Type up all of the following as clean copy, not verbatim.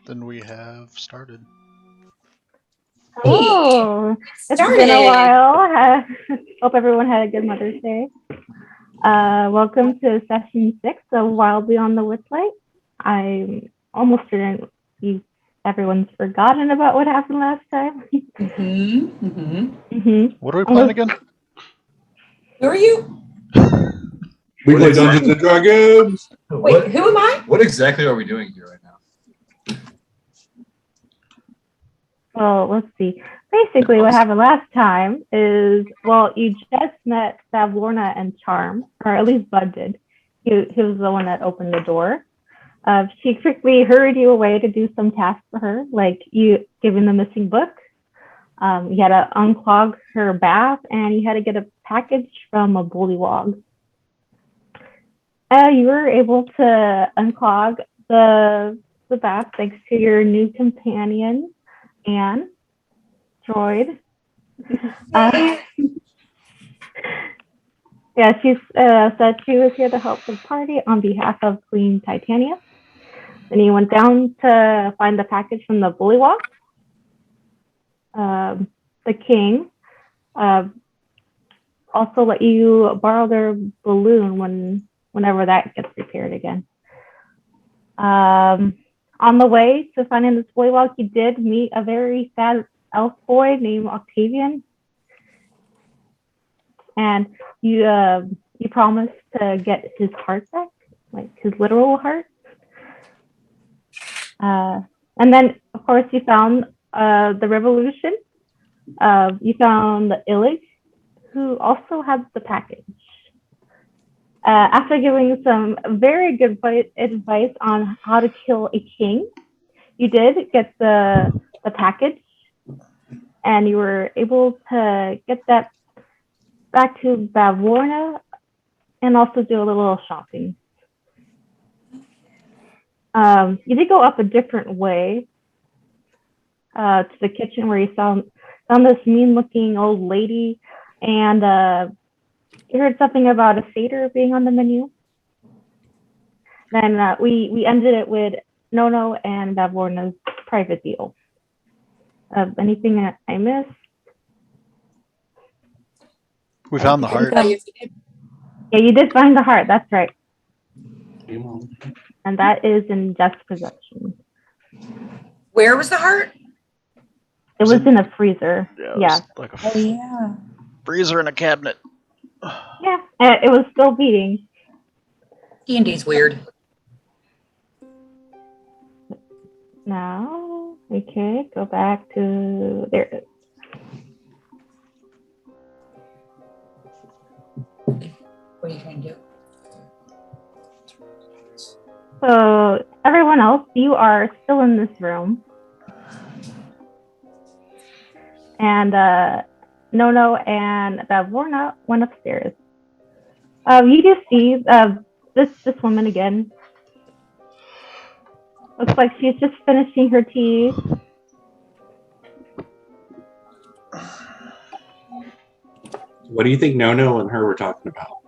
Then we have started. Oh, it's been a while. Hope everyone had a good Mother's Day. Welcome to session 6 of Wild Beyond the Witchlight. I'm almost certain everyone's forgotten about what happened last time. What are we playing again? Who are you? We play Dungeons and Dragons. Wait, who am I? What exactly are we doing here right now? Well, let's see. Basically, what happened last time is, well, you just met Savlorna and Charm, or at least Bud did. He was the one that opened the door. She quickly hurried you away to do some tasks for her, like you giving the missing book. You had to unclog her bath, and you had to get a package from a bullywog. You were able to unclog the bath thanks to your new companion, Anne, droid. Yeah, she said she was here to help the party on behalf of Queen Titania. Then he went down to find the package from the bullywog. The king also let you borrow their balloon whenever that gets repaired again. On the way to finding this bullywog, you did meet a very sad elf boy named Octavian, and you promised to get his heart back, like his literal heart. And then, of course, you found the revolution. You found the Illig, who also had the package. After giving some very good advice on how to kill a king, you did get the package, and you were able to get that back to Bavorna and also do a little shopping. You did go up a different way to the kitchen where you found this mean-looking old lady, and you heard something about a satyr being on the menu. Then we ended it with Nono and Bavorna's private deal. Anything that I missed? We found the heart. Yeah, you did find the heart. That's right. And that is in Jeff's possession. Where was the heart? It was in a freezer. Yeah. Like a freezer in a cabinet. Yeah, it was still beating. D&D's weird. Now, okay, go back to, there it is. What are you trying to do? So, everyone else, you are still in this room. And Nono and Bavorna went upstairs. You do see this woman again. Looks like she's just finishing her tea. What do you think Nono and her were talking about?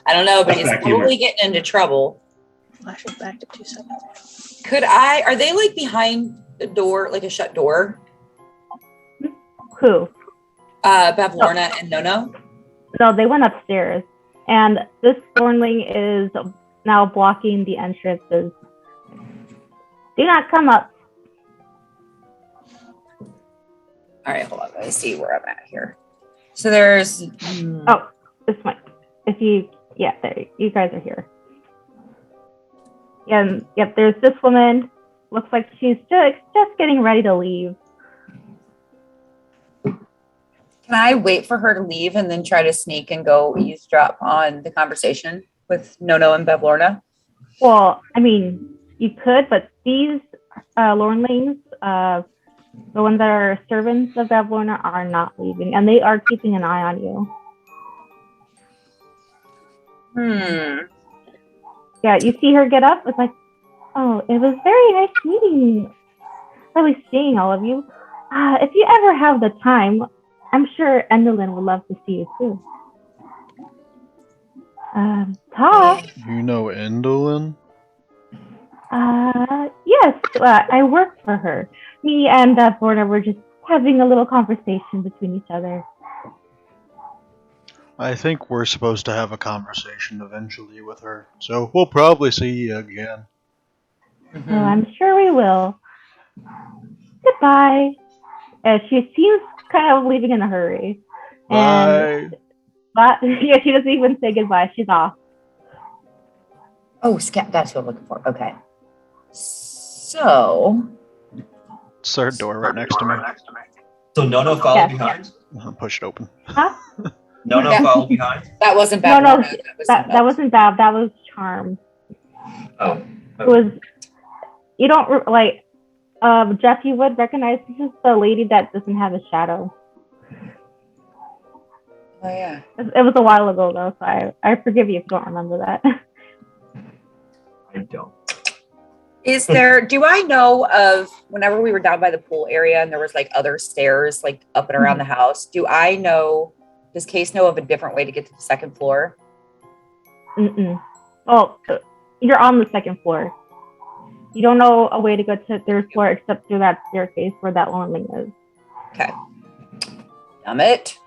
I don't know, but he's probably getting into trouble. Flashing back to 2 seconds. Are they like behind the door, like a shut door? Who? Bavorna and Nono? No, they went upstairs. And this thornling is now blocking the entrances. Do not come up. All right, hold on. Let me see where I'm at here. So there's... Oh, this might. If you... Yeah, there, you guys are here. And yep, there's this woman. Looks like she's just getting ready to leave. Can I wait for her to leave and then try to sneak and go eavesdrop on the conversation with Nono and Bavorna? Well, I mean, you could, but these Lornlings, the ones that are servants of Bavorna, are not leaving, and they are keeping an eye on you. Yeah, you see her get up. It's like, oh, it was very nice meeting, really seeing all of you. If you ever have the time, I'm sure Endelyn would love to see you too. Talk. You know Endelyn? Yes, I work for her. Me and Lorna were just having a little conversation between each other. I think we're supposed to have a conversation eventually with her, so we'll probably see you again. Mhm. So I'm sure we will. Goodbye. She seems kind of leaving in a hurry. Bye. But yeah, she doesn't even say goodbye. She's off. Oh, that's what I'm looking for. Okay. So, It's our door right next to me. So Nono followed Yes. behind? Push it open. Huh? Nono Yeah. followed behind? that wasn't No, bad. no, Lorna, that wasn't bad. That was Charm. Oh. It was, you don't, like, Jeff, you would recognize this is the lady that doesn't have a shadow. Oh, yeah. It was a while ago, though, so I forgive you if you don't remember that. I don't. Is there, do I know of whenever we were down by the pool area and there was like other stairs like up and around the house, does Case know of a different way to get to the second floor? Mm-mm. Oh, you're on the second floor. You don't know a way to go to the third floor except through that staircase where that woman is. Okay. Damn it.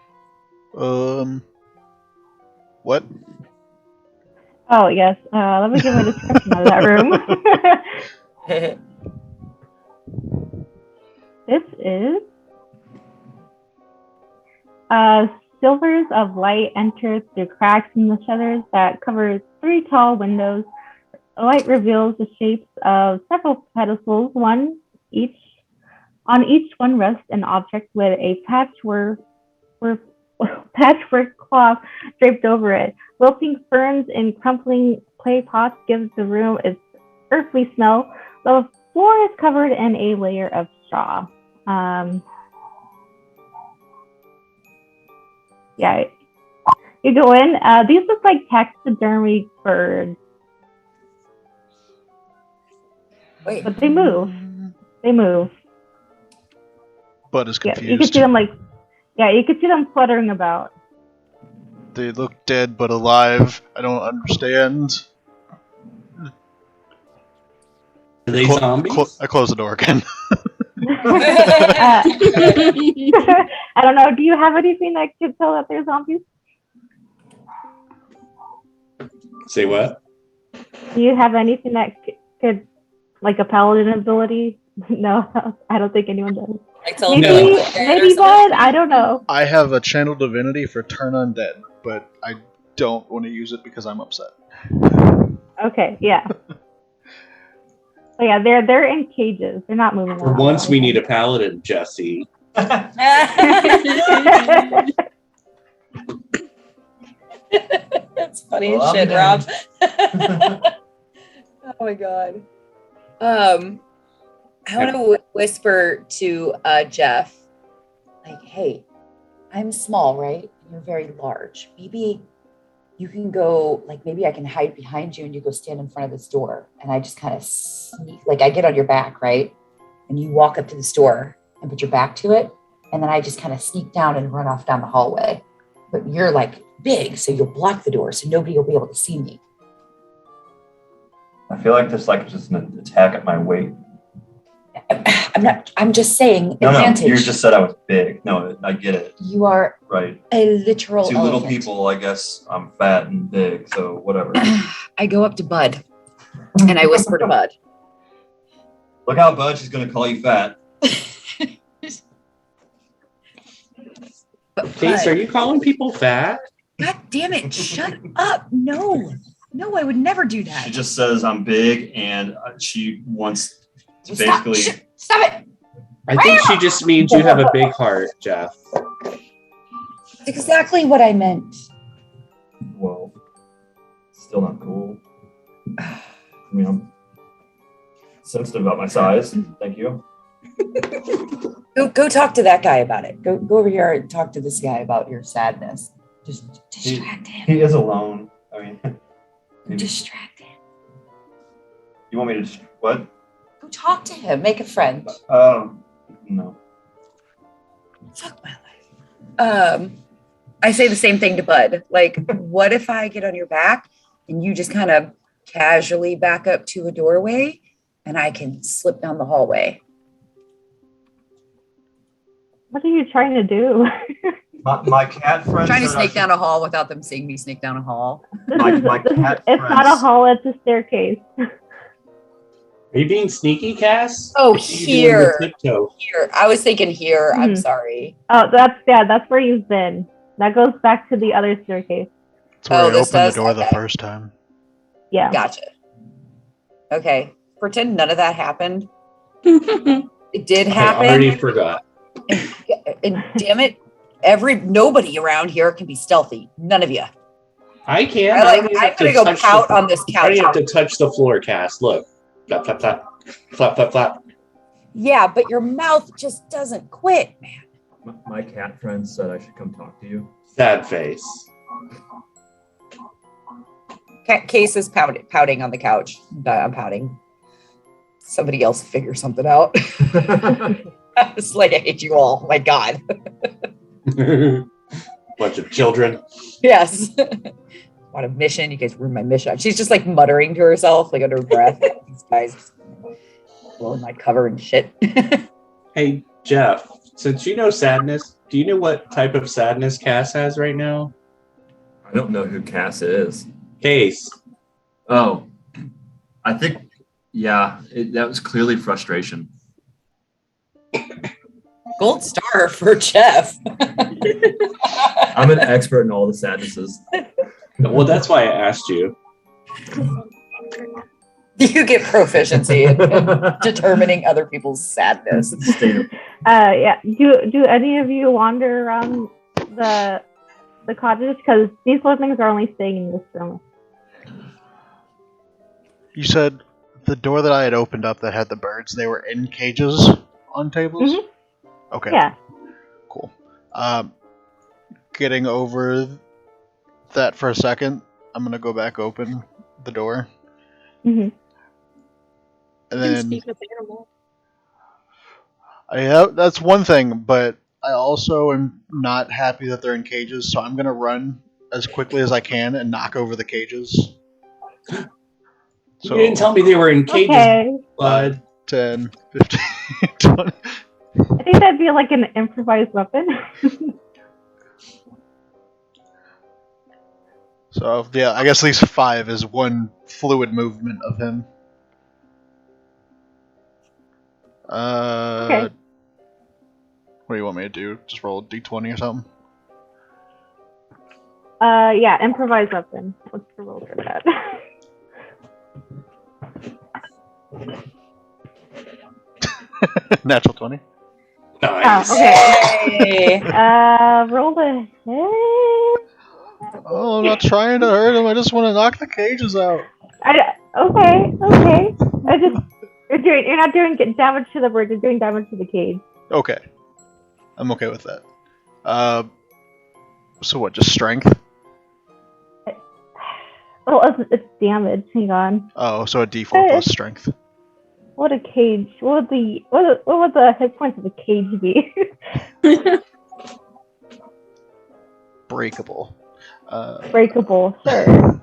What? Oh, yes. Let me give a description of that room. This is silvers of light enter through cracks in the shutters that cover 3 tall windows. The light reveals the shapes of several pedestals, one each. On each one rests an object with a patchwork cloth draped over it. Wilting ferns in crumpling clay pots gives the room its earthly smell. The floor is covered in a layer of straw. Yeah, you go in. These look like taxidermy birds, Wait. but they move. They move. Bud is Yeah, confused. you can see them you can see them fluttering about. They look dead but alive. I don't understand. Are they zombies? I close the door again. I don't know. Do you have anything that could tell that they're zombies? Say what? Do you have anything that could, like a paladin ability? No, I don't think anyone does. Like tell Maybe, them they're, like, dead or maybe something? Bud. I don't know. I have a channel divinity for turn undead, but I don't want to use it because I'm upset. Okay, yeah. But yeah, they're in cages. They're not moving For around. once, we need a paladin, Jesse. That's funny Well, as shit, I'm Rob. Oh my god. I want to whisper to Jeff, like, hey, I'm small, right? You're very large. Maybe you can go, like, maybe I can hide behind you and you go stand in front of this door. And I just kind of sneak, like, I get on your back, right? And you walk up to this door and put your back to it. And then I just kind of sneak down and run off down the hallway. But you're like big, so you'll block the door so nobody will be able to see me. I feel like this is just an attack at my weight. I'm just saying No, advantage. you just said I was big. No, I get it. You are Right. a literal To elephant. little people, I guess I'm fat and big, so whatever. I go up to Bud and I whisper to Bud. Look how Bud, she's going to call you fat. But Case, Bud, are you calling people fat? God damn it, shut up. No, I would never do that. She just says I'm big and she wants to Stop, basically... stop it. I think she just means you have a big heart, Jeff. That's exactly what I meant. Well, still not cool. I mean, I'm sensitive about my size. Thank you. Go talk to that guy about it. Go over here and talk to this guy about your sadness. Just distract him. He is alone. I mean, maybe. Distract him. You want me to... What? Go talk to him. Make a friend. No. Fuck my life. I say the same thing to Bud. Like, what if I get on your back and you just kind of casually back up to a doorway and I can slip down the hallway. What are you trying to do? My cat friend Trying to said sneak down a hall without them seeing me sneak down a hall. It's not a hall, it's a staircase. Are you being sneaky, Cass? Oh, What are you doing with here. tiptoe? Here. I was thinking here. I'm Mhm. sorry. Oh, that's where you've been. That goes back to the other staircase. That's where Oh, I this opened the does? door the Okay. first time. Yeah. Gotcha. Okay. Pretend none of that happened. It did I happen. already forgot. And damn it, nobody around here can be stealthy. None of you. I can. I'm don't even have gonna to go touch pout the, on this I couch. don't even have to touch the floor, Cass. Look. Flap, flap, flap. Flap, flap, flap. Yeah, but your mouth just doesn't quit, man. my cat friend said I should come talk to you. Sad face. Case is pouting on the couch. I'm pouting. Somebody else figure something out. I was like, I hate you all. My God. Bunch of children. Yes. On a mission. You guys ruined my mission. She's just like muttering to herself, like under her breath. These guys blowing my cover and shit. Hey, Jeff, since you know sadness, do you know what type of sadness Cass has right now? I don't know who Cass is. Case. Oh, I think, yeah, that was clearly frustration. Gold star for Jeff. I'm an expert in all the sadnesses. Well, that's why I asked you. You get proficiency in determining other people's sadness. Yeah. Do any of you wander around the cottage? Because these little things are only staying in this room. You said the door that I had opened up that had the birds, they were in cages on tables? Mhm. Okay. Yeah. Cool. Getting over that for a second, I'm going to go back open the door. Mm-hmm. And You can then speak with animals. that's one thing, but I also am not happy that they're in cages, so I'm going to run as quickly as I can and knock over the cages. You didn't tell me they were in cages, Okay. bud. 10, 15, 20. I think that'd be like an improvised weapon. So, yeah, I guess at least 5 is one fluid movement of him. Okay. What do you want me to do? Just roll a d20 or something? Yeah, improvised weapon. What's the roll for that? Natural 20. Nice. Okay. Hey. Roll the hit. Oh, I'm not trying to hurt him. I just want to knock the cages out. Okay. You're not doing damage to the bird. You're doing damage to the cage. Okay. I'm okay with that. So what, just strength? Oh, it's damage. Hang on. Oh, so a d4 plus strength. What a cage. What would the hit points of the cage be? Breakable. Breakable, sure.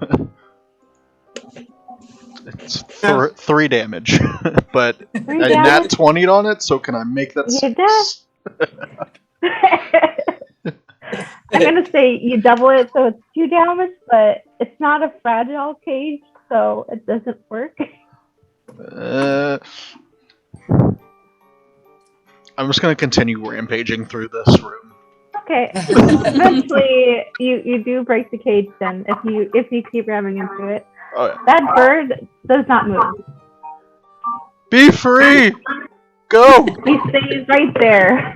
It's 3 damage. But Three I damage? nat 20'd on it, so can I make that? I'm gonna say you double it, so it's 2 damage, but it's not a fragile cage, so it doesn't work. I'm just gonna continue rampaging through this room. Okay. Eventually, you do break the cage. Then, if you keep ramming into it, Oh, yeah. that bird does not move. Be free! Go! He stays right there.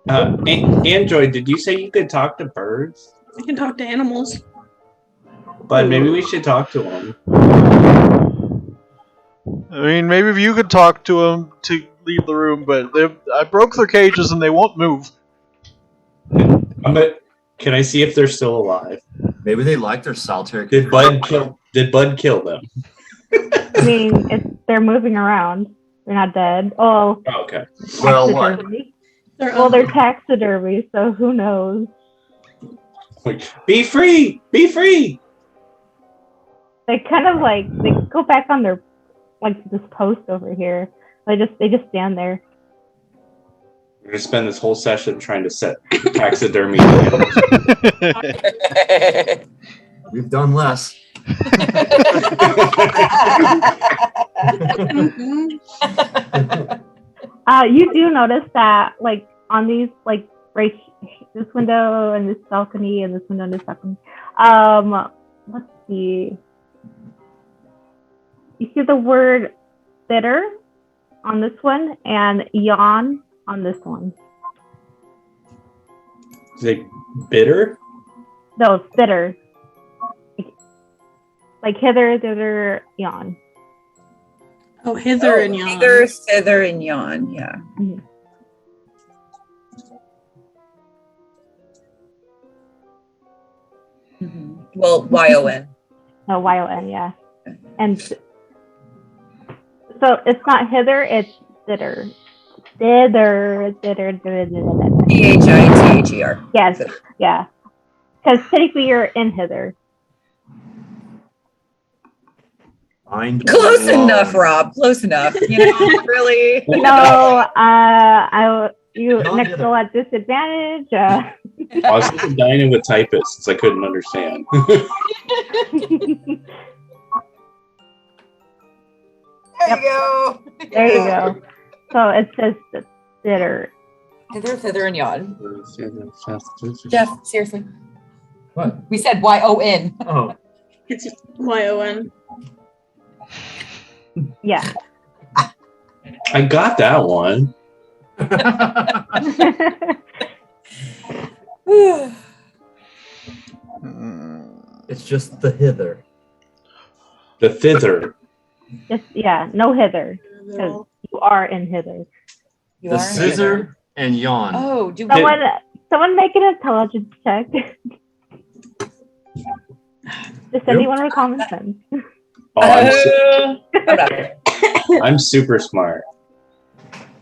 Android, did you say you could talk to birds? I can talk to animals. But maybe we should talk to them. I mean, maybe if you could talk to them to leave the room, but I broke their cages and they won't move. But can I see if they're still alive? Maybe they like their solitary. Did Bud kill them? I mean, they're moving around. They're not dead. Oh, Oh, okay. Well, what? taxidermy. Well, they're taxidermy, so who knows? Like, be free! Be free! They kind of they go back on their like this post over here. They just stand there. We're gonna spend this whole session trying to set taxidermy animals. We've done less. You do notice that, like, on these, like, right, this window and this balcony and this window and this balcony. Let's see. You see the word bitter on this one and yawn on this one. Is it bitter? No, it's bitter. Like hither, thither, yawn. Oh, hither and yon. Hither, thither, and yawn. Yeah. Mhm. Well, Y-O-N. No, Y-O-N, yeah. And so it's not hither, it's thither. Thither. T-H-I-T-H-E-R. Yes, yeah. Because technically you're in hither. Mind Close blown. enough, Rob. Close enough. You know, really. No, you Not next hither. roll at disadvantage. I was just dining with typists, I couldn't understand. There you go. There you go. So it says thither. Hither, thither, and yawn. Jeff, seriously. What? We said Y-O-N. Oh. It's Y-O-N. Yeah. I got that one. It's just the hither. The thither. Just, yeah, no hither. Because you are in hither. You The are? scissor and yawn. Oh, do Someone make an intelligence check. Just anyone with common sense. Oh, I'm not. I'm super smart.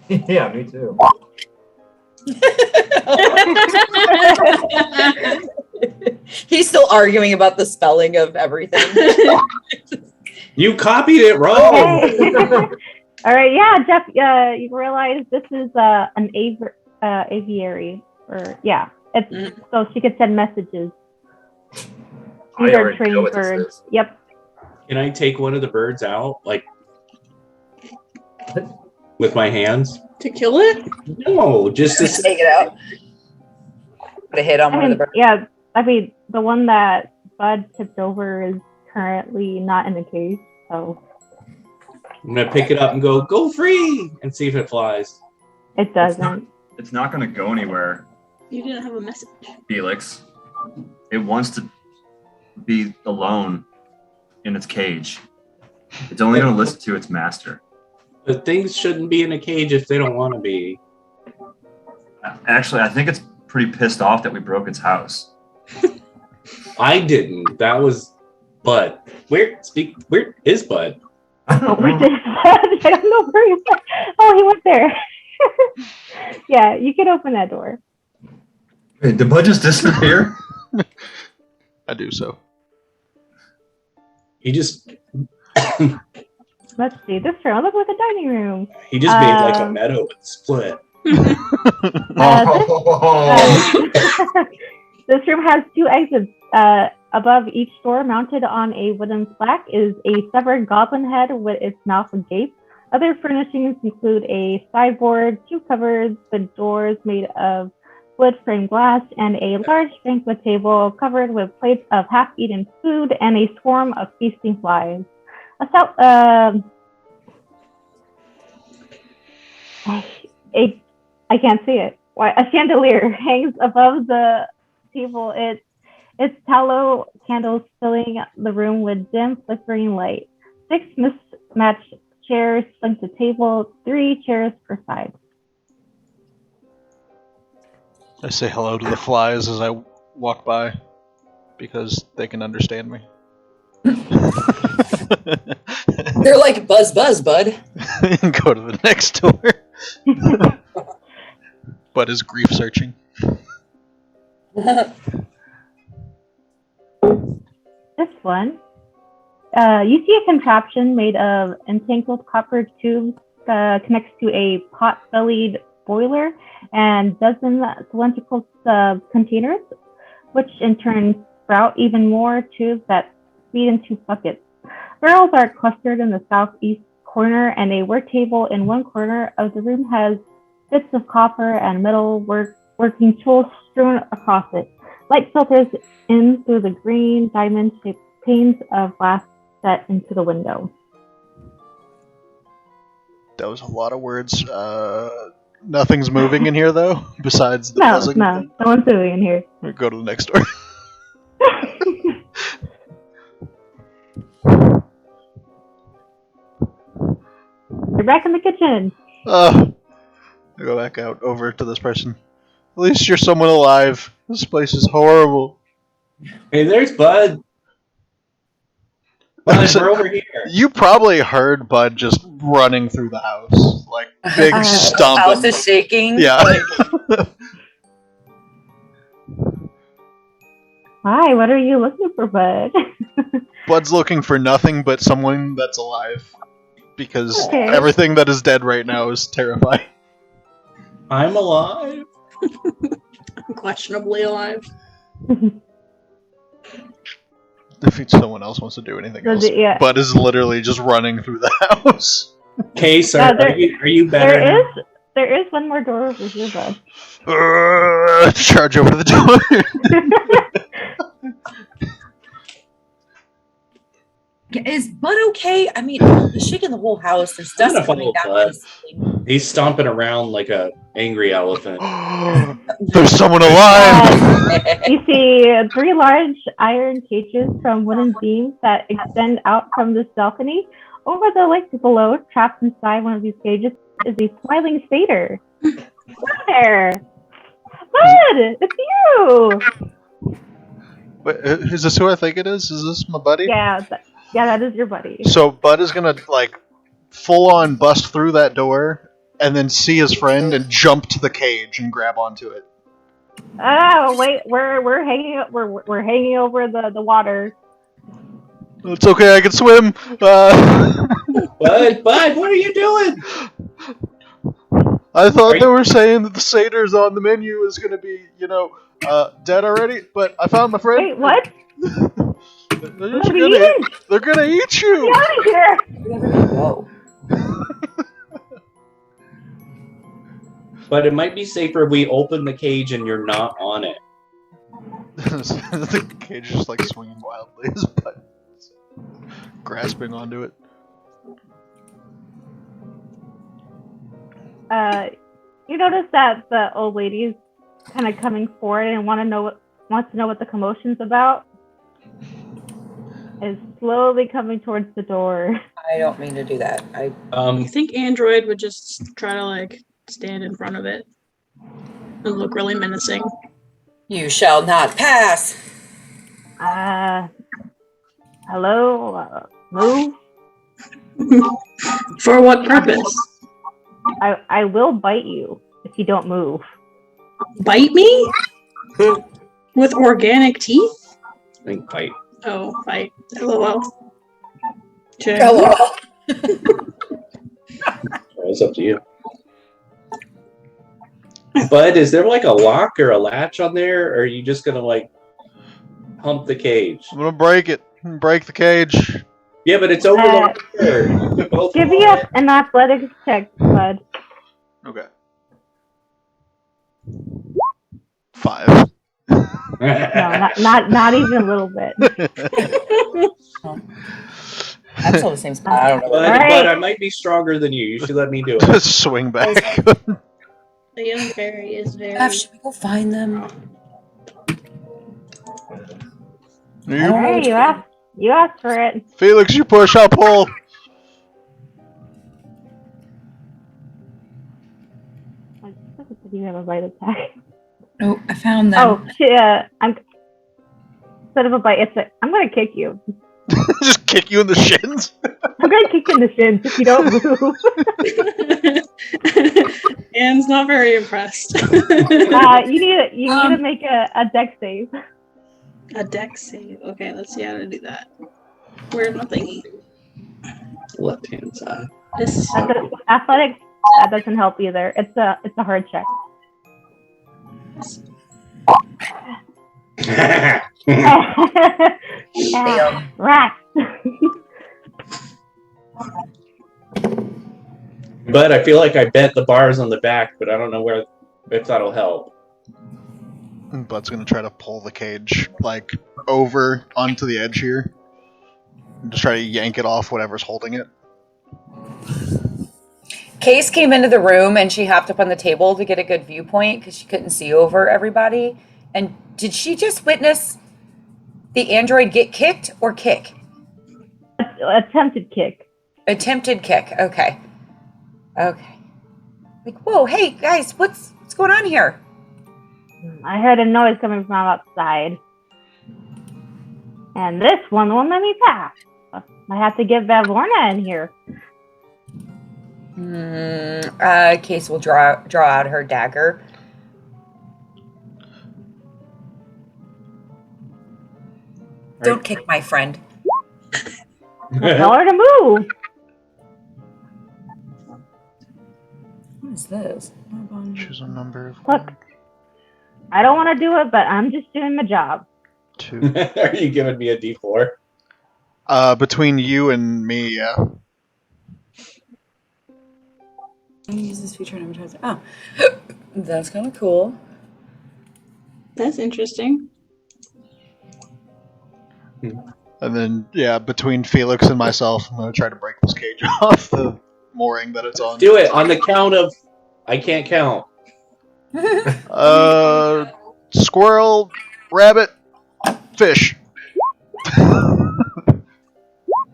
Yeah, me too. He's still arguing about the spelling of everything. You copied it wrong. Okay. All right, yeah, Jeff, you realize this is an aviary, or yeah, it's so she could send messages. I These are already know trained what this birds. is. Yep. Can I take one of the birds out, like, with my hands? To kill it? No, just to Take it out. Put a hit on one of the birds. Yeah, I mean, the one that Bud tipped over is currently not in the cage, so I'm gonna pick it up and go free, and see if it flies. it doesn't. It's not going to go anywhere, You didn't have a message. Felix. It wants to be alone in its cage. It's only going to listen to its master. But things shouldn't be in a cage if they don't want to be. Actually, I think it's pretty pissed off that we broke its house. I didn't. That was Bud. Where is Bud? I Oh, don't we know. did. I don't know where he went. Oh, he went there. Yeah, you can open that door. Wait, did Bud just disappear? I do so. He just Let's see. This room looks like a dining room. made like a meadow with split. This room has two exits. Above each door, mounted on a wooden plaque, is a severed goblin head with its mouth agape. Other furnishings include a sideboard, two cupboards with doors made of wood framed glass, and a large banquet table covered with plates of half-eaten food and a swarm of feasting flies. I can't see it. A chandelier hangs above the table. Its tallow candles filling the room with dim, flickering light. 6 mismatched chairs flank the table, 3 chairs per side. I say hello to the flies as I walk by because they can understand me. They're like buzz, buzz, bud. Go to the next door. Bud is grief searching. This one You see a contraption made of entangled copper tubes connects to a pot-bellied boiler and dozen cylindrical containers, which in turn sprout even more tubes that feed into buckets. Barrels are clustered in the southeast corner, and a work table in one corner of the room has bits of copper and metal working tools strewn across it. Light filters in through the green diamond-shaped panes of glass set into the window. That was a lot of words. Nothing's moving in here, though, besides the buzzing thing. No one's moving in here. We'll go to the next door. You're back in the kitchen. I go back out over to this person. At least you're someone alive. This place is horrible. Hey, there's Bud. Bud, we're over here. You probably heard Bud just running through the house. Like, big stomping. House is shaking. Yeah. Hi, what are you looking for, Bud? Bud's looking for nothing but someone that's alive. Because Okay. everything that is dead right now is terrifying. I'm alive. Unquestionably alive. If someone else wants to do anything else. Yeah. Bud is literally just running through the house. Okay, sir, are you better now? There is one more door over here, Bud. Charge over to the door. Is Bud okay? I mean, he's shaking the whole house. There's dust coming down from the ceiling. He's stomping around like a angry elephant. There's someone alive! You see 3 large iron cages from wooden beams that extend out from this balcony. Over the lake below, trapped inside one of these cages, is a smiling satyr. Hi there! Bud! It's you! Wait, is this who I think it is? Is this my buddy? Yeah, that is your buddy. So Bud is gonna, like, full-on bust through that door and then see his friend and jump to the cage and grab onto it. Oh wait, we're hanging over the water. It's okay, I can swim. Bud, what are you doing? I thought they were saying that the satyrs on the menu is gonna be, dead already, but I found my friend. Wait, what? They're gonna eat you. Get out of here! Whoa. But it might be safer if we open the cage and you're not on it. The cage is just like swinging wildly as Bud is grasping onto it. You notice that the old lady is kind of coming forward and wants to know what the commotion's about. Is slowly coming towards the door. I don't mean to do that. I think Android would just try to stand in front of it and look really menacing. You shall not pass. Hello? Move? For what purpose? I will bite you if you don't move. Bite me? With organic teeth? I think bite. Oh, bite. LOL. Sure. It's up to you. Bud, is there a lock or a latch on there, or are you just gonna hump the cage? I'm gonna break it. Break the cage. Yeah, but it's over the water. Give me an athletics check, Bud. Okay. 5. No, not even a little bit. I'm still the same spot. I don't know. But I might be stronger than you. You should let me do it. Swing back. The young fairy is very... Should we go find them? Hey, you asked for it. Felix, you push, I'll pull. Do you have a bite attack? Oh, I found them. Oh, yeah. Instead of a bite, I'm gonna kick you. Just kick you in the shins? I'm gonna kick you in the shins if you don't move. Anne's not very impressed. You need to make a dex save. A dex save. Okay, let's see how to do that. Where's my thingy? Left hand side. This. Athletics, that doesn't help either. It's a hard check. Yeah, rats. But I feel like I bent the bars on the back, but I don't know if that'll help. Bud's gonna try to pull the cage like over onto the edge here. And just try to yank it off whatever's holding it. Case came into the room and she hopped up on the table to get a good viewpoint because she couldn't see over everybody. And did she just witness the android get kicked or kick? Attempted kick. Attempted kick. Okay. Okay. Like, whoa, hey guys, what's going on here? I heard a noise coming from outside. And this one won't let me pass. I have to get Valvorna in here. Case will draw out her dagger. Don't kick my friend. Tell her to move. What is this? Choose a number. Look, I don't want to do it, but I'm just doing my job. 2. Are you giving me a D4? Between you and me, yeah. Use this feature and advertise. Oh, that's kind of cool. That's interesting. And then, yeah, between Felix and myself, I'm gonna try to break this cage off the mooring that it's on. Do it on the count of. I can't count. Squirrel, rabbit, fish.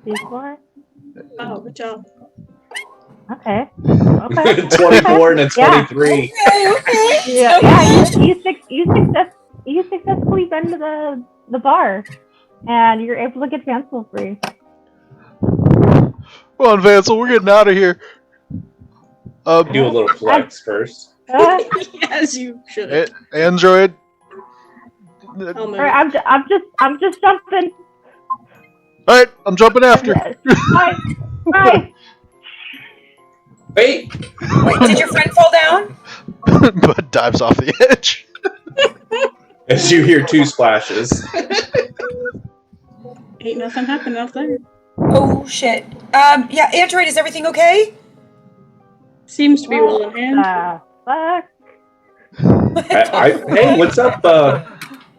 These four? Oh, good job. Okay. Okay. 24 and a 23. Okay. Yeah, you successfully bend to the bar, and you're able to get Vancel free. Come on, Vancel, we're getting out of here. Do a little flex first. As you should. Android. I'm just jumping. All right, I'm jumping after. Bye. Wait! Wait, did your friend fall down? Bud dives off the edge. As you hear 2 splashes. Ain't nothing happening out there. Oh shit. Yeah, Android, is everything okay? Seems to be well in hand. Fuck. Hey, what's up,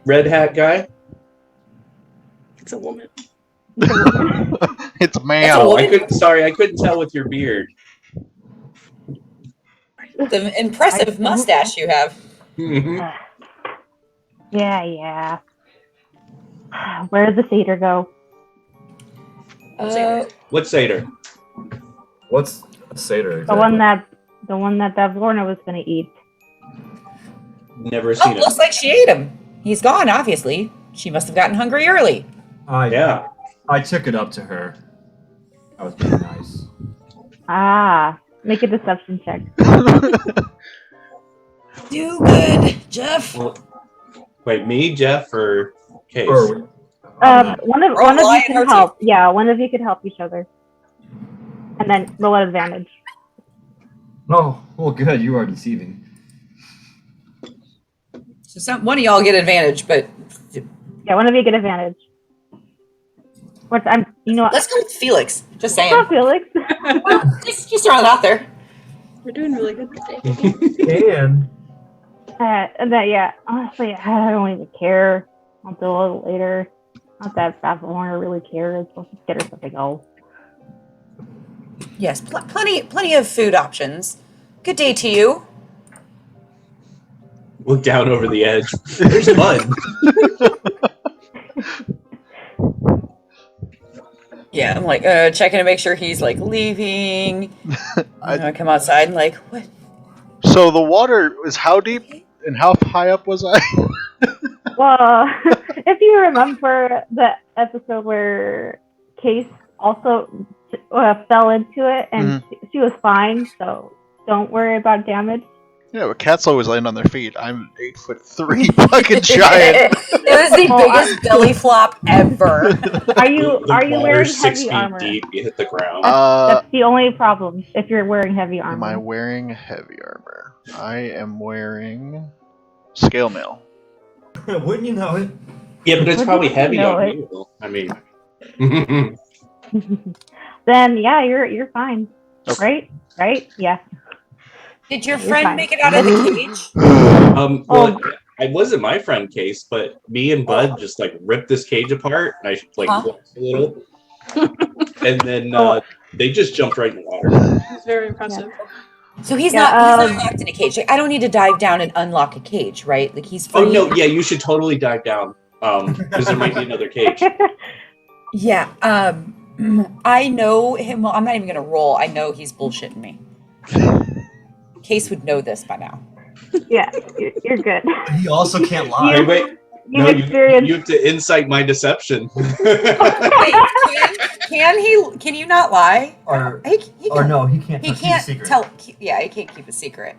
red hat guy? It's a woman. It's a man. It's a woman? I couldn't tell with your beard. The impressive mustache you have. Yeah. Where did the satyr go? What satyr? What's a satyr exactly? The one that Valvorna was gonna eat. Never seen him. Looks like she ate him. He's gone, obviously. She must have gotten hungry early. Yeah. I took it up to her. I was being nice. Make a deception check. Do good, Jeff. Wait, me, Jeff, or Case? Or, one of you can help. Yeah, one of you could help each other, and then roll at advantage. oh, well, good. You are deceiving. So one of y'all get advantage, but Yeah, one of you get advantage. let's go with Felix. Just saying. Not Felix. just throwing it out there. We're doing really good today. And And then, yeah, honestly, I don't even care. I'll do it a little later. Not that Valvorna really cares. Let's just get her something else. Yes, plenty of food options. Good day to you. Look down over the edge. There's Bud. Yeah, I'm like checking to make sure he's like leaving. I come outside and like, what? So the water is how deep and how high up was I? Well, if you remember the episode where Case also fell into it and she was fine, so don't worry about damage. Yeah, but cats always land on their feet. I'm 8'3", fucking giant. It was the Well, biggest belly flop ever. Are you The wearing water's 6 heavy feet armor? deep. You hit the ground. That's the only problem if you're wearing heavy Am I armor. wearing heavy armor? I am wearing scale mail. Wouldn't you know it? Yeah, but it's Wouldn't probably you heavy know on it? you. I mean, Then yeah, you're fine. Okay. Right? Yeah. Did your You're friend fine. make it out of the cage? well, it wasn't my friend Case, but me and Bud just like ripped this cage apart, and I like Huh? flexed a little, and then they just jumped right in the water. It's very impressive. So he's Yeah, not locked in a cage. Like, I don't need to dive down and unlock a cage, right? Like he's free. Oh no, yeah, you should totally dive down, because there might be another cage. Yeah. I know him. Well, I'm not even gonna roll. I know he's bullshitting me. Case would know this by now. Yeah, you're good. He also can't Wait, lie. wait. You've No, experienced. you have to insight my deception. Wait, can you not lie? Or He can, no, he can't. he keep a can't secret. tell. Yeah, he can't keep a secret.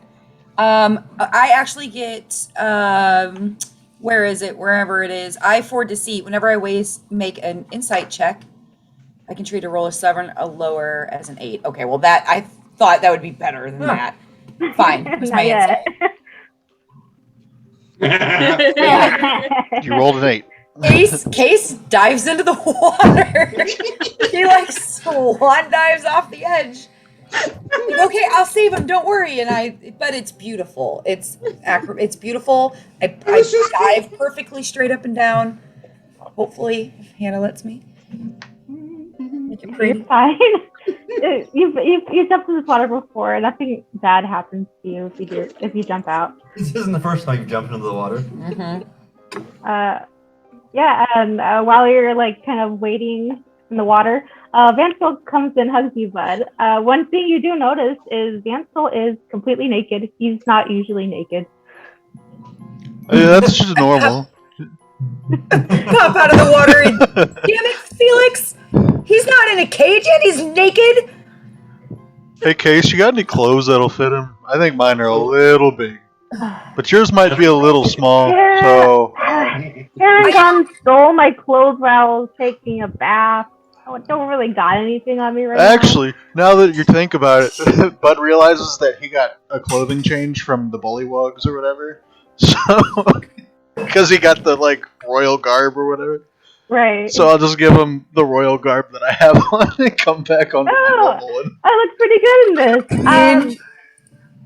I actually get where is it? Wherever it is, I4 deceit. Whenever I make an insight check, I can treat a roll of 7 or lower as an 8. Okay, well that I thought that would be better than that. Fine, here's my Not insight. yet. You rolled an 8. Case dives into the water. He like swan dives off the edge. Like, okay, I'll save him. Don't worry. But it's beautiful. It's beautiful. I dive perfectly straight up and down. Hopefully, if Hannah lets me. Make it pretty. You're fine. You've jumped in this water before. Nothing bad happens to you if you jump out. This isn't the first time you've jumped into the water. Mm-hmm. Yeah, and while you're like kind of waiting in the water, Vansel comes and hugs you, Bud. One thing you do notice is Vansel is completely naked. He's not usually naked. That's just normal. Pop out of the water and damn it, Felix! He's not in a cage and he's naked. Hey, Case, you got any clothes that'll fit him? I think mine are a little big, but yours might be a little small. So Karen gone stole my clothes while I was taking a bath. I don't really got anything on me right actually, now that you think about it, Bud realizes that he got a clothing change from the bullywugs or whatever. So because he got the like royal garb or whatever. now. Right. So I'll just give him the royal garb that I have on and come back onto my normal one. I look pretty good in this.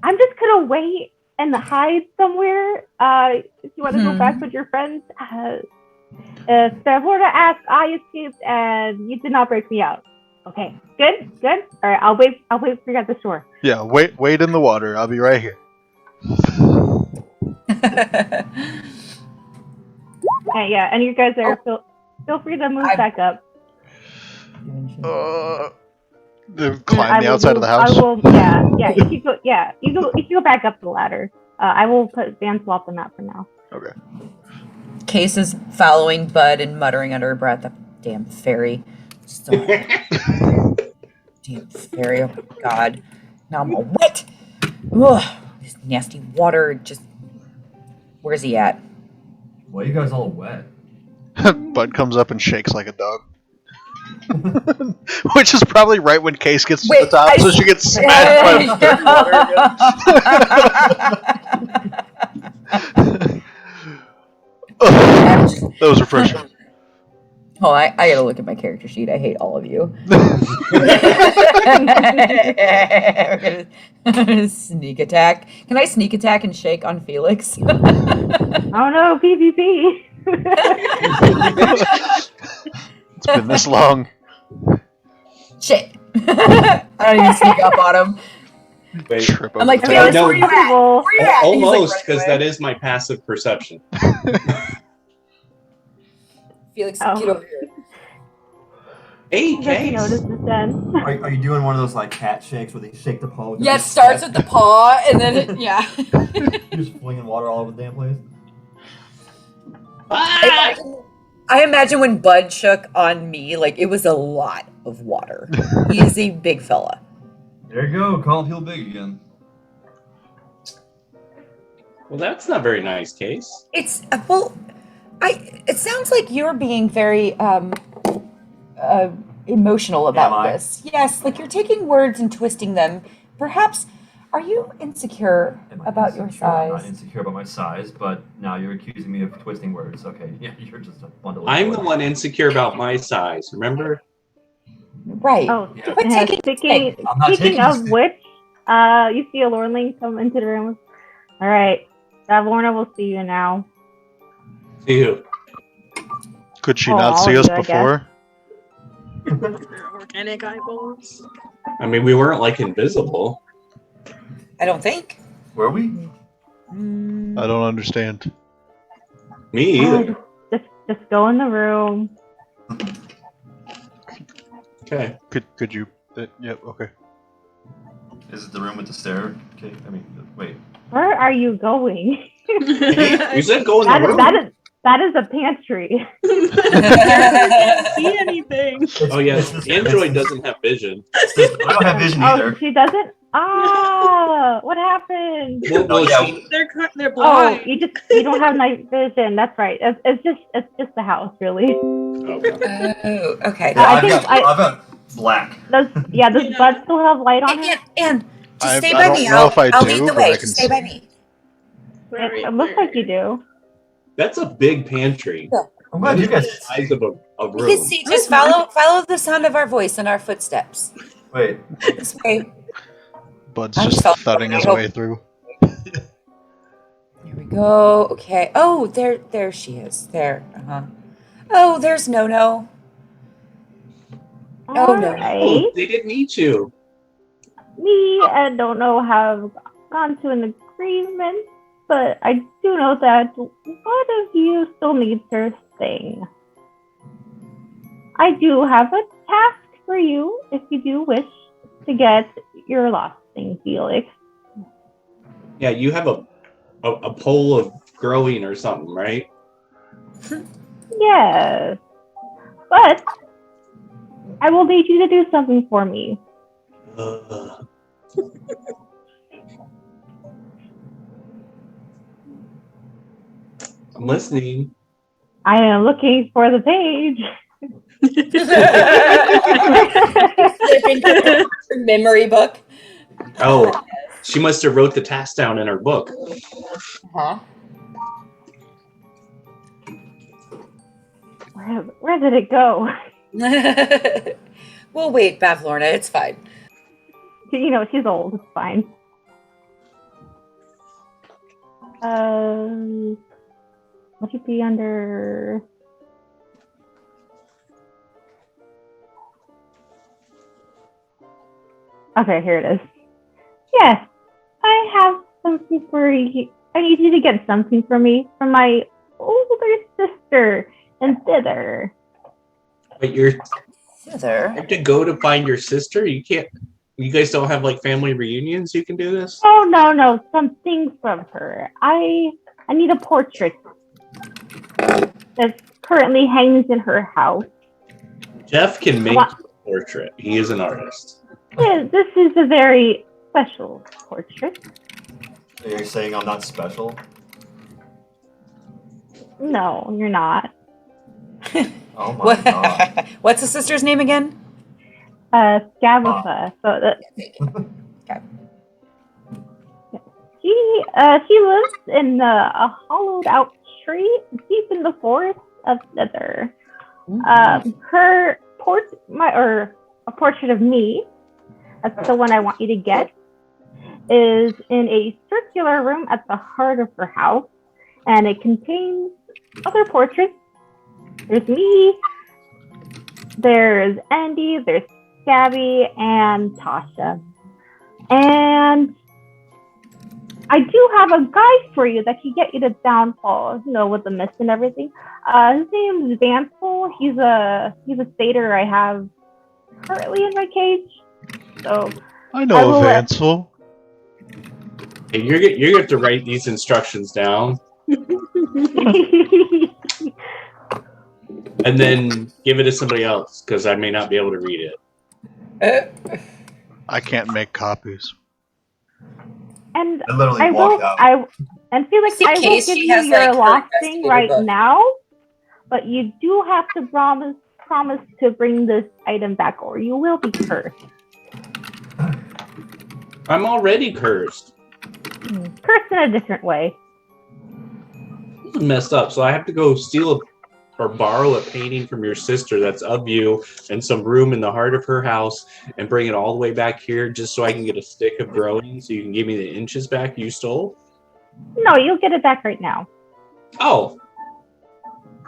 I'm just gonna wait and hide somewhere. If you want to go back with your friends, if Florida asks, I escaped and you did not break me out. Okay, good. All right, I'll wait for you at the shore. Yeah, wait in the water. I'll be right here. Yeah, and you guys are feel free to move back up. Climb the outside of the house. I will. Yeah. If you go, you go back up the ladder. I will put Van Swap on that for now. Okay. Case is following Bud and muttering under her breath, "That damn fairy." So, damn fairy, oh my god. Now I'm all wet. Ugh, this nasty water just... Where's he at? Why are you guys all wet? Bud comes up and shakes like a dog. Which is probably right when Case gets to the top, so she gets smashed by the dirty water again. That was refreshing. Oh, I gotta look at my character sheet. I hate all of you. I'm gonna sneak attack. Can I sneak attack and shake on Felix? Oh no, PvP. It's been this long. Shit. I don't even sneak up on him. Wait, I'm like, the Felix, top. where you at? Where you at? almost, because He's like, that is my passive perception. Felix, Oh. get over here. Hey, You Case. noticed this then. Are you doing one of those like cat shakes where they shake the paw? With Yeah, it starts with the paw, and then yeah. You're just flinging water all over the damn place. I imagine when Bud shook on me, like it was a lot of water. He's a big fella. There you go. Call him heel big again. Well, that's not very nice, Case. It's well, it sounds like you're being very emotional Am about I? this. Yes, like you're taking words and twisting them. Perhaps, are you insecure Am I about your insecure? I'm not size? insecure about my size, but now you're accusing me of twisting words. Okay, yeah, you're just a bundle of I'm joy. the one insecure about my size. Remember? Right. Oh, Yeah. Quit taking speaking I'm not speaking taking of this- which, you see a Lorling come into the room. All right, Lorna will see you now. See who? Could she Oh, not all see of us you, I guess. before? Your organic eyeballs. I mean, we weren't like invisible. I don't think. Were we? I don't understand. Me either. Just go in the room. Okay. Could you? Yep. Okay. Is it the room with the stair? Okay, I mean, wait. Where are you going? You said go in the room. That is a pantry. Can't see anything. Oh yes, Android doesn't have vision. I don't have vision either. Oh, she doesn't. Ah, what happened? Well, yeah. she- They're Oh, blind. you don't have night vision. That's right. It's just the house, really. okay. Oh, okay. Yeah, I I've think got black. Does Yeah. Bud still have light on him? And just stay I by don't me. know if I I'll do, lead the but way. I Just can stay by see. me. It looks like you do. That's a big pantry. I'm glad you guys. The size of a You room. can see. Just follow the sound of our voice and our footsteps. Wait. This way. Bud's I'm just sorry. thudding his way through. Here we go. Okay. Oh, there she is. There. Oh, there's No. Oh, no. Alright. Oh, they didn't eat you. Me and Don't Know have gone to an agreement, but I do know that one of you still needs her thing. I do have a task for you if you do wish to get your lost thing, Felix. Yeah, you have a pole of growing or something, right? Yes. But I will need you to do something for me. I'm listening. I am looking for the page. Her memory book. Oh, she must have wrote the task down in her book. Huh? Where did it go? We'll wait, Bavlorna. It's fine. You know, she's old. It's fine. What should be under? Okay, here it is. Yes, I have something for you. I need you to get something for me from my older sister and thither. But you Thither. have to go to find your sister. You can't. You guys don't have like family reunions. You can do this. Oh no, something from her. I need a portrait that currently hangs in her house. Jeff can make What? you a portrait. He is an artist. This is a very special portrait. So you're saying I'm not special? No, you're not. Oh my god. What's the sister's name again? Scabatha. So that she lives in a hollowed out tree deep in the forest of Nether. Her a portrait of me. That's the one I want you to get. Is in a circular room at the heart of her house, and it contains other portraits. There's me. There's Andy. There's Gabby and Tasha. And I do have a guide for you that can get you to Downfall, you know, with the mist and everything. His name is Vansel. He's a satyr I have currently in my cage. So I know will of let- Ansel. Hey, you're gonna have to write these instructions down and then give it to somebody else because I may not be able to read it. I can't make copies. And I literally I walked will, out. and feel like Just in I will case give she you has, your like, her last thing investigator right book. now, but you do have to promise to bring this item back, or you will be cursed. I'm already cursed. Cursed in a different way. This is messed up. So I have to go steal or borrow a painting from your sister that's of you and some room in the heart of her house and bring it all the way back here just so I can get a stick of growing so you can give me the inches back you stole? No, you'll get it back right now. Oh.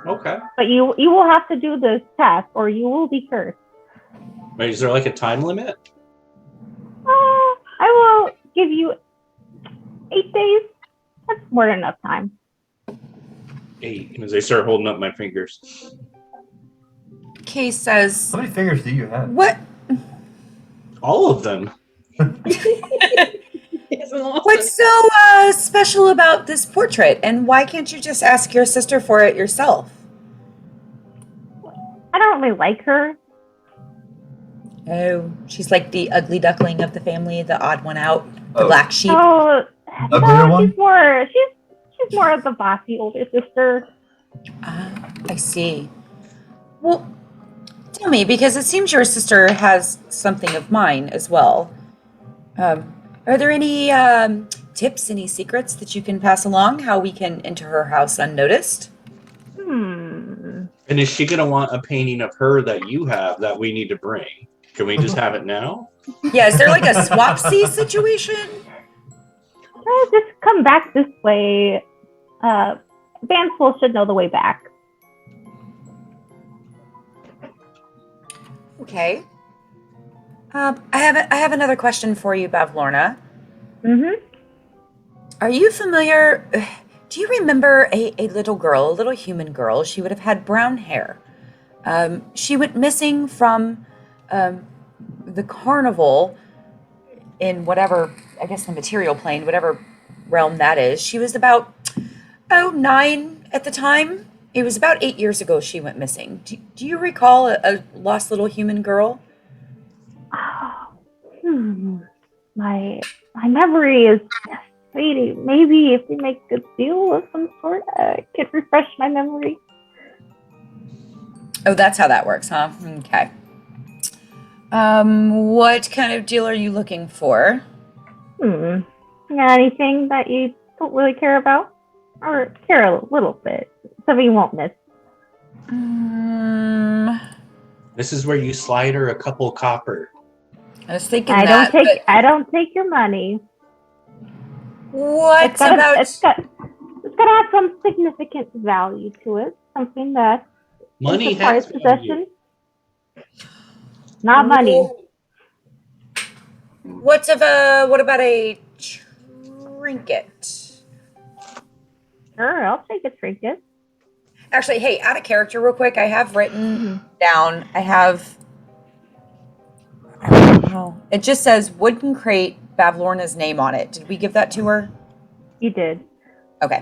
Okay. But you will have to do this task, or you will be cursed. Wait, is there like a time limit? I will give you 8 days. That's more than enough time. 8, as I start holding up my fingers. Case says, How many fingers do you have? what? All of them. What's so special about this portrait, and why can't you just ask your sister for it yourself? I don't really like her. Oh, she's like the ugly duckling of the family, the odd one out, the Oh. black sheep. Oh, Uglier no, one? she's more of the bossy older sister. I see. Well, tell me, because it seems your sister has something of mine as well. Are there any tips, any secrets that you can pass along, how we can enter her house unnoticed? And is she going to want a painting of her that you have that we need to bring? Can we just have it now? Yeah, is there like a swapsy situation? Just come back this way. Vansel should know the way back. Okay. I have another question for you, Bavlorna. Mm-hmm. Are you familiar? Do you remember a little girl, a little human girl? She would have had brown hair. She went missing from the carnival in whatever, I guess the material plane, whatever realm that is. She was about 9 at the time. It was about 8 years ago she went missing. Do you recall a lost little human girl? My memory is fading. Maybe if we make a deal of some sort, I could refresh my memory. Oh, that's how that works, huh? Okay. What kind of deal are you looking for? Yeah, anything that you don't really care about? Or care a little bit? Something you won't miss. This is where you slide her a couple copper. I was thinking I that. don't take your money. What It's gotta about? it's got to have some significant value to it. Something that Money is a prized has value. possession. Not money. What about a trinket? Sure, I'll take a trinket. Actually, hey, out of character real quick, I have written down, I don't know. It just says wooden crate, Bavlorna's name on it. Did we give that to her? You did. Okay.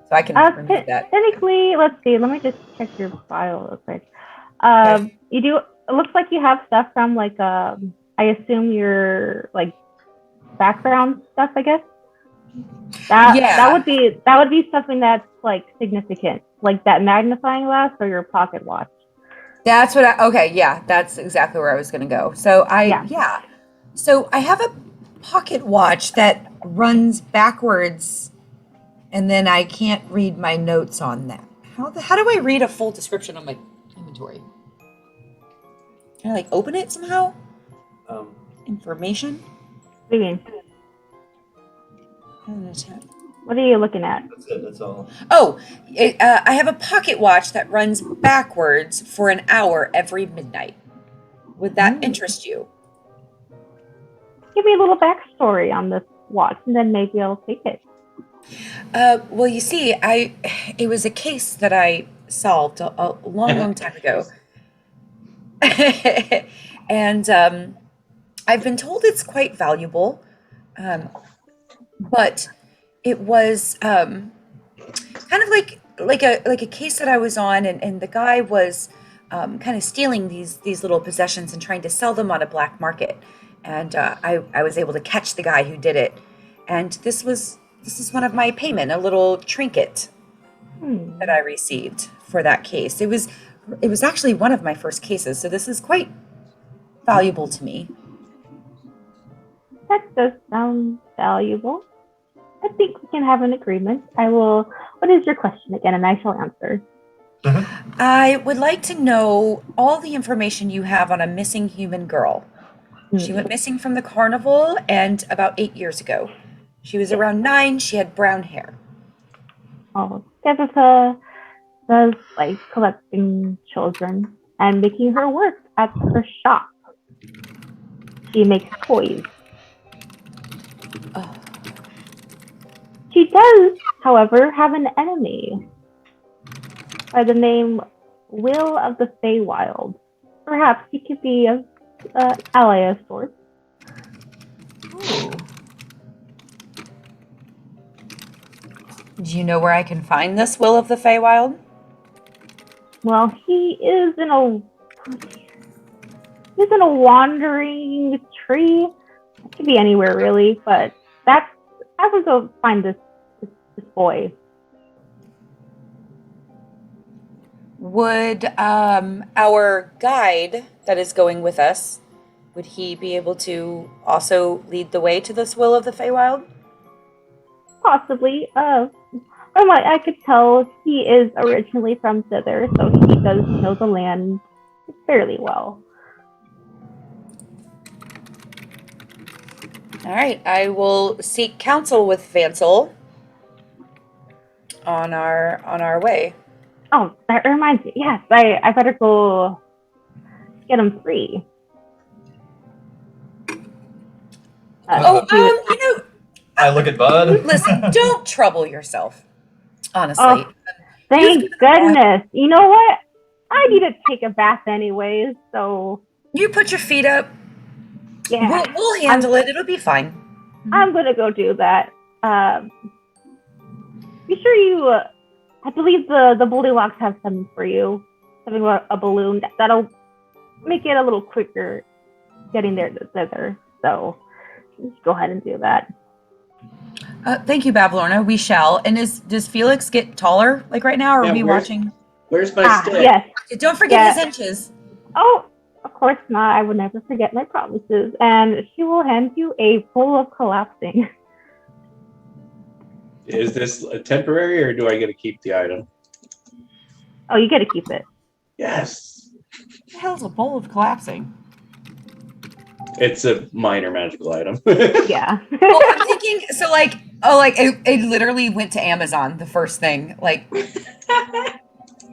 So I can remove that. Technically, let's see. Let me just check your file real quick. You do. It looks like you have stuff from like I assume your like background stuff. I guess. That would be something that's like significant, like that magnifying glass or your pocket watch. That's what that's exactly where I was going to go. So So I have a pocket watch that runs backwards and then I can't read my notes on that. How do I read a full description of my inventory? Can I like open it somehow? Information? What do you mean? What are you looking at? That's it. That's all. Oh, I have a pocket watch that runs backwards for an hour every midnight. Would that interest you? Give me a little backstory on this watch, and then maybe I'll take it. Well, you see, it was a case that I solved a long time ago. And I've been told it's quite valuable, but it was kind of like a case that I was on, and the guy was kind of stealing these little possessions and trying to sell them on a black market. And I was able to catch the guy who did it. and this is one of my payment, a little trinket that I received for that case. It was actually one of my first cases, so this is quite valuable to me. That does sound valuable. I think we can have an agreement. What is your question again? And I shall answer. I would like to know all the information you have on a missing human girl. She went missing from the carnival and about 8 years ago. She was around 9. She had brown hair. Oh, Jessica does like collecting children and making her work at her shop. She makes toys. Oh. She does, however, have an enemy by the name Will of the Feywild. Perhaps he could be an ally of sorts. Ooh. Do you know where I can find this Will of the Feywild? Well, he is in a wandering tree. It could be anywhere really, but I would go find this boy. Would our guide that is going with us, would he be able to also lead the way to this Will of the Feywild? Possibly. From what I could tell, he is originally from thither, so he does know the land fairly well. All right, I will seek counsel with Vansel on our way. Oh, that reminds me. Yes, I better go get him free. I look at Bud. Listen, don't trouble yourself. Honestly. Oh, thank goodness. You know what? I need to take a bath anyways, so You put your feet up. yeah. We'll handle it. It'll be fine. I'm gonna go do that. Be sure you. I believe the Bullywugs have something for you. Something about a balloon that'll make it a little quicker getting there to thither. So just go ahead and do that. Thank you, Babylorna. We shall. And does Felix get taller like right now? Or are we watching? Where's my stick? Yes. Don't forget his inches. Oh, of course not. I would never forget my promises. And she will hand you a pool of collapsing. Is this a temporary, or do I get to keep the item? Oh, you get to keep it. Yes. What the hell's a bowl of collapsing? It's a minor magical item. Yeah. Well, I'm thinking, so it literally went to Amazon, the first thing.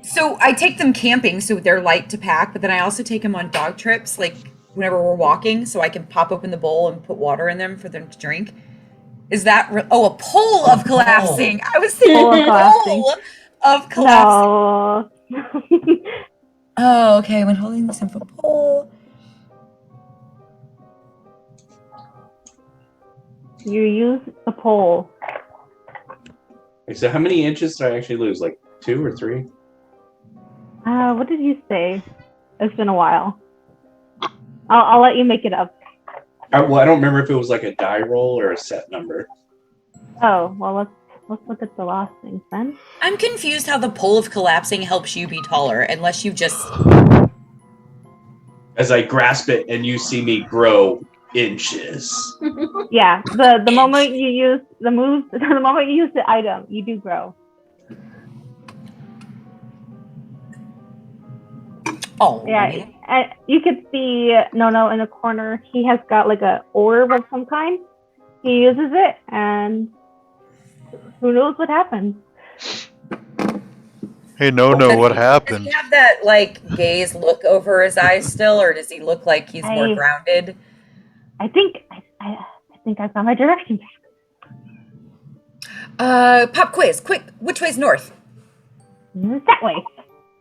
So I take them camping so they're light to pack, but then I also take them on dog trips, whenever we're walking, so I can pop open the bowl and put water in them for them to drink. Is that a pole of collapsing? I was thinking pole of collapsing. No. Oh, okay. When holding this info pole. You use the pole. So how many inches did I actually lose? Like 2 or 3? What did you say? It's been a while. I'll let you make it up. I don't remember if it was like a die roll or a set number. Oh, well, let's look at the last things then. I'm confused how the pole of collapsing helps you be taller, unless you just... As I grasp it and you see me grow inches. Yeah, the moment you use the moves, the moment you use the item, you do grow. Oh, yeah. And you could see No in the corner. He has got like a orb of some kind. He uses it, and who knows what happens. Hey, No, what happened? Does he have that gaze look over his eyes still, or does he look like he's more grounded? I think I found my direction. Pop quiz, quick! Which way's north? That way.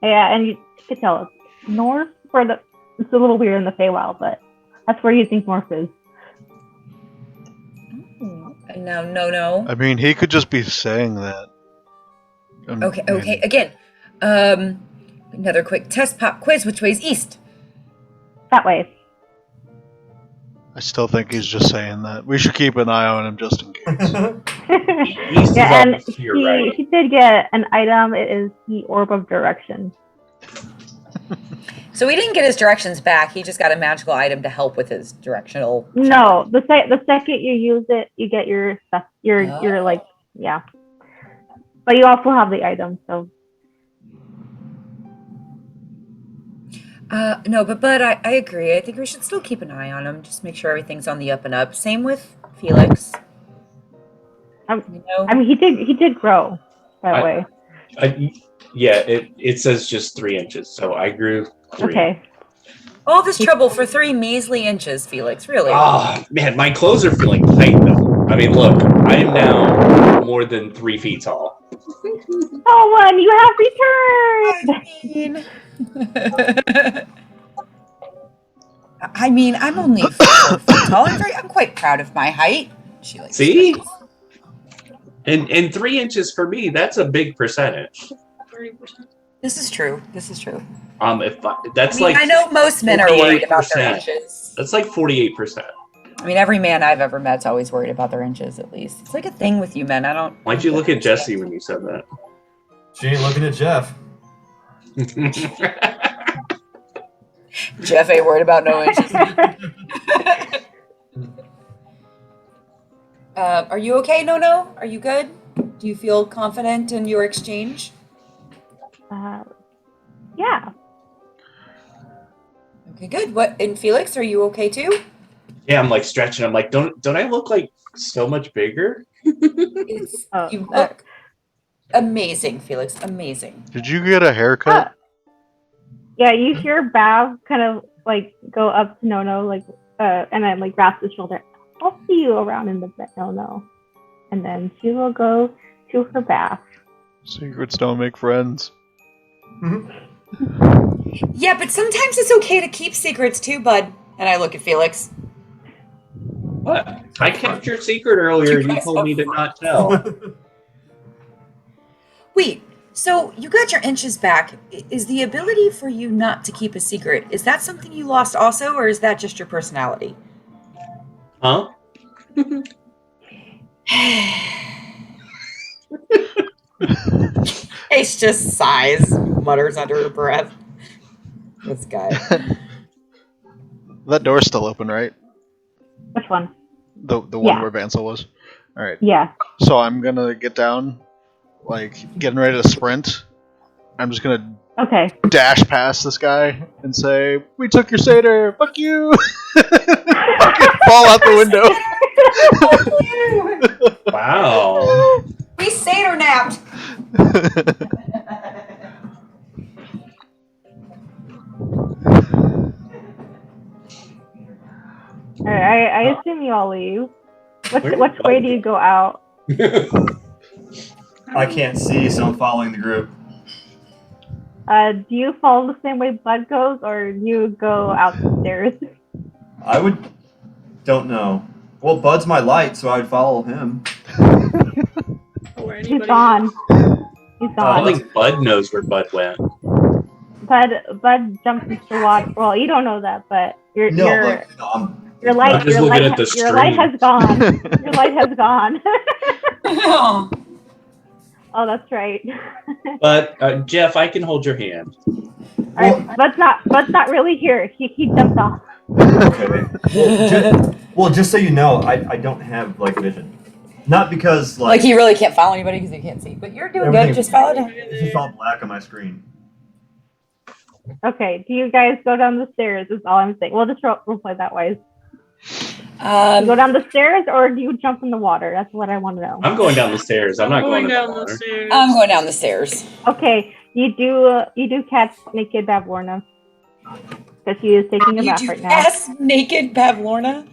Yeah, and you could tell it's north it's a little weird in the Feywild, but that's where you think north is. And now no. I mean, he could just be saying that. Okay. Again, another quick test. Pop quiz. Which way's east? That way. I still think he's just saying that. We should keep an eye on him just in case. East is Yeah, and always to your right. he did get an item. It is the Orb of Direction. So he didn't get his directions back. He just got a magical item to help with his directional. No, the second you use it, you get your stuff. You're like, yeah. But you also have the item, so. No, but I agree. I think we should still keep an eye on him. Just make sure everything's on the up and up. Same with Felix. You know? I mean, he did grow, by the way. Yeah, it says just 3 inches, so I grew 3. Okay. All this trouble for 3 measly inches, Felix. Really? Oh man, my clothes are feeling tight though. I mean, look, I am now more than 3 feet tall. Owen, you have returned. I mean, I'm only 4 feet tall. I'm quite proud of my height. She likes See? And 3 inches for me, that's a big percentage. 30%. This is true. That's like I know most men are worried about their 48%. inches. That's like 48%. I mean, every man I've ever met's always worried about their inches, at least. It's like a thing with you men. I don't. Why'd you look at Jesse when you said that? She ain't looking at Jeff. Jeff ain't worried about no inches. Are you okay, No? Are you good? Do you feel confident in your exchange? Yeah. Okay, good. And Felix, are you okay too? Yeah, I'm like stretching. I'm like, don't I look like so much bigger? You look amazing, Felix. Amazing. Did you get a haircut? Yeah, you hear Bav kind of like go up to No, like, and then like grasp his shoulder. I'll see you around in the bed, No. And then she will go to her bath. Secrets don't make friends. Yeah, but sometimes it's okay to keep secrets too, bud. And I look at Felix. What? I kept your secret earlier and you told me to not tell. Wait, so you got your inches back. Is the ability for you not to keep a secret, is that something you lost also, or is that just your personality? Huh? Ace just sighs, mutters under her breath. This guy. That door's still open, right? Which one? The one Yeah. where Vansel was? Alright. Yeah. So I'm gonna get down, like, getting ready to sprint. I'm just gonna Okay. dash past this guy and say, "We took your satyr! Fuck you!" Fucking fall out the window. Wow. We satyr napped. Alright, I assume you all leave. Where Which did way Bud do you go? go out? I can't see, so I'm following the group. Do you follow the same way Bud goes, or do you go out the stairs? Don't know. Well, Bud's my light, so I would follow him. Or He's anybody gone. else. He's I gone. don't think Bud knows where Bud went. Bud jumped into the water. Well, you don't know that, but your light I'm just looking at the your light stream. has gone. Your light has gone. Oh. Oh, that's right. But Jeff, I can hold your hand. All right, Bud's not really here. He jumped off. Okay. Well, just so you know, I don't have like vision. Not because Like he really can't follow anybody because he can't see. But you're doing good. Everything- Just follow him. it's just all black on my screen. Okay, do you guys go down the stairs? Is all I'm saying. We'll just role play that way. You go down the stairs, or do you jump in the water? That's what I want to know. I'm going down the stairs. I'm not going down down the the water. stairs. I'm going down the stairs. Okay, you do catch naked Bavlorna because she is taking a You bath do right now. pass naked Pavlorna?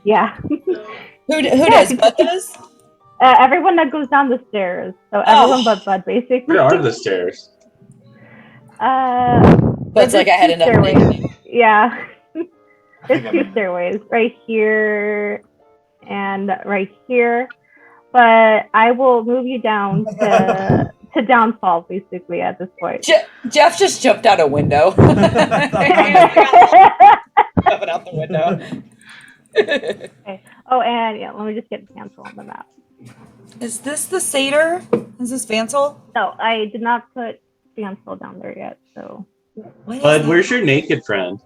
Yeah. Who does? Bud does? Everyone that goes down the stairs. So everyone but Bud, basically. Where are the stairs? Bud's like, I had enough. Stairways. Yeah. There's think two I'm- stairways, right here and right here. But I will move you down to downfall, basically, at this point. Jeff just jumped out a window. Jumping out the window. Okay. Oh, and yeah, let me just get Vansel on the map. Is this the satyr? Is this Vansel? No, I did not put Vansel down there yet. So. What is Bud, that? where's your naked friend?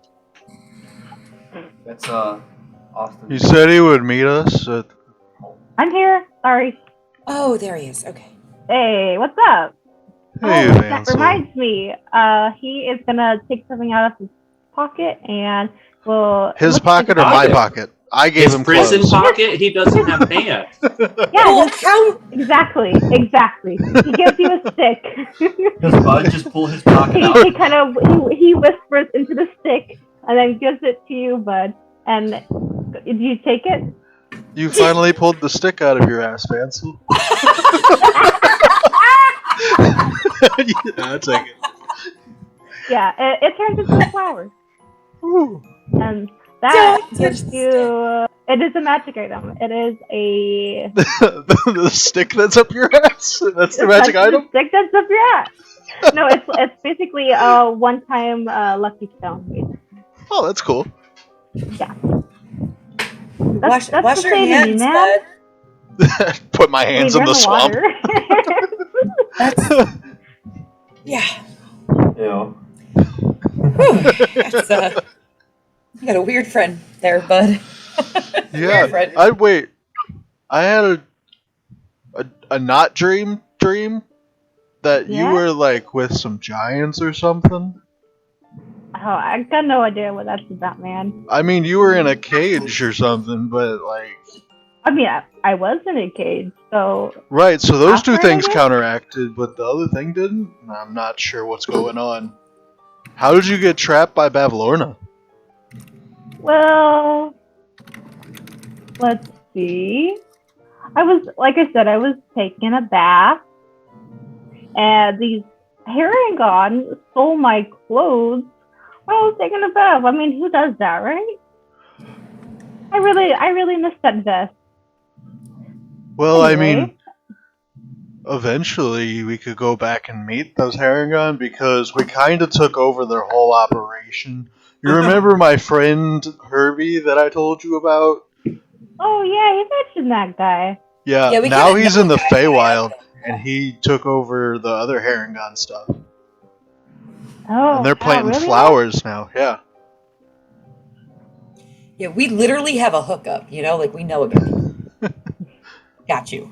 That's Austin. He said he would meet us at... I'm here. Sorry. Oh, there he is. Okay. Hey, what's up? Hey, Oh, that Vansel. reminds me. He is gonna take something out of his pocket and will. His looks like pocket or a my pocket. pocket? I gave His him prison clothes. pocket? He doesn't have pants. Yeah, Well, just- how? exactly. He gives you a stick. Does Bud just pull his pocket out? he kind of he whispers into the stick and then gives it to you, Bud. And do you take it? You finally pulled the stick out of your ass, Vansel. Yeah, I'll take it. Yeah, it turns into a flower, Ooh. and that Don't gives touch the you. It is a magic item. It is a The stick that's up your ass? That's the magic that's item? The stick that's up your ass. No, it's basically a one-time lucky stone. Oh, that's cool. Yeah. Wash that's your the thing, hands, man. Bud. Put my I mean, hands you're in the swamp. water. Yeah. Yeah. That's, you got a weird friend there, Bud. Yeah, Weird friend. I had a not dream that you Yeah? were like with some giants or something. Oh, I got no idea what that's about, man. I mean, you were in a cage or something, but like, I mean, I was in a cage, so right? So those two After, I things guess? counteracted, but the other thing didn't. I'm not sure what's going on. How did you get trapped by Bavlorna? well, let's see. Like I said, I was taking a bath, and these Herringon stole my clothes while I was taking a bath. I mean, who does that, right? I really miss that vest. Well, I Anyway. mean, eventually we could go back and meet those Herringon because we kind of took over their whole operation. You remember my friend Herbie that I told you about? Oh yeah, you mentioned that guy. Yeah, we now kinda he's know in the that guy. Feywild, and he took over the other Herringon stuff. Oh, And they're planting really? flowers now, yeah. Yeah, we literally have a hookup, like we know a guy. Got you.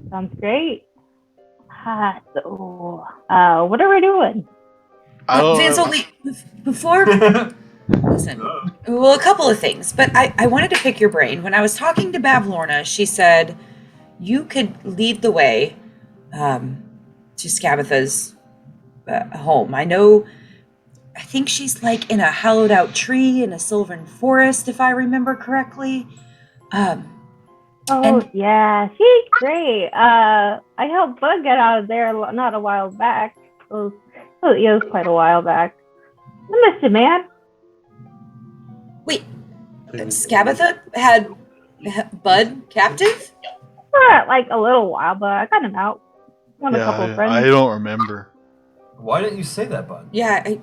Sounds great. So, what are we doing? I don't Vansel, know. before listen, well, a couple of things, but I wanted to pick your brain. When I was talking to Bavlorna, she said you could lead the way to Scabatha's home. I think she's like in a hollowed out tree in a sylvan forest, if I remember correctly. Oh And- yeah, she's great. I helped Bug get out of there not a while back. It was quite a while back. I missed you, man. Wait, Scabatha had Bud captive? Like a little while, but I got him out. Won a couple of Yeah, friends. I don't remember. Why didn't you say that, Bud? Yeah,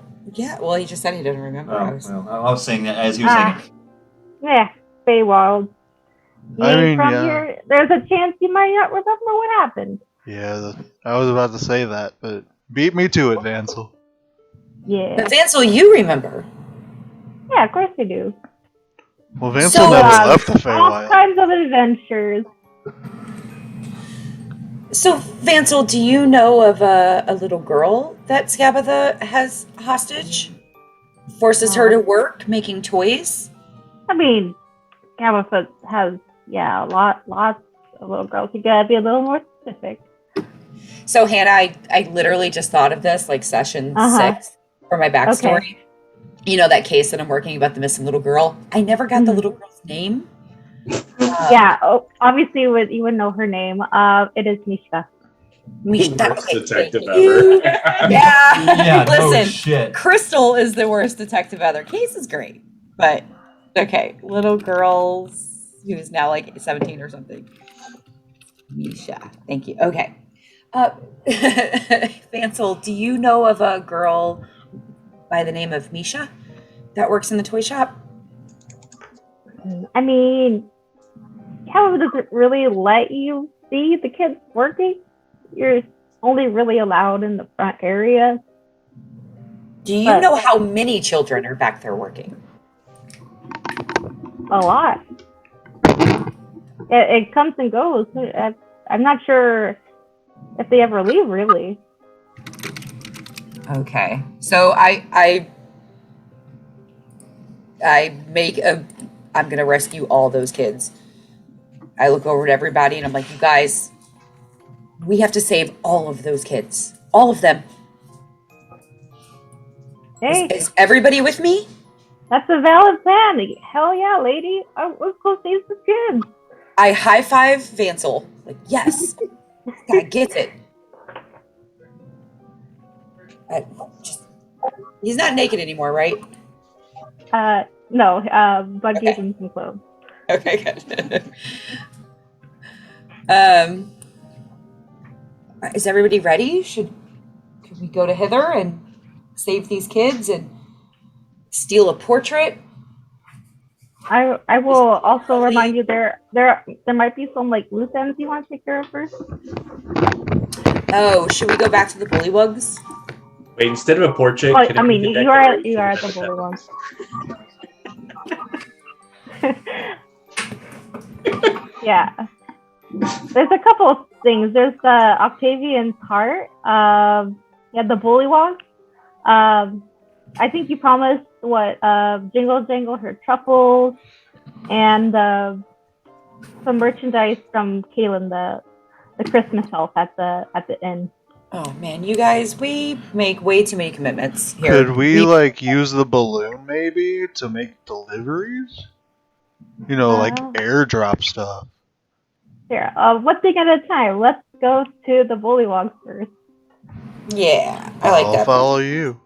well, he just said he didn't remember. Oh, well, I was saying that as he was saying it. Yeah, Feywild. You I ain't mean, from yeah. here. There's a chance you might not remember what happened. Yeah, I was about to say that, but beat me to it, Vansel. Yeah. But Vansel, you remember. Yeah, of course I do. Well, Vansel So, never left the All Feywild. kinds of adventures. So, Vansel, do you know of a little girl that Scabatha has hostage? Forces her to work making toys? I mean, Gammafoot has, lots of little girls. You gotta be a little more specific. So, Hannah, I literally just thought of this, like session 6 for my backstory. Okay. You know, that case that I'm working about, the missing little girl. I never got the Mhm. little girl's name. Obviously, you would know her name. It is Mishka. Worst detective thank you. ever. Yeah. Yeah, no Listen, shit. Crystal is the worst detective ever. Case is great, but okay. Little girls who's now like 17 or something. Misha. Thank you. Okay. Vansel, do you know of a girl by the name of Misha that works in the toy shop? I mean, how does it really let you see the kids working? You're only really allowed in the front area. Do you But- know how many children are back there working? A lot. It comes and goes. I'm not sure if they ever leave, really. Okay. So I make a, I'm going to rescue all those kids. I look over at everybody and I'm like, you guys, we have to save all of those kids. All of them. Hey, Is everybody with me? that's a valid plan. Hell yeah, lady. Let's go save the kids. I high five Vansel. Like, yes. This guy gets it. He's not naked anymore, right? No, Bud Okay. gave him some clothes. Okay, good. Is everybody ready? Could we go to hither and save these kids and steal a portrait? I will also remind you there might be some like loose ends you want to take care of first. Oh, should we go back to the bullywugs? Wait, instead of a portrait, Oh, can I it mean, be the you are at decoration the of bullywugs. Yeah. There's a couple of things. There's the Octavian's heart. Yeah, the bullywugs. I think you promised what Jingle Jangle her truffles and some merchandise from Kaylin, the Christmas elf at the inn. Oh man, you guys, we make way too many commitments here. Could we like use the balloon maybe to make deliveries? You know, like airdrop stuff. Here, one thing at a time. Let's go to the bullywugs first. Yeah, I like I'll that. follow you.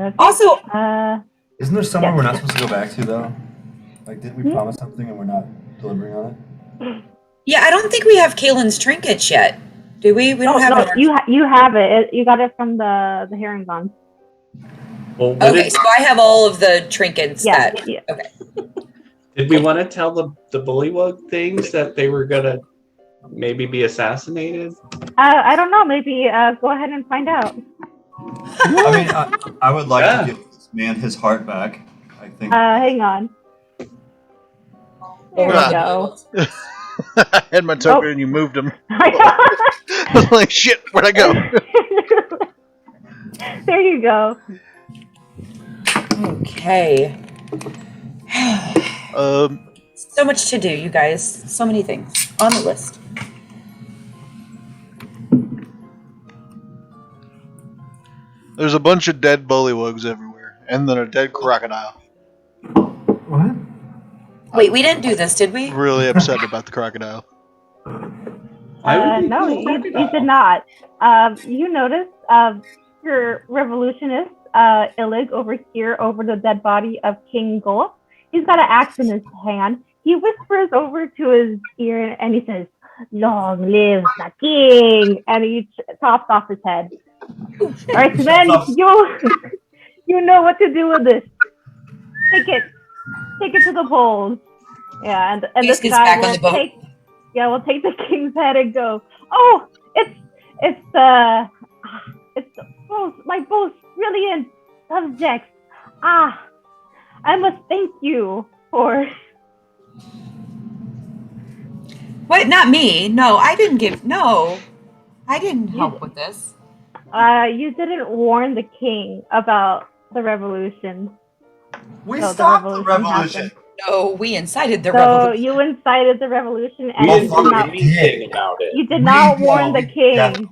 Okay. Also, Isn't there somewhere Yeah. we're not supposed to go back to though? Like, didn't we Hmm? promise something and we're not delivering on it? yeah, I don't think we have Kaylin's trinkets yet. Do we? We don't have no, it. you have it. You got it from the herringbone. Well, what Okay, did, so I have all of the trinkets Yeah. that. Yeah. Okay. did we want to tell the bullywug things that they were gonna maybe be assassinated? I don't know. Maybe go ahead and find out. I mean, I would like Yeah. to give this man his heart back. I think. Hang on. There we Ah. go. I had my token and you moved him. I was like, shit, where'd I go? There you go. Okay. So much to do, you guys. So many things on the list. there's a bunch of dead bullywugs everywhere, and then a dead crocodile. What? Wait, we didn't do this, did we? Really upset about the crocodile. No, you did not. You noticed your revolutionist, Illig, over here, over the dead body of King Golf. He's got an axe in his hand. He whispers over to his ear and he says, "Long live the king!" And he chops off his head. All right, so then you know what to do with this. Take it to the polls. Yeah, and Please this get guy back on will the boat. we'll take the king's head and go, oh, it's my most brilliant subjects. I must thank you for. What? Not me. No, I didn't help with this. You didn't warn the king about the revolution. We So stopped the revolution revolution. happened. No, we incited the So revolution. you incited the revolution, and We you didn't did do not. anything about it. You did not warn the king.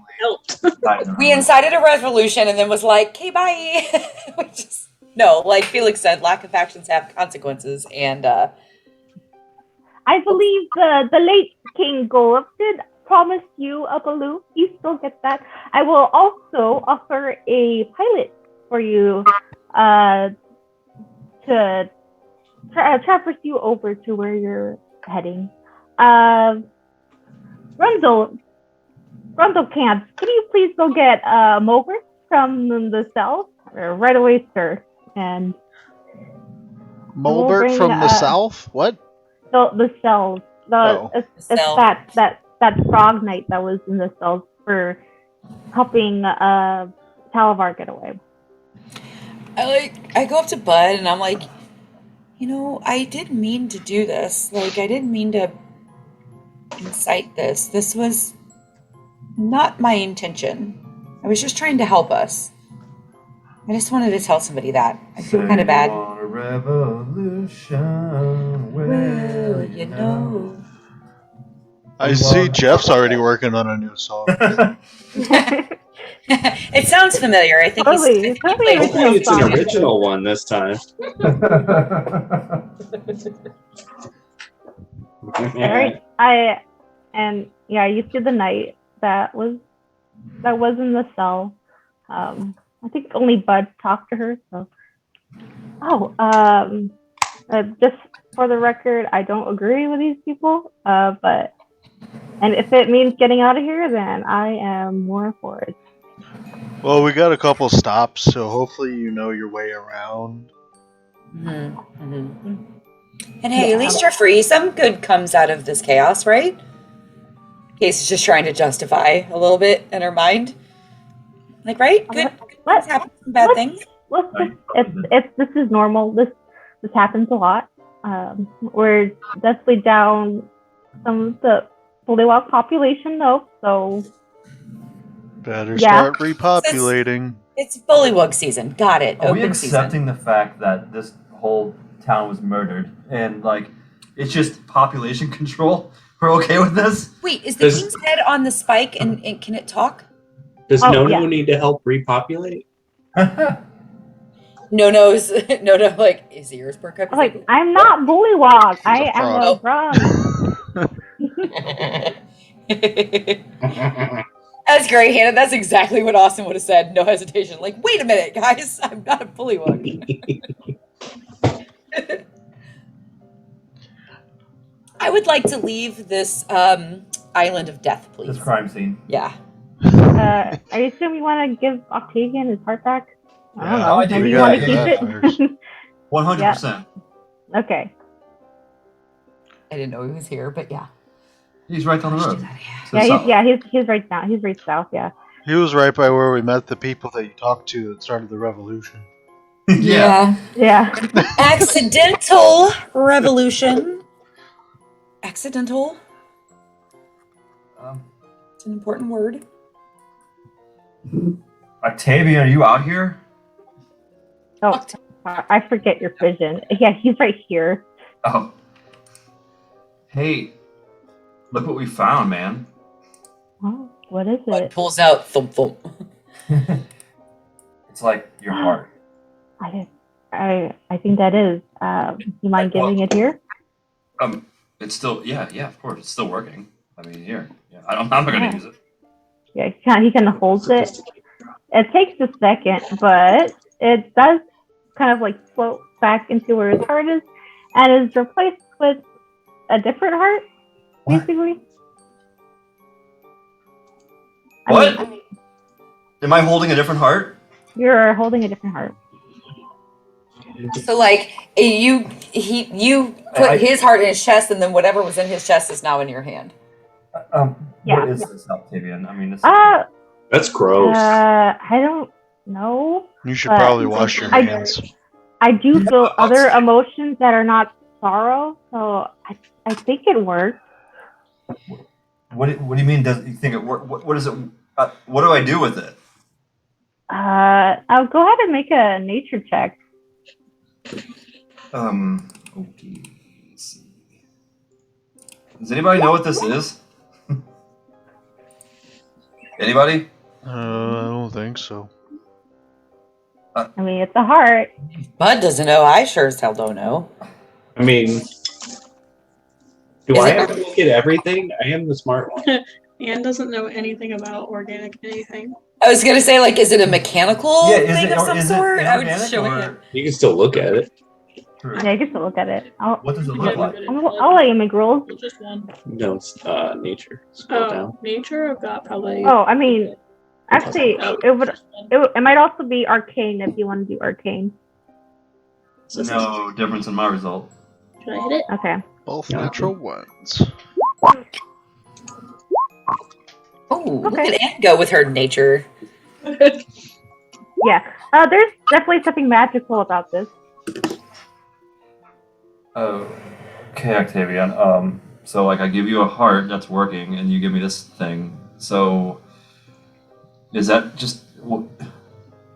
We incited a revolution and then was like, "Okay, bye." Like Felix said, lack of actions have consequences, and I believe the late King Golub did promise you a balloon. You still get that. I will also offer a pilot for you to traverse you over to where you're heading. Rundle Camps, can you please go get Mogert from the south? Right away, sir. And Mulbert bring, from the south? What? The cells. Oh. It's Cell. that frog knight that was in the cells for helping Talavar get away. I go up to Bud and I'm like, I didn't mean to do this. Like, I didn't mean to incite this. This was not my intention. I was just trying to help us. I just wanted to tell somebody that. I feel kind of bad. Want a revolution? Well, you know. I see Jeff's already working on a new song. It sounds familiar. I think Totally, he totally played original Hopefully it's an song. original one this time. Alright, you see the knight that was in the cell. I think only Bud talked to her. So, just for the record, I don't agree with these people. And if it means getting out of here, then I am more for it. Well, we got a couple stops, so hopefully you know your way around. And hey, at least you're free. Some good comes out of this chaos, right? Casey's just trying to justify a little bit in her mind. Like, right? Good things happen, some bad things. This is normal. This happens a lot. We're definitely down some of the Bullywog population, though. So better start repopulating. It's Bullywug season. Got it. Are we Open accepting season. the fact that this whole town was murdered and like it's just population control? We're okay with this? Wait, is the king's head on the spike and can it talk? Does Nono need to help repopulate? Nono's like his ears perk up. Like, I'm not Bullywog. I am a frog. That's great, Hannah. That's exactly what Austin would have said. No hesitation. Like, wait a minute, guys. I'm not a Bullywug. I would like to leave this island of death, please. This crime scene. Yeah. I assume you want to give Octavian his heart back? I don't know. Maybe you want to keep it? 100%. Okay. I didn't know he was here, but yeah. He's right down the road. He's right down. He's right south. Yeah. He was right by where we met the people that you talked to that started the revolution. Yeah. Accidental revolution. Accidental. It's an important word. Octavian, are you out here? Oh, I forget your vision. Yeah, he's right here. Oh. Hey, look what we found, man. Oh, what is it? Pulls out thump thump. It's like your heart. I think that is. You mind giving it here? It's still, yeah, of course, it's still working. I mean, here, I'm not going to use it. Yeah, he kind of holds it. It takes a second, but it does kind of like float back into where his heart is, and is replaced with a different heart, basically. What? Am I holding a different heart? You're holding a different heart. So like you put his heart in his chest, and then whatever was in his chest is now in your hand. What is this, Octavian? I mean, this that's gross. I don't know. You should probably wash your hands. I do feel other emotions that are not sorrow, so I think it works. What do you mean? Does you think it work? What is it? What do I do with it? I'll go ahead and make a nature check. Okay. Let's see. Does anybody know what this is? Anybody? I don't think so. I mean, it's a heart. Bud doesn't know. I sure as hell don't know. I mean, I have to look at everything? I am the smart one. Anne doesn't know anything about organic anything. I was gonna say, like, is it a mechanical thing of some is sort? it I would inorganic, show or- him. You can still look at it. Yeah, you can still look at it. What does it look like? I'll let you make rolls. Just one. No, it's nature. Scroll down. Nature. I've got probably. Oh, I mean, actually, it might also be arcane if you want to do arcane. No difference in my result. Should I hit it? Okay. Both Yeah. natural ones. Oh, look Okay. at Anne go with her nature. Yeah. There's definitely something magical about this. Oh, okay, Octavian. So like I give you a heart that's working, and you give me this thing. So is that just?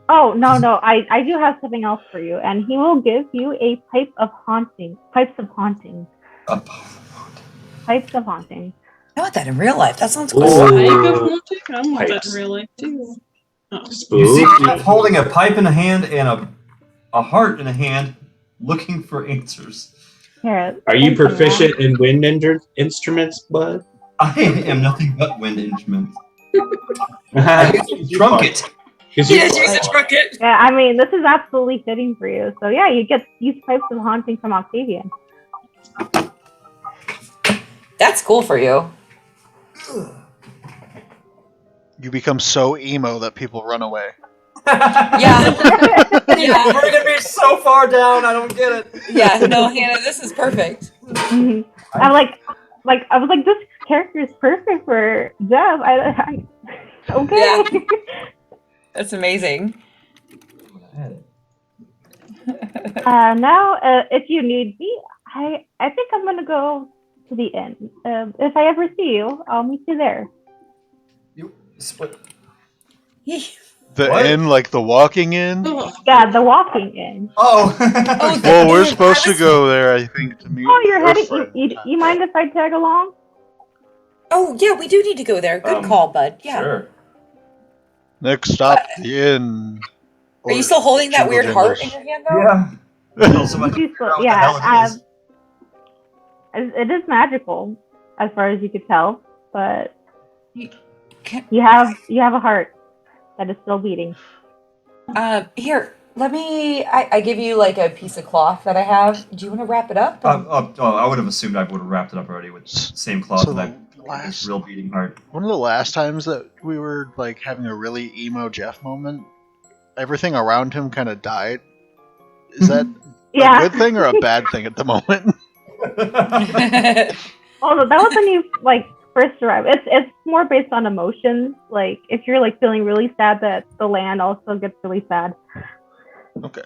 Oh, no. I do have something else for you, and he will give you a pipe of haunting. Pipes of haunting. Pipes of haunting. I want that in real life. That sounds Ooh. cool. Pipe of haunting? I want that Pipes. in real life too. Oh. You see Spooky. Jeff holding a pipe in a hand and a heart in a hand, looking for answers. Here. Are you take some, proficient in wind instruments, bud? I am nothing but wind instruments. I Trumpet. He is use a trumpet. Yeah, I mean, this is absolutely fitting for you. So yeah, you get these pipes of haunting from Octavian. That's cool for you. You become so emo that people run away. Yeah. Yeah. We're gonna be so far down. I don't get it. Yeah. No, Hannah, this is perfect. Mhm. I was like, this character is perfect for Jeff. Okay. Yeah. That's amazing. Now, if you need me, I think I'm gonna go to the inn. If I ever see you, I'll meet you there. The What? inn, like the walking inn? Oh, Yeah, the walking inn. Oh. Oh, Well, we're inn. supposed I to was- go there, I think, to meet Oh, you're your heading. friend. You mind if I tag along? Oh, yeah, we do need to go there. Good call, bud. Yeah. Sure. Next stop, the inn. Are you still holding that Jingle weird heart in jingles. your hand, though? Yeah. Tell somebody to She's figure out what the yeah, hell it is. it is magical, as far as you could tell, but Can- you have a heart that is still beating. Here, let me. I give you like a piece of cloth that I have. Do you want to wrap it up? I would have assumed I would have wrapped it up already with the same cloth So that the I last- this real beating heart. One of the last times that we were like having a really emo Jeff moment, everything around him kind of died. Is that Yeah. a good thing or a bad thing at the moment? Although that was when you like first arrived. It's more based on emotions. Like if you're like feeling really sad, that the land also gets really sad. Okay.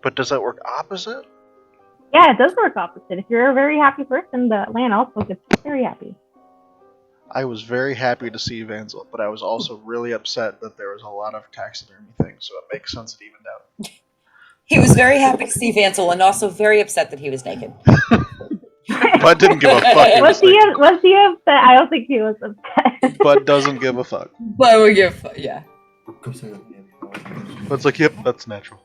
But does that work opposite? Yeah, it does work opposite. If you're a very happy person, the land also gets very happy. I was very happy to see Vansel, but I was also really upset that there was a lot of taxidermy things, so it makes sense it evened out. He was very happy to see Vansel and also very upset that he was naked. Bud didn't give a fuck. He Was was he like, was he upset? I don't think he was upset. Bud doesn't give a fuck. But we give, yeah. Bud's like, yep, that's natural.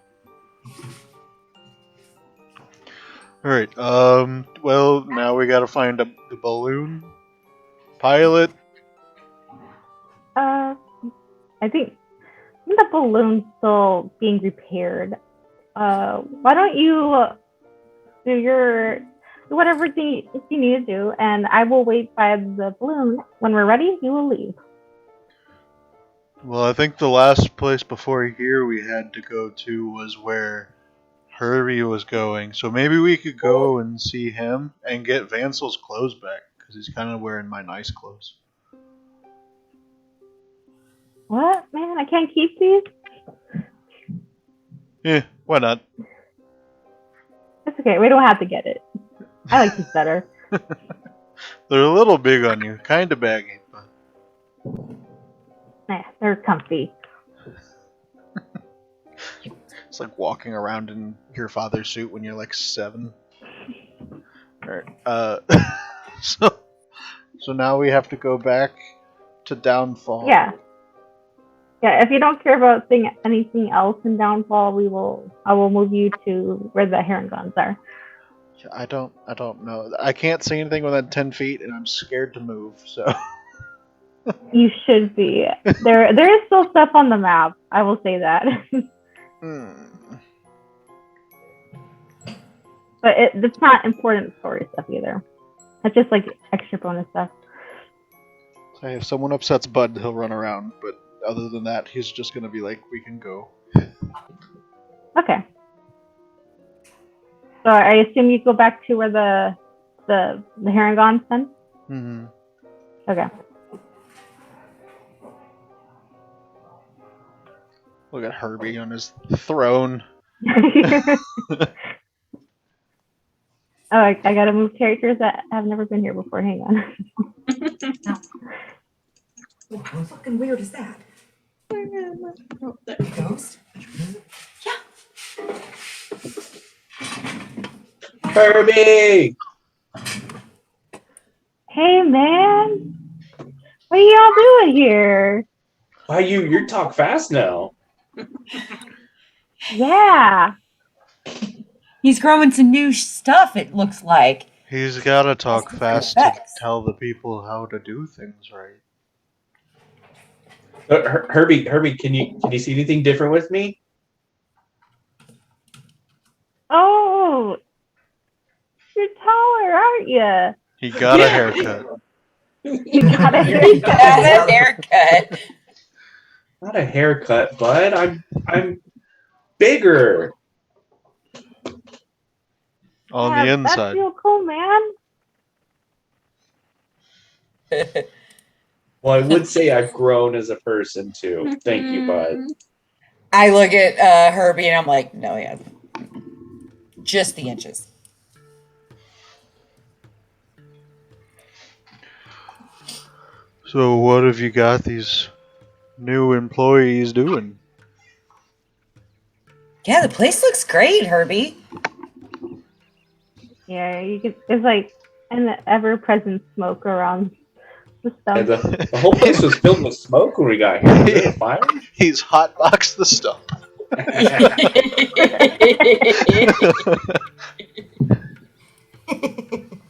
Alright, well, now we gotta find the balloon pilot. I think the balloon's still being repaired. Why don't you do whatever thing you need to do, and I will wait by the balloon. When we're ready, you will leave. Well, I think the last place before here we had to go to was where Herbie was going, so maybe we could go and see him and get Vansel's clothes back, because he's kind of wearing my nice clothes. What, man? I can't keep these? Yeah, why not? It's okay. We don't have to get it. I like these better. They're a little big on you, kind of baggy, but Nah, they're comfy. it's like walking around in your father's suit when you're like 7. Alright, so now we have to go back to Downfall. Yeah. Yeah, if you don't care about anything else in Downfall, I will move you to where the herringons are. I don't know. I can't see anything within 10 feet, and I'm scared to move, so... You should be. There is still stuff on the map. I will say that. But it's not important story stuff either. It's just like extra bonus stuff. So if someone upsets Bud, he'll run around, but other than that, he's just gonna be like, we can go. Okay. So I assume you go back to where the Harangon's then? Mm-hmm. Okay. Look at Herbie on his throne. Oh, I gotta move characters that have never been here before. Hang on. How fucking weird is that? Oh, there. Ghost? Herbie! Hey, man. What are y'all doing here? Why you talk fast now? Yeah. He's growing some new stuff, it looks like. He's gotta talk That's fast to effects. tell the people how to do things right. Herbie, can you see anything different with me? Oh, you're taller, aren't you? He got a haircut. You got a Got a haircut. Not a haircut, bud. I'm bigger. On Yeah, the that's inside. real cool, man. Well, I would say I've grown as a person too. Thank you, bud. I look at Herbie and I'm like, no, yeah. Just the inches. So what have you got these new employees doing? Yeah, the place looks great, Herbie. Yeah, you could. It's like an ever-present smoke around the And stuff. the whole place was filled with smoke when we got here. Was there a fire? He's hotboxed the stuff.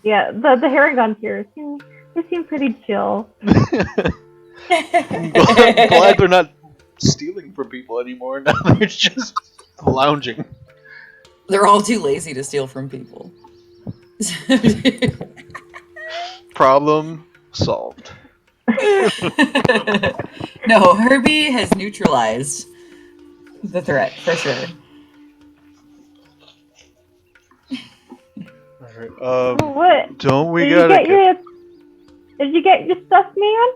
Yeah, the Haragons here they seem pretty chill. I'm glad they're not stealing from people anymore. Now they're just lounging. They're all too lazy to steal from people. Problem solved. No, Herbie has neutralized the threat for sure. Alright, What? don't we Did you gotta get your? Did you get your stuff, man?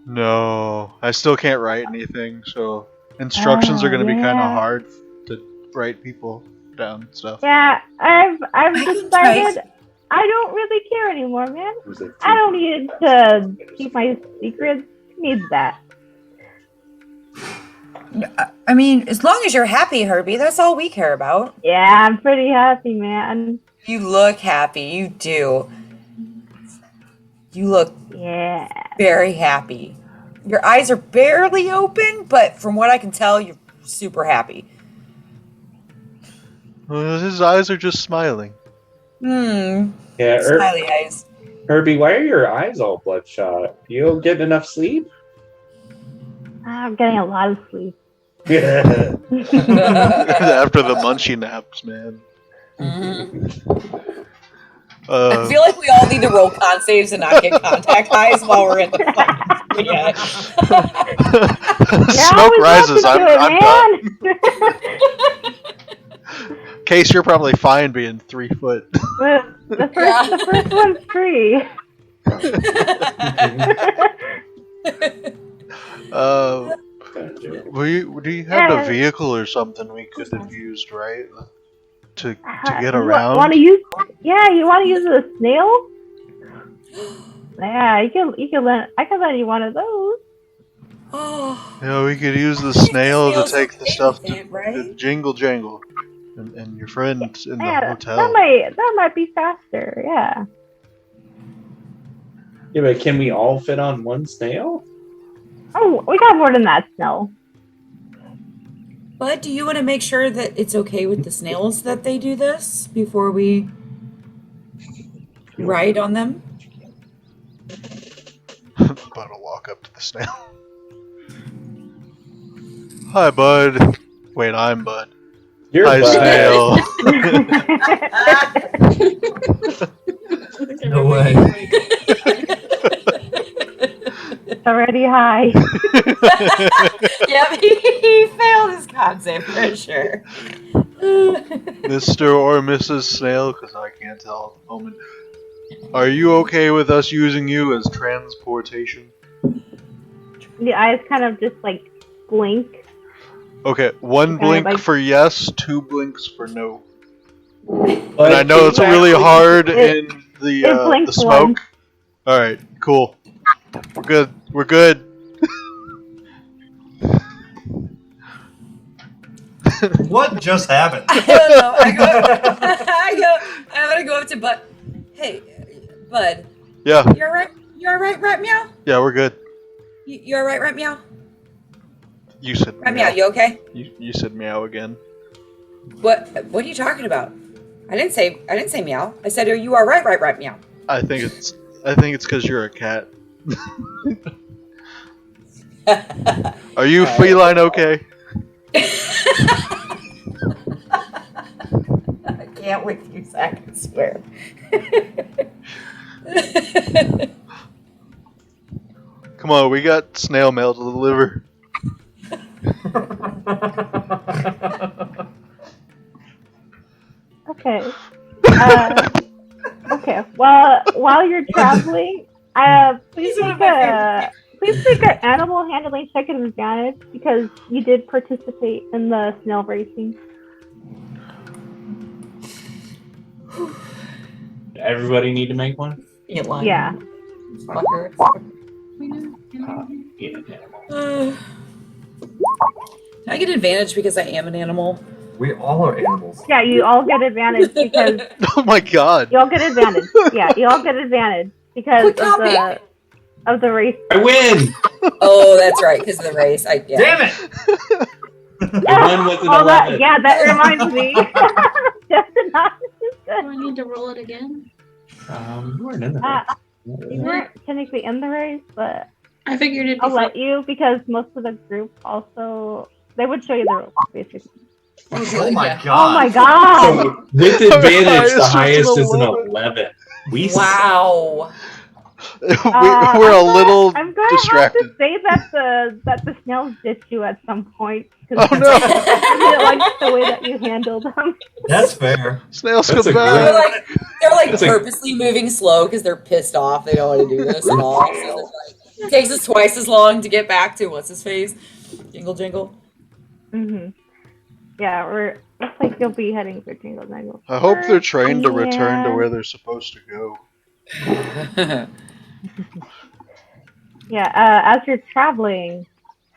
No, I still can't write anything, so instructions are gonna be kind of yeah. hard to write people down stuff. Yeah, I've can decided I don't really care anymore, man. Was it I don't need to keep my secrets. Who needs that? I mean, as long as you're happy, Herbie, that's all we care about. Yeah, I'm pretty happy, man. You look happy. You do. You look Yeah. very happy. Your eyes are barely open, but from what I can tell, you're super happy. Well, his eyes are just smiling. Hmm. Yeah, Smiley eyes. Herbie, why are your eyes all bloodshot? You getting enough sleep? I'm getting a lot of sleep. Yeah. After the munchie naps, man. I feel like we all need to roll con saves and not get contact eyes while we're in the fucking yet. Smoke rises. I'm done. done. Case, you're probably fine being 3 foot. The first one's free. Do you have a vehicle or something we could have used, right? To get around? Want to use? Yeah, you want to use a snail? Yeah, you can let. I can lend you one of those. Oh, Yeah, we could use the snail to snail's take the okay stuff with it, right? to Jingle Jangle, and your friends in the Yeah, hotel. that might be faster. Yeah. Yeah, but can we all fit on one snail? Oh, we got more than that snail. But do you want to make sure that it's okay with the snails that they do this before we ride on them? Bud will walk up to the snail. Hi, Bud. Wait, I'm Bud. You're Hi, Bud. snail. No way. A already high. Yep, he failed his con save for sure. Mr. or Mrs. Snail, because I can't tell at the moment. Are you okay with us using you as transportation? The eyes kind of just like blink. Okay, one Okay, blink like- for yes, 2 blinks for no. But And I know it's really hard in the blinks smoke. Alright, cool. We're good. We're good. What just happened? I don't know. I'm gonna go up to Bud. Hey, Bud. Yeah, You're right. You're right, right meow. yeah, we're good. You're right, right meow. You said Right meow. meow. You okay? You said meow again. What are you talking about? I didn't say meow. I said, "Are you all right, right meow?" I think it's because you're a cat. Are you feline okay? I can't with you, Zach. I swear. Come on, we got snail mail to deliver. Okay. Okay. Well, while you're traveling, please make an animal handling check at advantage because you did participate in the snail racing. Everybody need to make one? Yeah. Fucker. Eat an animal. Can I get advantage because I am an animal? We all are animals. Yeah, you all get advantage because Oh my god. you all get advantage. Yeah, you all get advantage because of the race. I win! Oh, that's right, because of the race. Damn it! I won with an 11. That reminds me. Do I need to roll it again? You weren't in the You weren't technically in the race, but I figured it'd be I'll let you because most of the group also they would show you the rules basically. Oh my Yeah. god. Oh my god! So, with advantage, the Highest was highest is an 11. 11. We Wow. We're a little I'm gonna distracted. have to say that the snails ditched you at some point. Oh I no! didn't like the way that you handled them. That's fair. Snails That's come a They're back. like, they're like That's a- purposely moving slow because they're pissed off. They don't want to do this at all. So they're like, it takes us twice as long to get back to what's his face, Jingle Jingle. Mhm. Yeah, looks like you'll be heading for Jingle Jangle. I hope they're trained to return to Yeah. where they're supposed to go. Yeah, as you're traveling,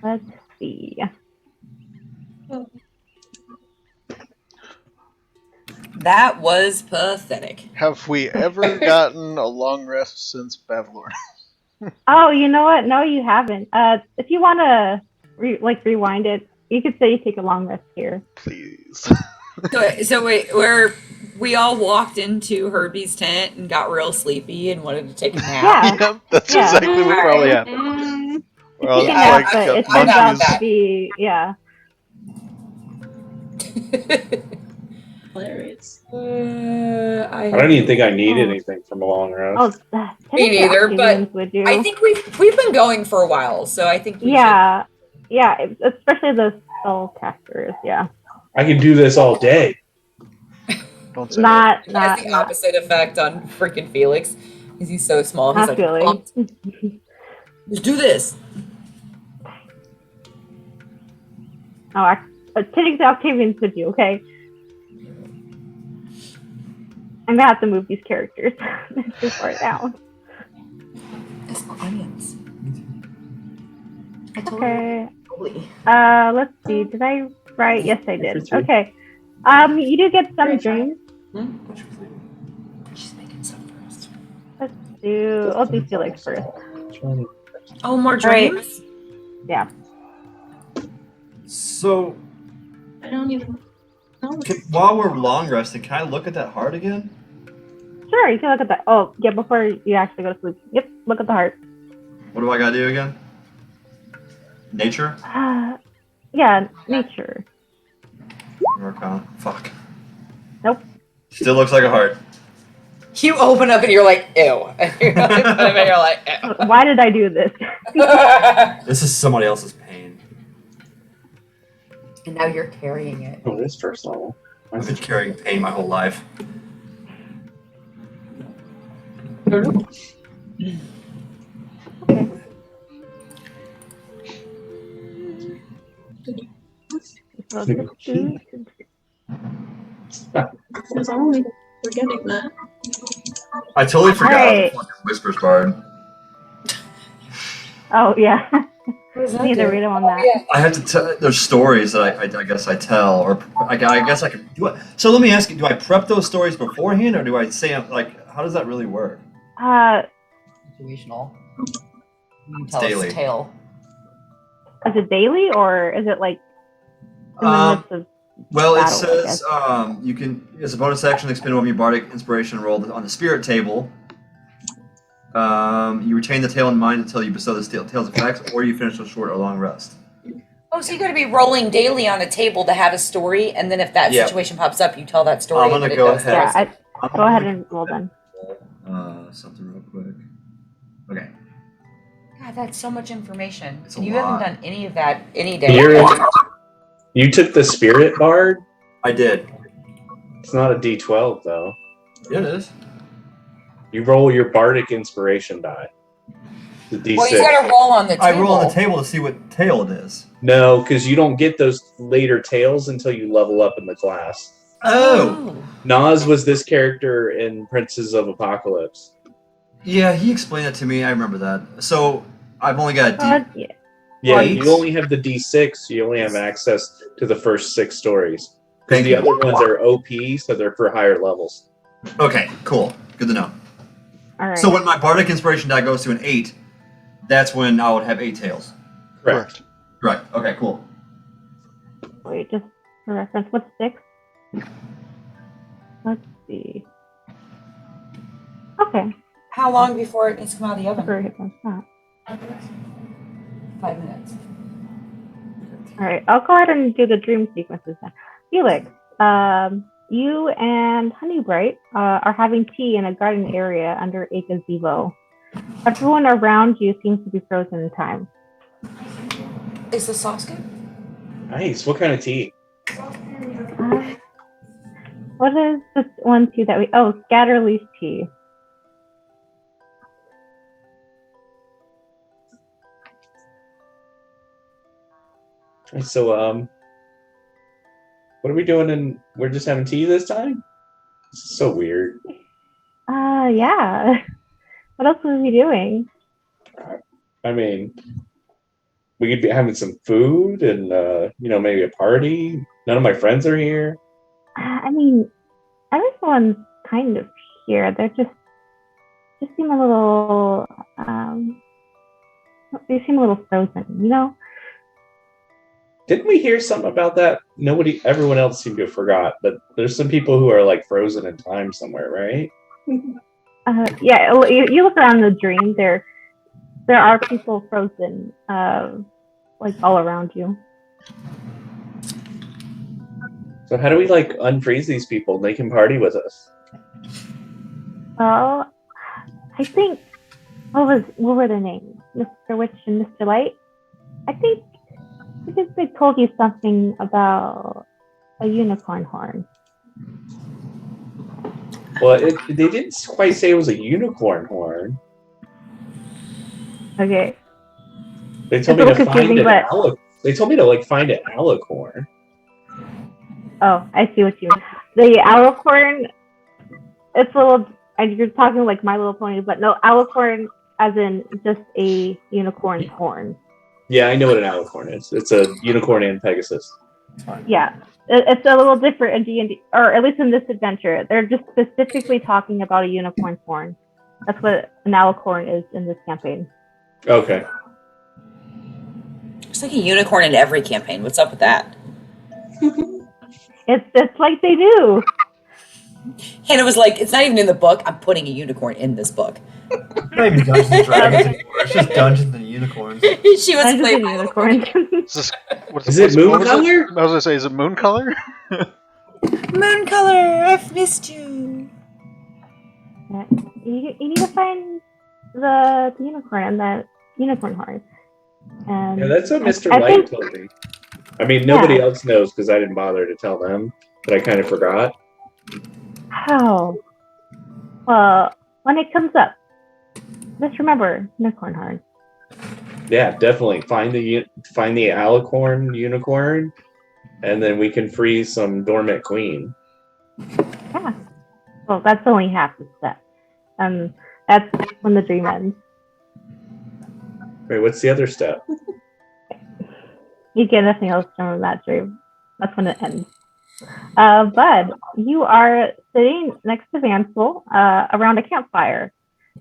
let's see. That was pathetic. Have we ever gotten a long rest since Bavlorna? Oh, you know what? No, you haven't. If you want to rewind it, you could say you take a long rest here. Please. So wait, we all walked into Herbie's tent and got real sleepy and wanted to take a nap. Yeah. Yep, that's Yeah. exactly what probably happened. Mm, We're all You Yeah, can like, nap, but it got turns out munchies. to be hilarious. I don't even think I need anything from a long rest. Oh, Me neither, but would you? I think we've been going for a while, so I think we yeah, especially the spellcasters. Yeah, I can do this all day. Don't say not should. It has the opposite effect on freaking Felix because he's so small. He's like, really. "Pumped. Let's do this." Oh, technically Octavian's with you. Okay, I'm gonna have to move these characters too far down. That's my onions. I Okay. totally. Let's see. Did I write? Yes, I did. Three. Okay. You do get some dreams. She's making some first. I'll do Felix first. Oh, more All right. dreams? Yeah. So, I don't even know. while we're long resting, can I look at that heart again? Sure, you can look at that. Oh, yeah, before you actually go to sleep. Yep, look at the heart. What do I gotta do again? Nature? Yeah, nature. Arcana. Fuck. Nope. Still looks like a heart. You open up and you're like, ew. And you're like, ew. Why did I do this? This is somebody else's pain. And now you're carrying it. Oh, this first level. I've been carrying pain my whole life. Okay. So this is- Because I'm only forgetting that. I totally forgot Alright. the fucking Whispers Bard. Oh yeah. What does that Need to do? read them on Oh, that. yeah. I have to tell. There's stories that I guess I tell, or I guess I can do it. So let me ask you: do I prep those stories beforehand, or do I say like how does that really work? Situational. You It's tell daily. us a tale. Is it daily or is it like in the midst of Well, it battle, I says you can, as a bonus action, expend one of your bardic inspiration roll on the spirit table. You retain the tale in mind until you bestow the tale's effects, or you finish a short or long rest. Oh, so you're going to be rolling daily on a table to have a story, and then if that Yeah. situation pops up, you tell that story. I'm gonna and it go does the ahead. rest. Yeah, go ahead and roll then. Something real quick. Okay. God, that's so much information. It's a You lot. haven't done any of that any day. You took the Spirit Bard? I did. It's not a D12, though. Yeah, it is. You roll your Bardic Inspiration die. The D6. Well, you got to roll on the table. I roll on the table to see what tale it is. No, because you don't get those later tales until you level up in the class. Oh. Nas was this character in Princes of Apocalypse. Yeah, he explained it to me. I remember that. So I've only got a D. Yeah. Yeah, Right. you only have the D6. You only have access to the first 6 stories. Because Thank the you. other ones are OP, so they're for higher levels. Okay, cool. Good to know. All right. So when my bardic inspiration die goes to an 8, that's when I would have 8 tails. Correct. Right. Okay. Cool. Wait, just for reference, what's 6? Let's see. Okay. How long before it needs to come out of the oven? Super hit on that. 5 minutes. All right, I'll go ahead and do the dream sequences then. Felix, you and Honeybright are having tea in a garden area under a gazebo. Everyone around you seems to be frozen in time. Is the sauce good? Nice. What kind of tea? What is this one tea that we? Oh, scatter leaf tea. So, what are we doing? And we're just having tea this time? This is so weird. Yeah. What else was he doing? I mean, we could be having some food and, maybe a party. None of my friends are here. I mean, everyone's kind of here. They're just seem a little, they seem a little frozen, you know? Didn't we hear something about that? Everyone else seemed to have forgot, but there's some people who are like frozen in time somewhere, right? Yeah, you look around the dream, there are people frozen, like all around you. So how do we like unfreeze these people and they can party with us? Well, I think, what were their names? Mr. Witch and Mr. Light? I think because they told you something about a unicorn horn. Well, they didn't quite say it was a unicorn horn. Okay. They told It's me a to little find confusing, They told me to like find an alicorn. Oh, I see what you mean. The alicorn, it's a little, you're talking like My Little Pony, but no, alicorn as in just a unicorn's horn. Yeah, I know what an alicorn is. It's a unicorn and Pegasus. Yeah, it's a little different in D&D, or at least in this adventure. They're just specifically talking about a unicorn horn. That's what an alicorn is in this campaign. Okay. It's like a unicorn in every campaign. What's up with that? It's like they do. Hannah was like, it's not even in the book. I'm putting a unicorn in this book. Not even Dungeons and Dragons anymore. It's just Dungeons and Unicorns. She was Dungeons playing and unicorns. Is it moon color? I was gonna say, is it moon color? Moon color. I've missed you. You need to find the unicorn and that unicorn horn. And Yeah, that's what Mr. I Light think, told me. I mean, nobody Yeah. else knows because I didn't bother to tell them, but I kind of forgot. how? Well, when it comes up, just remember unicorn horn. Yeah, definitely find the alicorn unicorn, and then we can free some dormant queen. Yeah. Well, that's only half the step. That's when the dream ends. Wait, what's the other step? You get nothing else from that dream. That's when it ends. Bud, you are sitting next to Vansel around a campfire.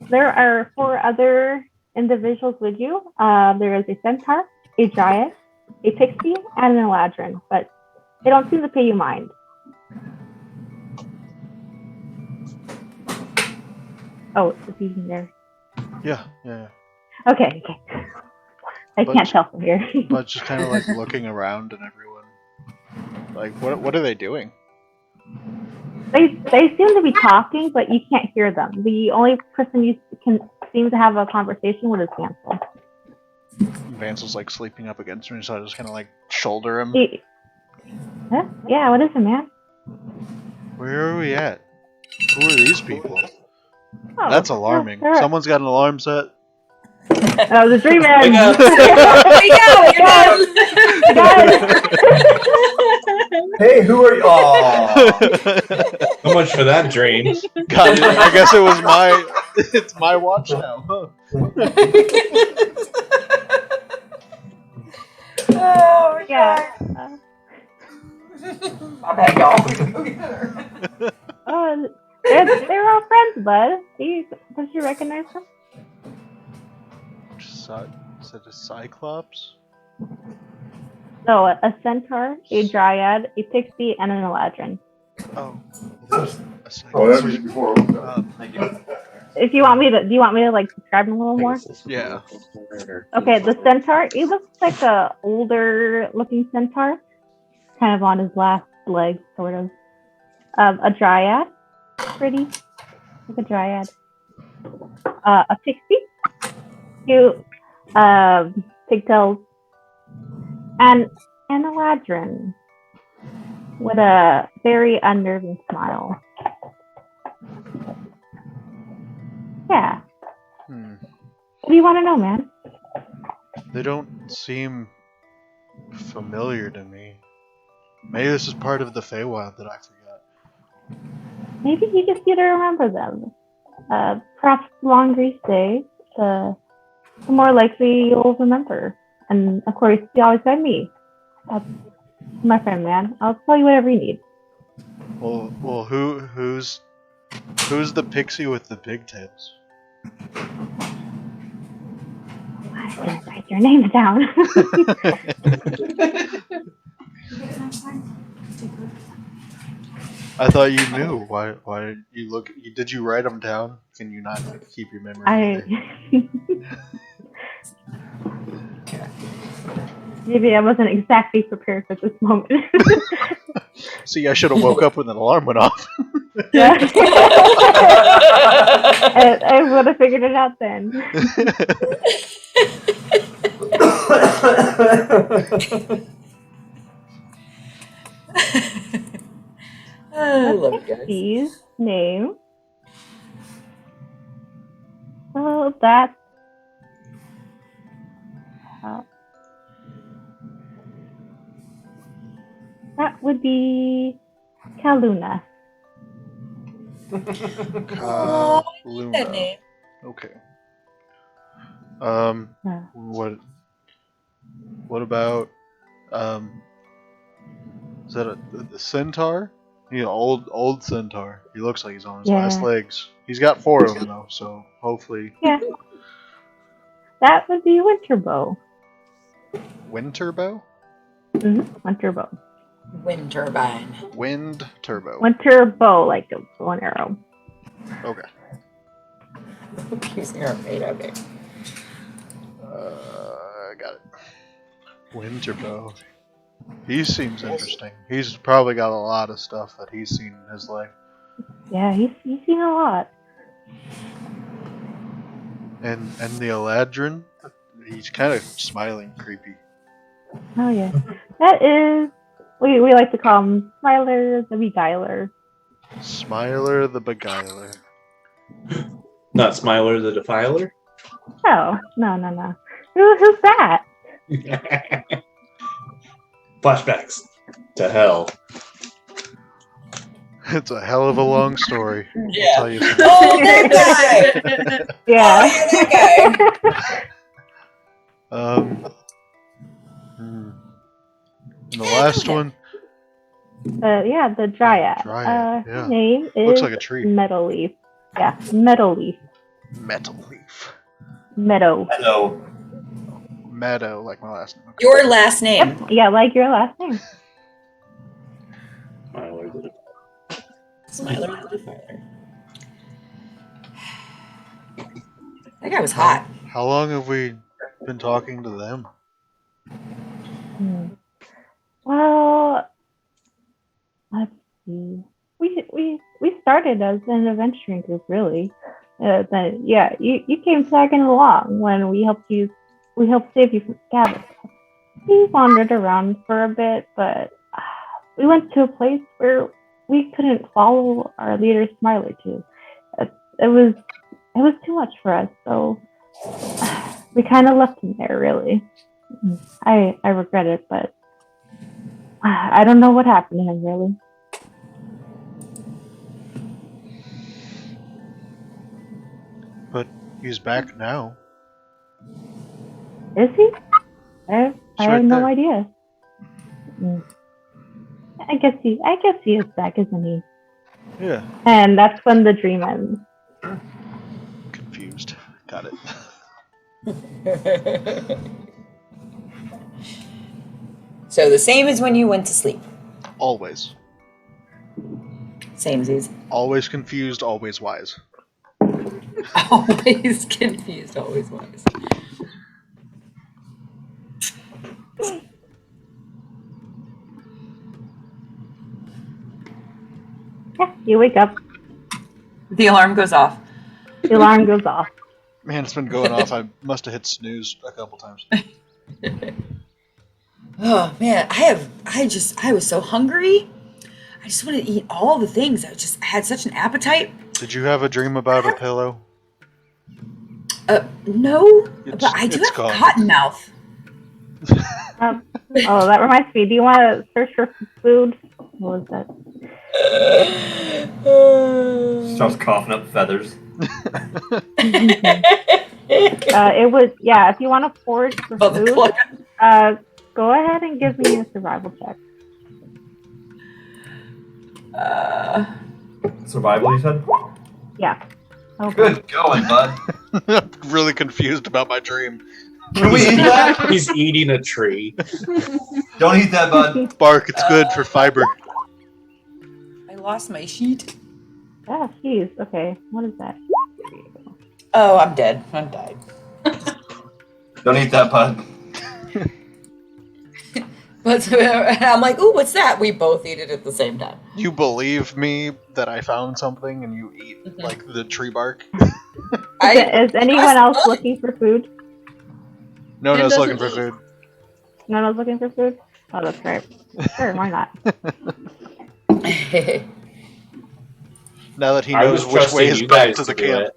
There are 4 other individuals with you. There is a centaur, a dryad, a pixie, and an eladrin, but they don't seem to pay you mind. Oh, is he there? Yeah. Okay. I But- can't tell from here. But just kind of like looking around and everyone. Like, what are they doing? They seem to be talking, but you can't hear them. The only person you can seem to have a conversation with is Vansel. Vansel's like sleeping up against me, so I just kind of like shoulder him. Huh? Yeah, what is it, man? Where are we at? Who are these people? Oh, That's alarming. they're- Someone's got an alarm set. Oh, the dream ends. Hey, who are you? Oh, How much for that dream? God, I guess it was it's my watch now. Huh? Oh my Yeah. My bad, y'all. Oh, they're all friends, bud. Don't you recognize them? Is it a cyclops? No, a centaur, a dryad, a pixie, and an eladrin. Oh, there's a Oh, cyclops. that was before. Thank you. If you want me to, do you want me to like describe them a little more? Yeah. Okay, the centaur, he looks like a older looking centaur, kind of on his last leg, sort of. A dryad, pretty, like a dryad. A pixie, cute, pigtails, and an eladrin with a very unnerving smile. Yeah. What do you want to know, man? They don't seem familiar to me. Maybe this is part of the Feywild that I forgot. Maybe you just need to remember them. Perhaps the longer you stay, the more likely you'll remember. And of course, you always find me. That's my friend, man. I'll tell you whatever you need. Well, who's the pixie with the pigtails? I didn't write their names down. I thought you knew. Why did you look? Did you write them down? Can you not keep your memory? Maybe I wasn't exactly prepared for this moment. See, I should have woke up when the alarm went off. Yeah. I would have figured it out then. I love you guys. Pixie's name. So that's that would be Kaluna. Oh, Luna. that name. Okay. Yeah. What about is that the centaur? Old centaur. He looks like he's on his last legs. He's got 4 of them though, so hopefully. Yeah. That would be Winterbow. Winterbow? Winterbow. Wind turbine. Wind turbo. Winterbow, like a bow and arrow. Okay. Using our fate, okay. I got it. Winterbow. He seems interesting. He's probably got a lot of stuff that he's seen in his life. Yeah, he's seen a lot. And the Eladrin, he's kind of smiling creepy. Oh yeah, that is. We like to call him Smiler the Beguiler. Smiler the Beguiler. Not Smiler the Defiler? Oh no. Who's that? Flashbacks to hell. It's a hell of a long story. Yeah. I'll tell you something. Oh, that guy! Yeah. Oh, yeah, that guy. And the last one, The Dryad. Dryad, yeah. Her name is looks like a tree. Meadow Leaf. Yeah, Meadow Leaf. Metal leaf. Meadow. Hello. Meadow, like my last name. Your last name. Yep. Yeah, like your last name. Smiler the Defiler. Smiler the Defiler. That guy was hot. How long have we been talking to them? Well, let's see. We started as an adventuring group, really. Then you came tagging along when we helped save you from scavengers. We wandered around for a bit, but we went to a place where we couldn't follow our leader Smiler to. It was too much for us, so we kind of left him there. Really, I regret it, but I don't know what happened to him. Really. But he's back now. Is he? I right have no there. idea. I guess he is back, isn't he? Yeah. And that's when the dream ends. Confused. Got it. So the same as when you went to sleep. Always. Samesies. Always confused, always wise. Always confused, always wise. Yeah, you wake up. The alarm goes off. The alarm goes off. Man, it's been going off. I must have hit snooze a couple times. Oh man, I was so hungry. I just wanted to eat all the things. I had such an appetite. Did you have a dream about a pillow? No, but I do it's have gone. cotton mouth. Oh, that reminds me. Do you want to search for food? What was that? Starts coughing up feathers. It was if you want to forage for Oh, the food, clock. go ahead and give me a survival check. Survival, you said? Yeah. Okay. Good going, bud. I'm really confused about my dream. Can we eat that? He's eating a tree. Don't eat that, bud. Bark, it's good for fiber. I lost my sheet. Oh, jeez. Okay. What is that? Oh, I'm dead. I'm died. Don't eat that, bud. And I'm like, ooh, what's that? We both eat it at the same time. You believe me that I found something and you eat like the tree bark? Is anyone else looking for food? No It one's doesn't looking for eat. food. No one's looking for food? Oh, that's right. Sure, why not? Now that he I was knows which way trusting is you back guys to the do camp.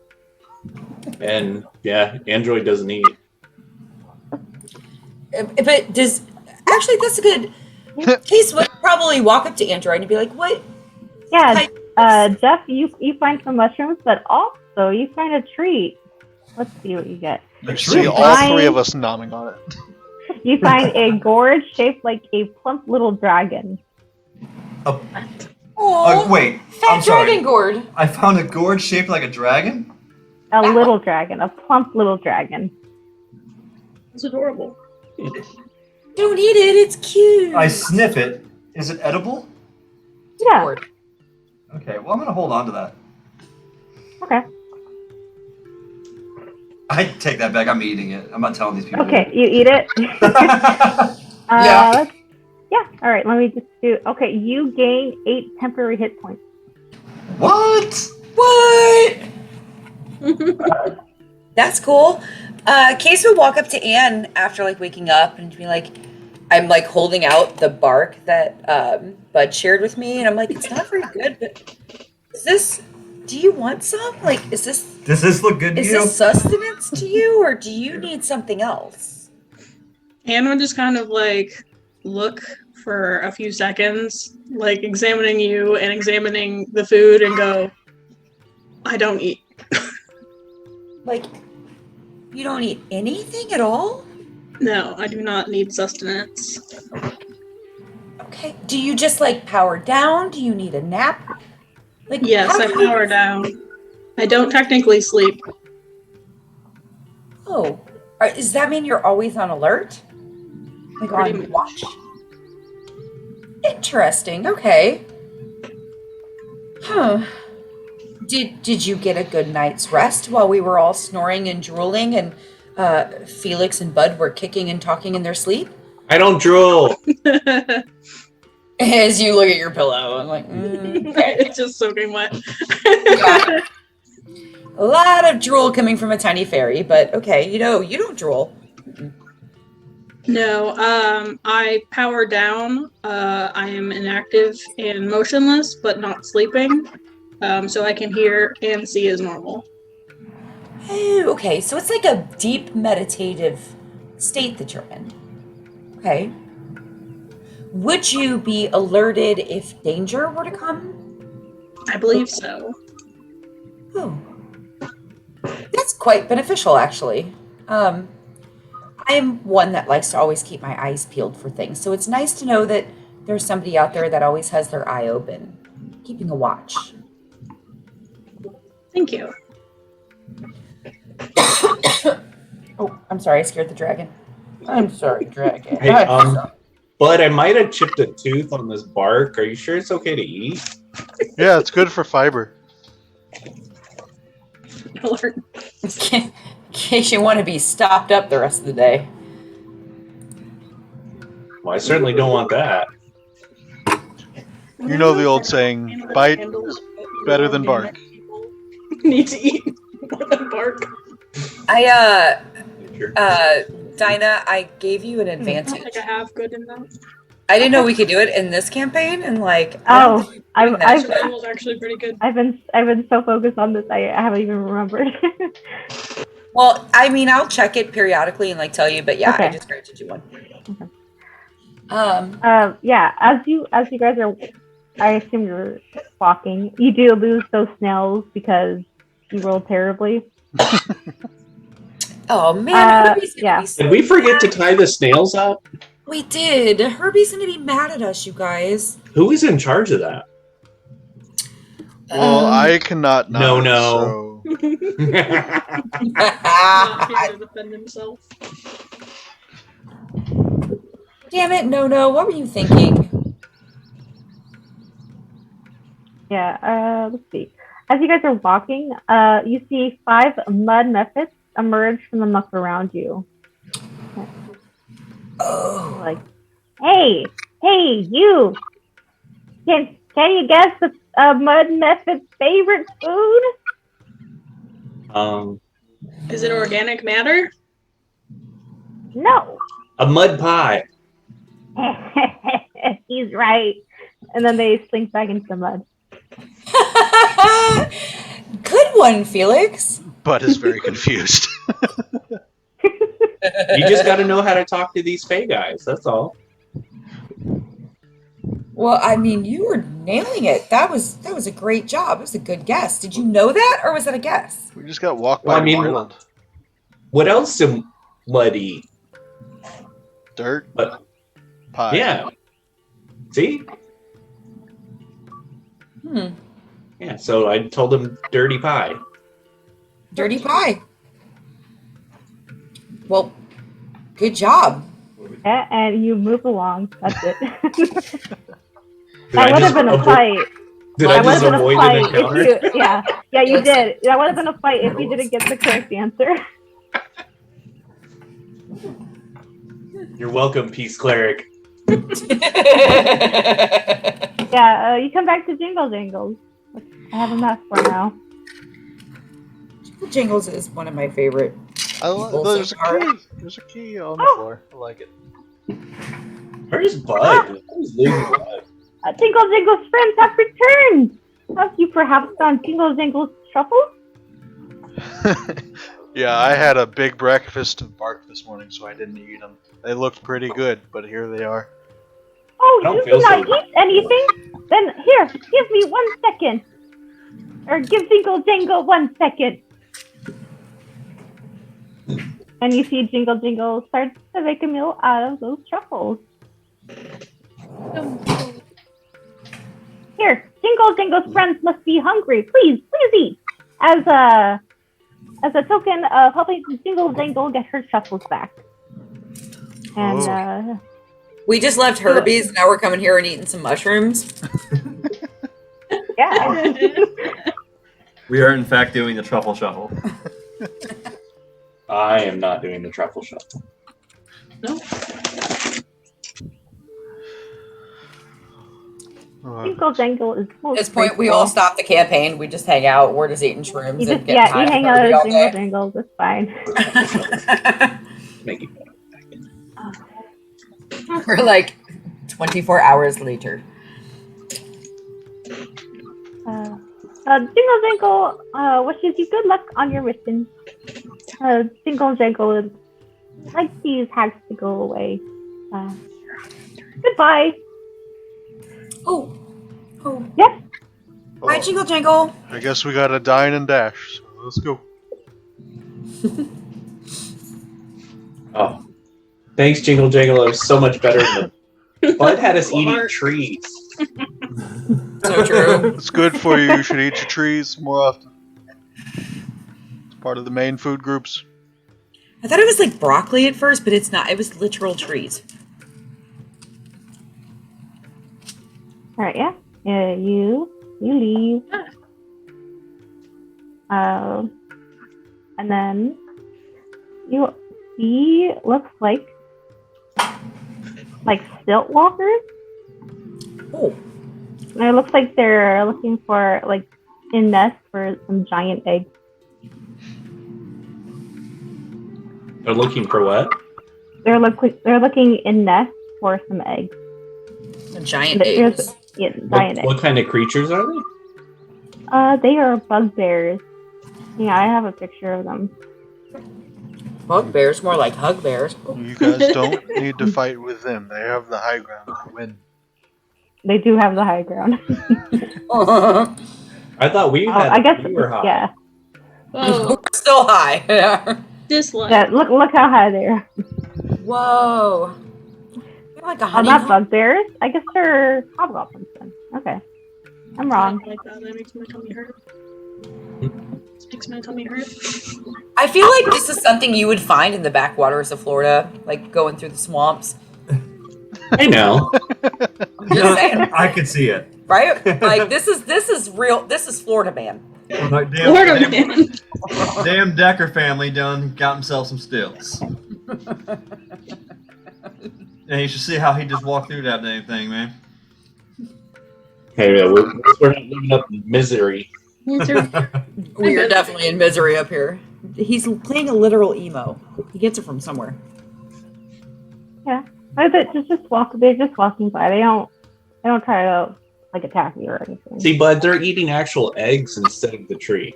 it. And yeah, Android doesn't eat. But that's a good Case would probably walk up to Android and be like, what? Yeah, Jeff, you find some mushrooms, but also you find a treat. Let's see what you get. You see all three of us nomming on it. You find a gourd shaped like a plump little dragon. Wait, Fat I'm sorry. dragon gourd. I found a gourd shaped like a dragon? A little dragon, a plump little dragon. It's adorable. Don't eat it, it's cute. I sniff it. Is it edible? Yeah. Gourd. Okay, well, I'm going to hold on to that. Okay. I take that back. I'm eating it. I'm not telling these people. Okay, you eat it. Yeah. Yeah. All right. Let me just do. Okay, you gain 8 temporary hit points. What? What? That's cool. Case would walk up to Anne after like waking up and be like, I'm like holding out the bark that Bud shared with me, and I'm like, it's not very good, but do you want some? Like, Does this look good to is you? this sustenance to you, or do you need something else? Anne would just kind of like look for a few seconds, like examining you and examining the food and go, I don't eat. Like, you don't eat anything at all? No, I do not need sustenance. Okay. Do you just like power down? Do you need a nap? Like, Yes, how I do you- power down. I don't technically sleep. Oh, does that mean you're always on alert? Like Pretty on much. watch? Interesting. Okay. Huh. Did you get a good night's rest while we were all snoring and drooling and Felix and Bud were kicking and talking in their sleep? I don't drool. As you look at your pillow, I'm like, okay. It's just soaking wet. Yeah. A lot of drool coming from a tiny fairy, but okay, you don't drool. No, I power down. I am inactive and motionless, but not sleeping. So I can hear and see as normal. Oh, okay, so it's like a deep meditative state that you're in. Okay. Would you be alerted if danger were to come? I believe so. Oh. That's quite beneficial, actually. I'm one that likes to always keep my eyes peeled for things, so it's nice to know that there's somebody out there that always has their eye open, keeping a watch. Thank you. Oh, I'm sorry, I scared the dragon. I'm sorry, dragon. Hey, Bud, I might have chipped a tooth on this bark. Are you sure it's okay to eat? Yeah, it's good for fiber. Alert. In case you want to be stopped up the rest of the day. Well, I certainly don't want that. You know the old saying, bite is better than bark. Need to eat more than bark. Dinah, I gave you an I advantage. think I have good in that. I didn't know we could do it in this campaign, and like, Oh, That was actually pretty good. I've been so focused on this, I haven't even remembered. Well, I mean, I'll check it periodically and like tell you, but yeah, Okay. I just granted you one. Okay. Yeah, as you guys are, I assume you're walking. You do lose those snails because you rolled terribly. Oh man, Herbie's gonna yeah. be so Did we forget to mad. tie the snails up? We did. Herbie's gonna be mad at us, you guys. Who is in charge of that? Well, I cannot No, not, no. so Not here to defend himself. Damn it, no, what were you thinking? Yeah, let's see. As you guys are walking, you see 5 mud mephits emerge from the muck around you. Oh, Like, hey, you! Can you guess the mud mephit's favorite food? Is it organic matter? No. A mud pie. He's right. And then they slink back into the mud. good one, Felix. Bud is very confused. You just got to know how to talk to these Fey guys. That's all. Well, I mean, you were nailing it. That was a great job. It was a good guess. Did you know that, or was that a guess? We just got walked Well, by I mean, world. What else do mud eat? Dirt, But pie. yeah. See? Yeah, so I told him dirty pie. Dirty pie. Well, good job. Yeah, and you move along. That's it. Did That I would just have been a avoid- fight. Did That I would just have been a avoid fight an if encounter? you. Yeah, you did. That would have been a fight if you didn't get the correct answer. You're welcome, Peace Cleric. Yeah, you come back to Jingle Jangles. I have a mess for now. Jingles is one of my favorite. There's a key. There's a key on the floor. I like it. Where's Bud? Who's losing Bud? Jingle Jingle's friends have returned. Have you perhaps found Jingle Jingle's truffles? Yeah, I had a big breakfast of bark this morning, so I didn't eat them. They looked pretty good, but here they are. Oh, I don't you feel do not so- eat anything? Then here, give me 1 second. Or give Jingle Jangle 1 second. And you see Jingle Jingle starts to make a meal out of those truffles. Here, Jingle Jingle's friends must be hungry. Please eat. As a token of helping Jingle Jangle get her truffles back. And We just left Herbie's. Now we're coming here and eating some mushrooms. yeah. We are in fact doing the truffle shuffle. I am not doing the truffle shuffle. No. Jingle Jangle is At most this point, we grateful. all stop the campaign. We just hang out. We're just eating shrooms You and just, getting high you with hang out Herbie at all Jingle day. Jingles, it's fine. Make it We're like 24 hours later. Jingle Jangle wishes you good luck on your mission. Jingle Jangle would like these hags to go away. Goodbye. Oh. Yes. Bye, Oh, Jingle Jangle. I guess we gotta dine and dash, so let's go. Oh, thanks, Jingle Jangle. It was so much better than Bud had us eating Lord. trees. So true. It's good for you. You should eat your trees more often. It's part of the main food groups. I thought it was like broccoli at first, but it's not. It was literal trees. All right. Yeah. You leave. And then you see looks like stilt walkers. Oh. And it looks like they're looking for in nests for some giant eggs. They're looking for what? They're looking in nests for some eggs. The giant Here's- eggs. Yeah, giant eggs. What kind of creatures are they? They are bugbears. Yeah, I have a picture of them. Bugbears, more like hug bears. You guys don't need to fight with them. They have the high ground to win. They do have the high ground. I thought we had. I guess we were high. yeah. Whoa. We're still high. Yeah. Dislike. Yeah, look how high they are. Whoa. They're like a Oh, honey. not bugbears. I guess they're hobgoblins then. Okay. I'm wrong. Like that. That makes my tummy hurt. This makes my tummy hurt. I feel like this is something you would find in the backwaters of Florida, like going through the swamps. I know. I'm just saying, I could see it. right? Like this is real. This is Florida, man. Like, Florida man. Damn Decker family done got himself some stilts. And you should see how he just walked through that dang thing, man. Hey, we're not living up in misery. Me too. We are definitely in misery up here. He's playing a literal emo. He gets it from somewhere. They're just walking by. They don't try to attack you or anything. See, Bud, they're eating actual eggs instead of the trees.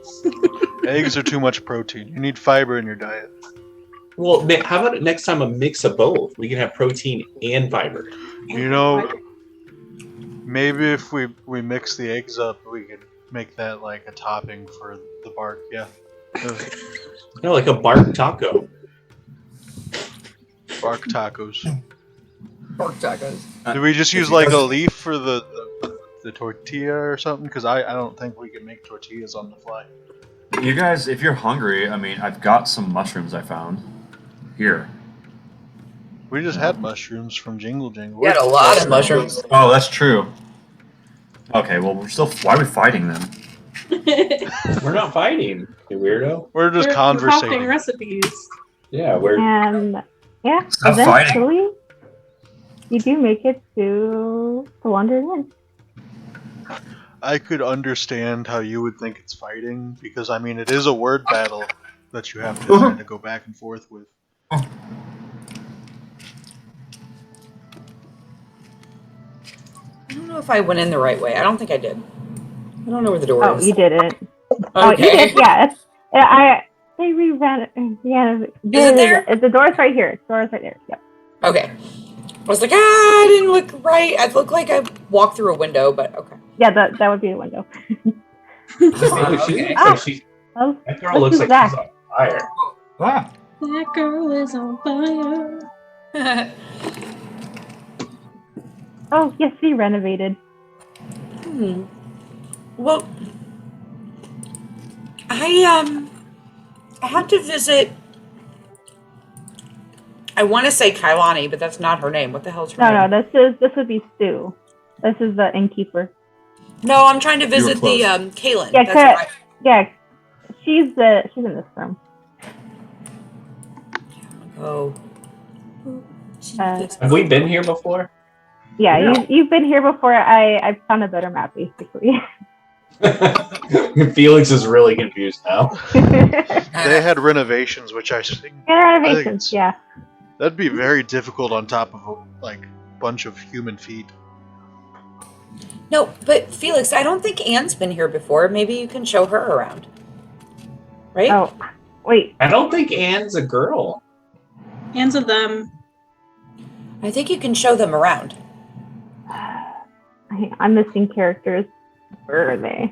Eggs are too much protein. You need fiber in your diet. Well, how about next time a mix of both? We can have protein and fiber. You know, maybe if we mix the eggs up, we could make that like a topping for the bark. Yeah. No, like a bark taco. Bark tacos. Pork tacos. Do we just use like a leaf for the tortilla or something? Because I don't think we can make tortillas on the fly. You guys, if you're hungry, I mean, I've got some mushrooms I found here. We just had mushrooms from Jingle Jangle. We had a lot of mushrooms. Oh, that's true. Okay, well, why are we fighting them? We're not fighting, you weirdo. We're just We're copying conversating. recipes. Yeah, we're. And yeah, Stop eventually you do make it to the Wandering Inn. I could understand how you would think it's fighting, because, I mean, it is a word battle that you have to kind of go back and forth with. I don't know if I went in the right way. I don't think I did. I don't know where the door Oh, is. you didn't. Okay. Oh, you did. Yeah. They reran. Yeah. Is it there? The door's right here. The door's right there. Yep. Okay. I was like, I didn't look right. I looked like I walked through a window, but okay. Yeah, that would be the window. Okay. Oh, That girl looks like Zach. she's on fire. Ah. That girl is on fire. Oh, yes, she renovated. Well, I had to visit. I want to say Kailani, but that's not her name. What the hell's her name? No, this would be Sue. This is the innkeeper. No, I'm trying to visit the close. Kaylin. Yeah, That's right. yeah. She's in this room. Oh. Have we been here before? Yeah, No. you've been here before. I found a better map, basically. Felix is really confused now. They had renovations, which I think Renovations, yeah. that'd be very difficult on top of a bunch of human feet. No, but Felix, I don't think Anne's been here before. Maybe you can show her around. Right? Oh, wait. I don't think Anne's a girl. Hands of them. I think you can show them around. I'm missing characters. Where are they?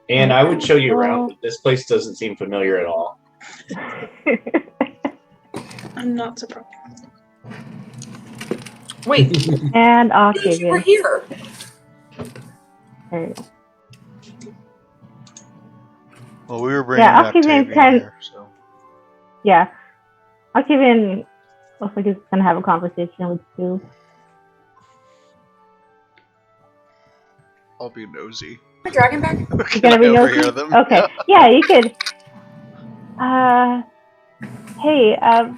And I would show you around, but this place doesn't seem familiar at all. I'm not surprised. Wait, And you were Octavian. here. There you go. Well, we were bringing Yeah, Octavian Octavian here, so Yeah. Octavian looks like he's going to have a conversation with Sue. I'll be nosy. My dragon back? You gonna be overhear nosy? them? Okay. Yeah, you could. Hey, I've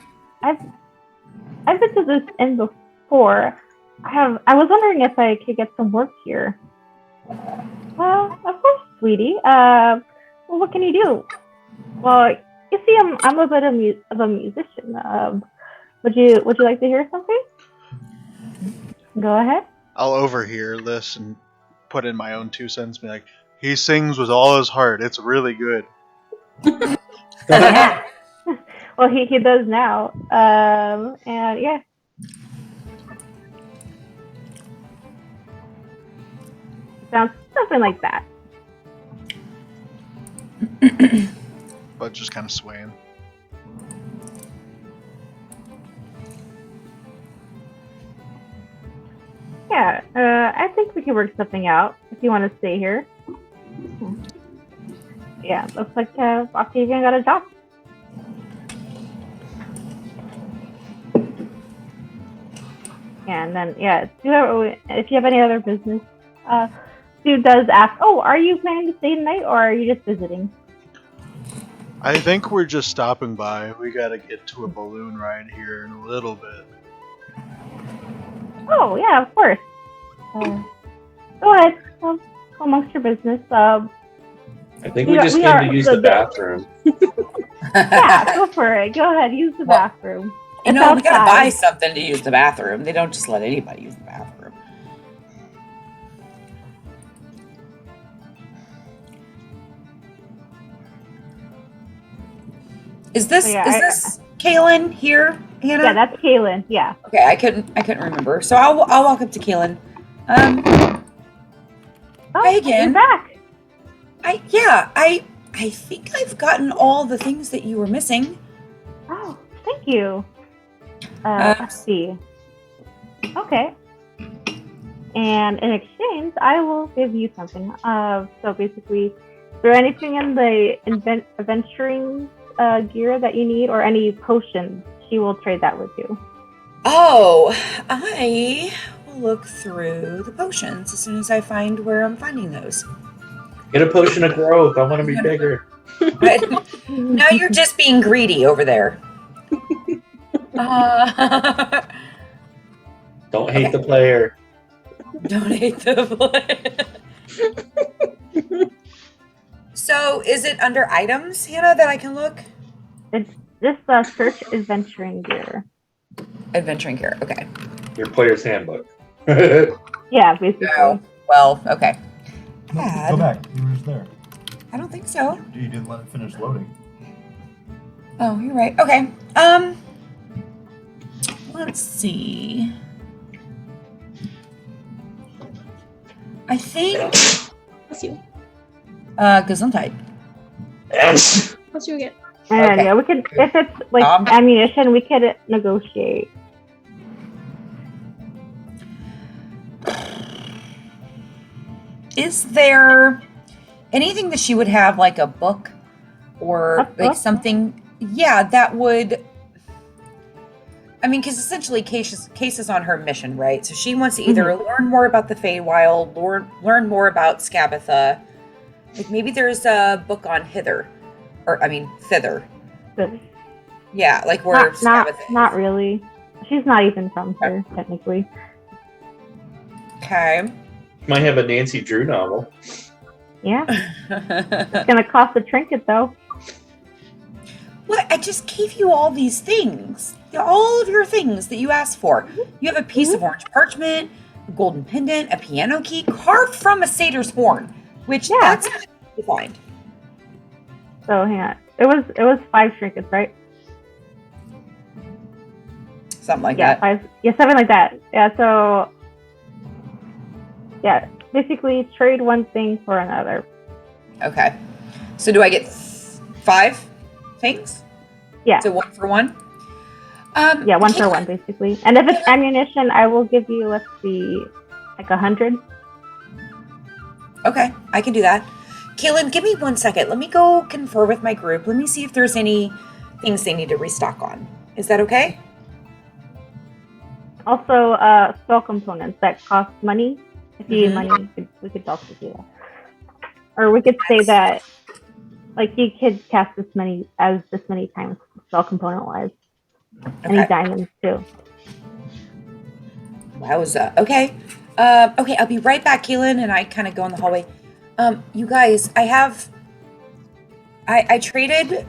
been to this inn before. I was wondering if I could get some work here. Well, of course, sweetie. Well, what can you do? Well, you see, I'm a bit of a musician. Would you like to hear something? Go ahead. I'll overhear this and put in my own 2 cents. Be like, he sings with all his heart. It's really good. Well, he does now. And yeah. Sounds something like that. But just kind of swaying. Yeah, I think we can work something out if you want to stay here. Yeah, looks like Octavian got a job. And then, yeah, if you have any other business, Sue does ask, oh, are you planning to stay tonight or are you just visiting? I think we're just stopping by. We gotta get to a balloon ride here in a little bit. Oh, yeah, of course. Go ahead. Go amongst your business. I think we just came to use the bathroom. Yeah, go for it. Go ahead, use the bathroom. You It's know, we gotta outside. buy something to use the bathroom. They don't just let anybody use the bathroom. Is this Kaylin here, Hannah? Yeah, that's Kaylin. Yeah. Okay, I couldn't remember. So I'll walk up to Kaylin. Oh, Hi again. You're back. I think I've gotten all the things that you were missing. Oh, thank you. Let's see. Okay. And in exchange, I will give you something. So basically, is there anything in the adventuring gear that you need, or any potions? She will trade that with you. Oh, I will look through the potions as soon as I find where I'm finding those. Get a potion of growth. I want to be bigger. But now you're just being greedy over there. Don't hate the player. Don't hate the player. So is it under items, Hannah, that I can look? It's just search adventuring gear. Adventuring gear. Okay. Your player's handbook. Yeah, basically. Oh, well, okay. No, Bad. go back. You were just there. I don't think so. You didn't let it finish loading. Oh, you're right. Okay. Let's see. I think Bless you. Gesundheit. Bless you again. And Okay. yeah, we could, if it's like ammunition, we could negotiate. Is there anything that she would have, like a book or A like book? something? Yeah, that would. I mean, because essentially, Case is on her mission, right? So she wants to either learn more about the Feywild, learn more about Skabatha. Like maybe there's a book on Thither. But Yeah, like where Skabatha is. not really. She's not even from here, technically. Okay. Might have a Nancy Drew novel. Yeah. It's gonna cost a trinket though. What? I just gave you all these things. All of your things that you asked for. You have a piece of orange parchment, a golden pendant, a piano key carved from a satyr's horn, which that's not to find. So hang on. It was 5 trinkets, right? Something like Yeah, that. 5. Yeah, something like that. Yeah, so yeah, basically trade one thing for another. Okay. So do I get 5 things? Yeah. So 1 for 1? Yeah, 1 for 1 basically. And if it's ammunition, I will give you, let's see, like 100. Okay, I can do that. Kaylin, give me 1 second. Let me go confer with my group. Let me see if there's any things they need to restock on. Is that okay? Also, spell components that cost money. If you need money, we could also do that. Or we could say that, like, you could cast this many times, spell component wise. Any diamonds too. Wowza. Okay. Okay, I'll be right back, Kaylin, and I kind of go in the hallway. You guys, I traded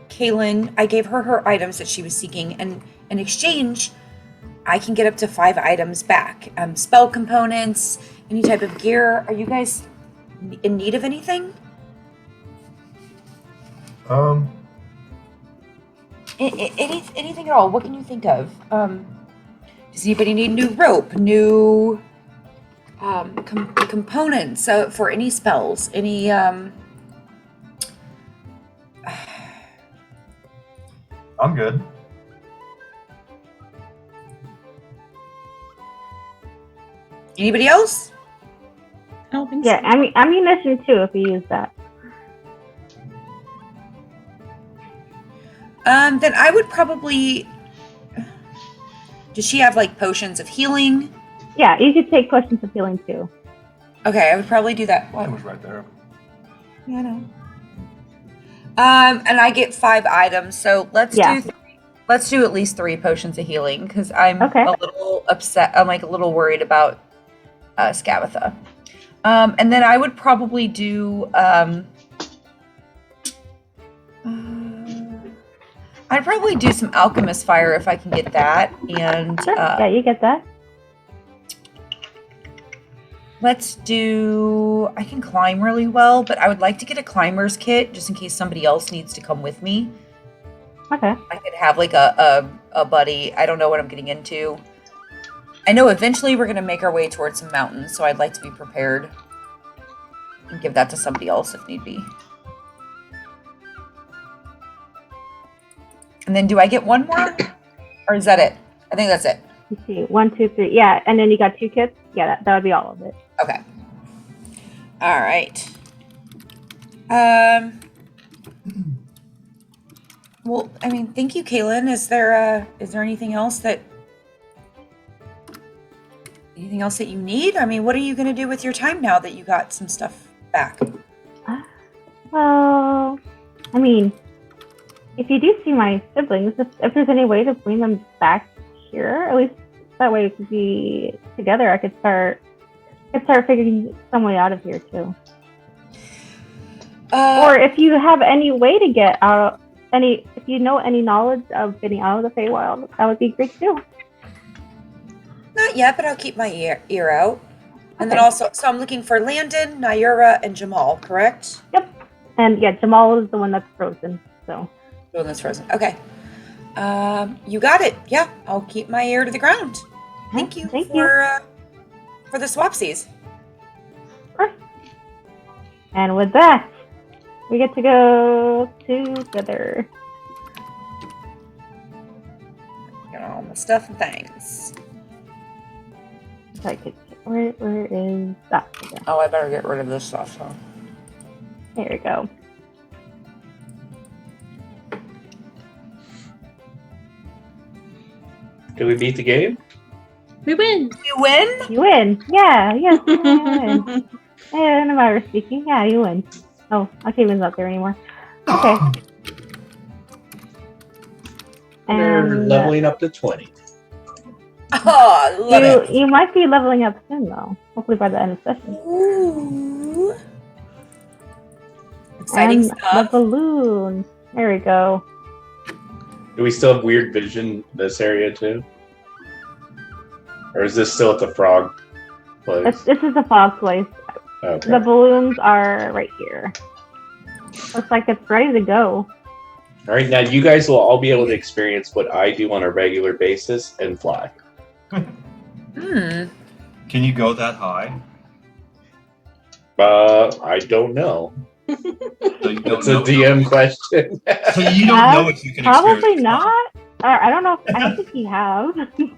Kaylin. I gave her items that she was seeking, and in exchange, I can get up to 5 items back. Spell components, any type of gear. Are you guys in need of anything? Anything at all? What can you think of? Does anybody need new rope, new components for any spells? Any I'm good. Anybody else? I don't think Yeah, so. ammunition too if you use that. Then I would probably. Does she have like potions of healing? Yeah, you could take potions of healing too. Okay, I would probably do that. Mine was right there. Yeah, I know. And I get 5 items, so let's do at least 3 potions of healing because I'm a little upset. I'm like a little worried about Skabatha. And then I would probably do. I'd probably do some alchemist fire if I can get that. And Sure. Yeah, you get that. let's do. I can climb really well, but I would like to get a climber's kit just in case somebody else needs to come with me. Okay. I could have like a buddy. I don't know what I'm getting into. I know eventually we're gonna make our way towards some mountains, so I'd like to be prepared and give that to somebody else if need be. And then do I get 1 more? Or is that it? I think that's it. Let's see. 1, 2, 3. Yeah, and then you got 2 kits? Yeah, that would be all of it. Okay. All right. Well, I mean, thank you, Kaylin. Is there anything else that you need? I mean, what are you going to do with your time now that you got some stuff back? Well, I mean, if you do see my siblings, if there's any way to bring them back here, at least that way we could be together. I could start figuring some way out of here too. Or if you have any way to get out, if you know any knowledge of getting out of the Feywild, that would be great too. Not yet, but I'll keep my ear out. And then Okay. also, so I'm looking for Landon, Naira, and Jamal, correct? Yep. And yeah, Jamal is the one that's frozen. So. The one that's frozen. Okay. You got it. Yeah, I'll keep my ear to the ground. Thank you for the swapsies. Of course. And with that, we get to go together. Get all my stuff and things. So I could, where is that? Okay. Oh, I better get rid of this stuff. So. There we go. Did we beat the game? We win. You win? You win. Yeah, yes, you win. And if I were speaking, yeah, you win. Oh, Octavian's not there anymore. Okay. They're And leveling up to 20. Oh, love it. you might be leveling up soon, though. Hopefully by the end of the session. Ooh. Exciting And stuff. the balloon. There we go. Do we still have weird vision in this area too? Or is this still at the frog place? This is the fog place. Okay. The balloons are right here. Looks like it's ready to go. All right, now you guys will all be able to experience what I do on a regular basis and fly. Hmm. Can you go that high? I don't know. So you don't That's a know- DM question. So you don't know if you can Probably experience not. I don't know. I don't think you have. You're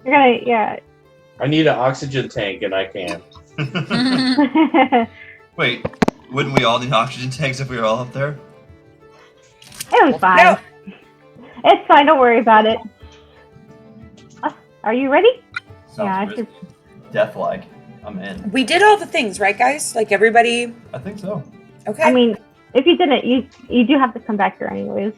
gonna, yeah. I need an oxygen tank, and I can. It Wait, wouldn't we all need oxygen tanks if we were all up there? was fine. No. It's fine. Don't worry about it. Are you ready? Sounds Yeah, I risky. should. Death-like. I'm in. We did all the things, right, guys? Like everybody. I think so. Okay. I mean, if you didn't, you do have to come back here anyways.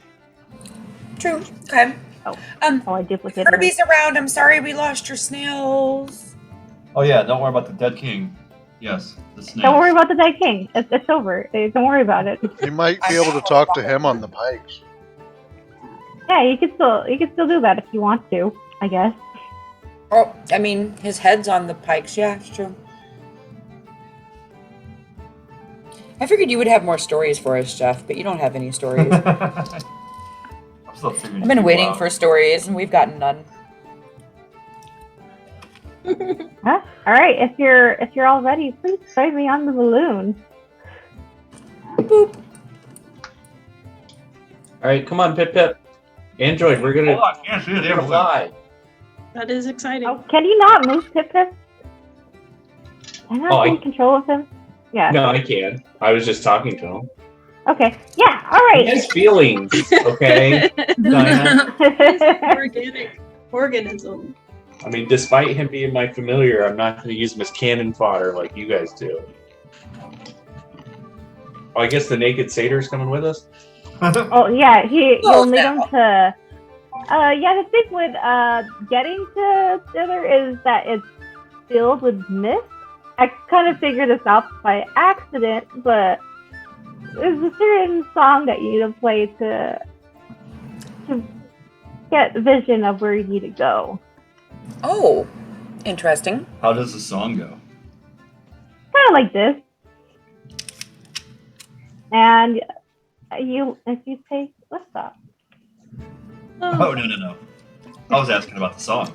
true. Okay. Oh. Um, Oh, I duplicated. Kirby's around. I'm sorry we lost your snails. Oh yeah, don't worry about the dead king. Yes, the snake. Don't worry about the Dead King. It's over. Don't worry about it. You might be able to talk to him on the pikes. Yeah, you can still do that if you want to. I guess. Oh, I mean, his head's on the pikes. Yeah, it's true. I figured you would have more stories for us, Jeff, but you don't have any stories. I'm still figuring I've been you waiting out. for stories, and we've gotten none. Huh? All right. If you're all ready, please join me on the balloon. Boop. All right, come on, Pip Pip. Android, we're gonna Oh, I can't see the damn balloon. fly. That is exciting. Oh, can you not move Pip Pip? Can I Oh, take control of him? Yeah. No, I can. I was just talking to him. Okay. Yeah. All He right. has feelings, okay? Diana? Organic organism. I mean, despite him being my familiar, I'm not going to use him as cannon fodder like you guys do. Oh, I guess the naked satyr's coming with us? Oh yeah. You'll Oh, need no. him to. Yeah. The thing with getting to Dither is that it's filled with mist. I kind of figured this out by accident, but there's a certain song that you need to play to get vision of where you need to go. Oh, interesting. How does the song go? Kind of like this. And if you take, what's that? Oh no. I was asking about the song.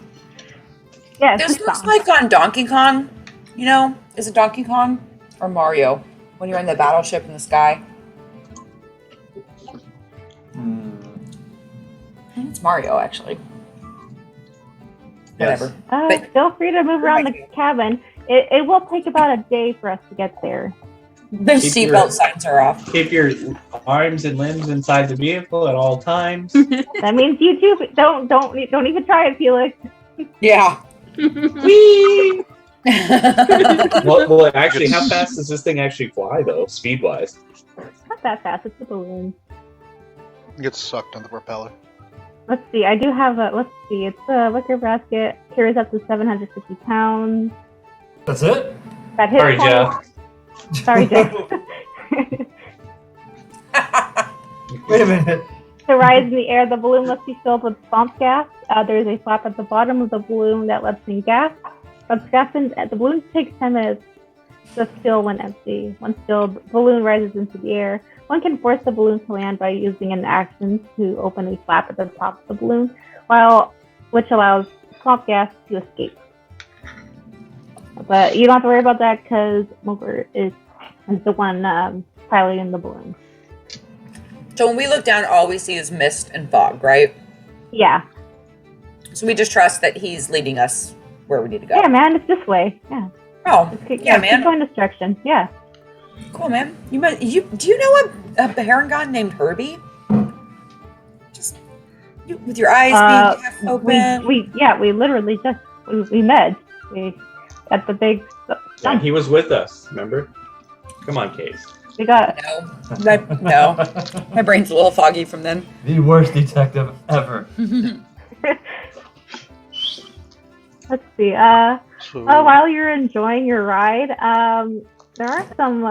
Yeah, it's This this looks song. like on Donkey Kong. You know, is it Donkey Kong or Mario when you're in the battleship in the sky? Hmm. I think it's Mario, actually. Yes. Whatever. But- Feel free to move around the cabin. It will take about a day for us to get there. The Keep your- seatbelt signs are off. Keep your arms and limbs inside the vehicle at all times. That means you too. Don't even try it, Felix. Yeah. Whee! Well, actually, how fast does this thing actually fly, though, speed-wise? Not that fast. It's a balloon. Gets sucked on the propeller. Let's see. I do have a. Let's see. It's a wicker basket. Carries up to 750 pounds. That's it? That hit Sorry, point. Jeff. Sorry, Jeff. Wait a minute. To rise in the air, the balloon must be filled with swamp gas. There is a flap at the bottom of the balloon that lets in gas. Once gas in, the balloon takes 10 minutes to fill when empty. Once filled, the balloon rises into the air. One can force the balloon to land by using an action to open a flap at the top of the balloon, which allows swamp gas to escape. But you don't have to worry about that because Moger is the one piloting the balloon. So when we look down, all we see is mist and fog, right? Yeah. So we just trust that he's leading us where we need to go. Yeah, man, it's this way. Yeah. Oh, yeah, man. Keep going this direction. Yeah. Cool, man. Do you know a Baharangon named Herbie? Just with your eyes being half open. We literally just we met. We at the big. Yeah, he was with us. Remember? Come on, Case. We got. No. My brain's a little foggy from then. The worst detective ever. Let's see. While you're enjoying your ride, there are some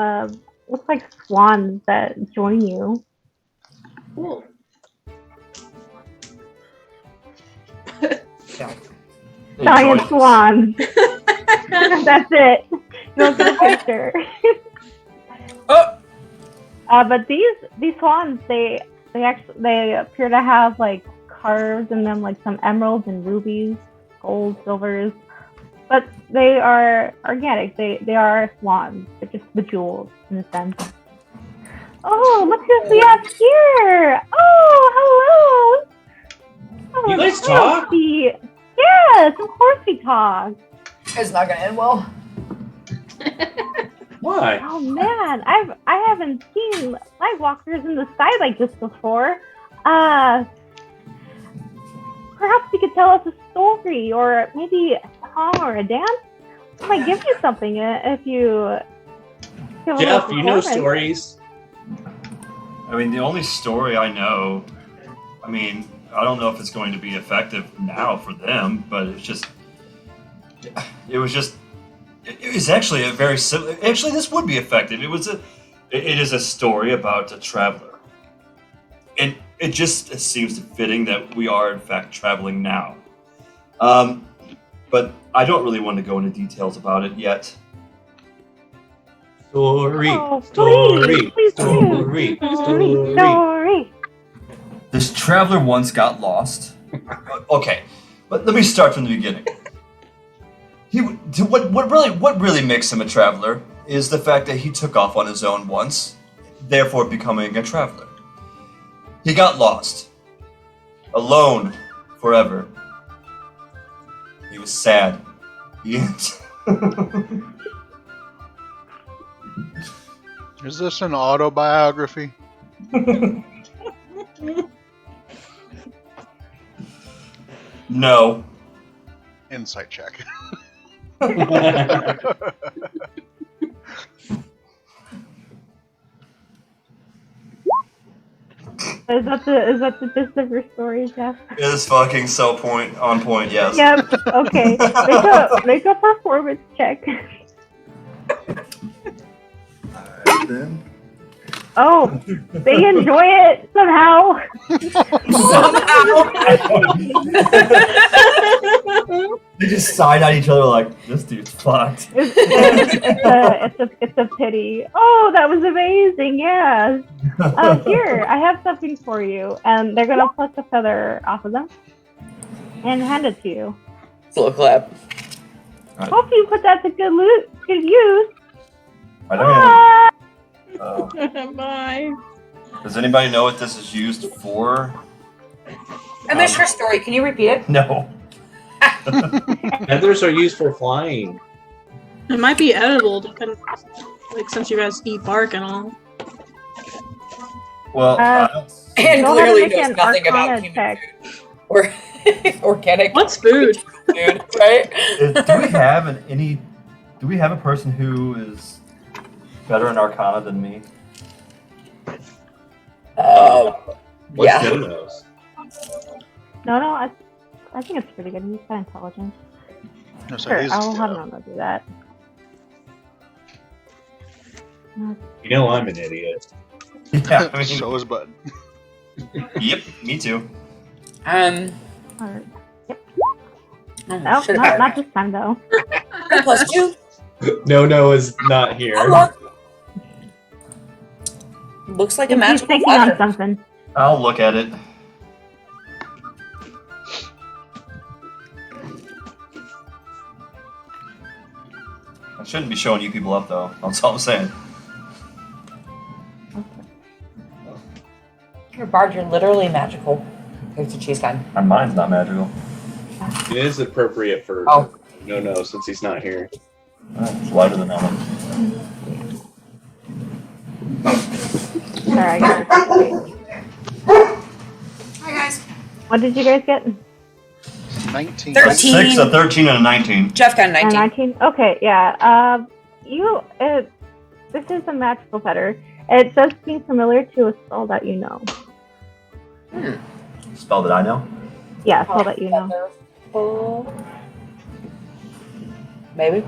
looks like swans that join you. Cool. Giant swans. That's it. You don't get a picture. Oh. But these swans, they appear to have like carves in them, like some emeralds and rubies, gold, silvers. But they are organic. They are swans. They're just bejeweled in a sense. Oh, look who we have here! Oh, hello! Oh, You guys talk? Yes, of course we talk. It's not gonna end well. Why? Oh man, I haven't seen light walkers in the sky like this before. Perhaps you could tell us a story, or maybe a song or a dance. I might give you something if you. Jeff, you know stories. I mean, the only story I know, I mean, I don't know if it's going to be effective now for them, but it was actually a very simple, actually this would be effective. It is a story about a traveler. And it just seems fitting that we are in fact traveling now. But I don't really want to go into details about it yet. Story. This traveler once got lost. Okay, but let me start from the beginning. What really makes him a traveler is the fact that he took off on his own once, therefore becoming a traveler. He got lost, alone, forever. He was sad. The end. Is this an autobiography? No. Insight check. Is that the gist of your story, Jeff? It is fucking so on point, yes. Yep. Okay. Make a performance check. Alright then. Oh, they enjoy it somehow. They just sighed at each other like, this dude's fucked. It's a pity. Oh, that was amazing. Yes. Here, I have something for you, and they're gonna pluck the feather off of them and hand it to you. Slow clap. Hope you put that to good use. I don't Bye. Does anybody know what this is used for? I missed your story. Can you repeat it? No. Feathers are used for flying. It might be edible, since you guys eat bark and all. Well, And Go clearly ahead and make knows an nothing about Arcana human check. food or organic What's food? food, right? do we have a person who is better in Arcana than me? What's Yeah. good knows? No, I think it's pretty good. He's got intelligence. No, so Sure, he's- I'll have him do that. You know I'm an idiot. Yeah, I mean, so is Bud. Yep, me too. Alright. No, should've not this time though. +2. No is not here. Oh, looks like a He's magical thinking on feather. something. I'll look at it. I shouldn't be showing you people up though. That's all I'm saying. Your bards are literally magical. Here's the cheese gun. My mind's not magical. It is appropriate for no since he's not here. It's lighter than that one. Sorry, I got it. Hi guys. What did you guys get? 19. 13. 6, a 13, and a 19. Jeff got a 19. 19? Okay, yeah. This is a magical feather. It does seem familiar to a spell that you know. Spell that I know? Yeah, a spell that you know. Maybe.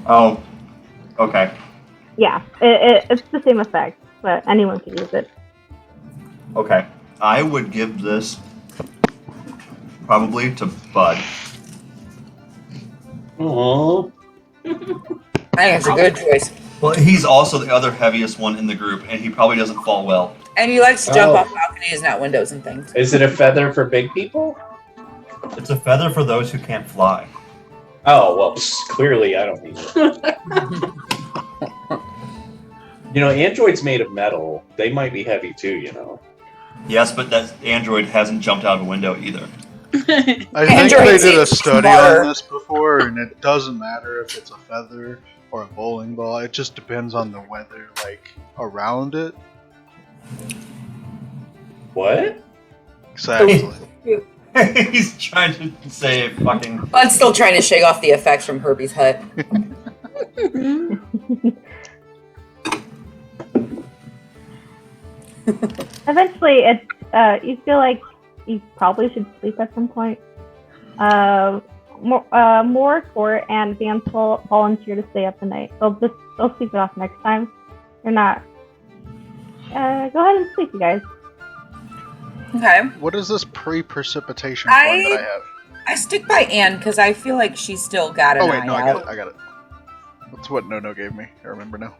Oh, okay. Yeah, it's the same effect, but anyone can use it. Okay. I would give this probably to Bud. Aww. I think it's a good choice. Well, he's also the other heaviest one in the group, and he probably doesn't fall well. And he likes to jump off balconies, not windows and things. Is it a feather for big people? It's a feather for those who can't fly. Oh, well, clearly I don't need it. You know, androids made of metal, they might be heavy too, you know. Yes, but that android hasn't jumped out of a window either. I think they Androids did a is study smarter. on this before, and it doesn't matter if it's a feather or a bowling ball. It just depends on the weather, like, around it. What? Exactly. He's trying to say fucking... Bud's still trying to shake off the effects from Herbie's hut. Eventually, you feel like you probably should sleep at some point. More and Vance will volunteer to stay up the night. They'll sleep it off next time. You're not. Go ahead and sleep, you guys. Okay. What is this pre-precipitation form that I have? I stick by Anne because I feel like she's still got an Oh wait, eye no, out. I got it. That's what No gave me. I remember now.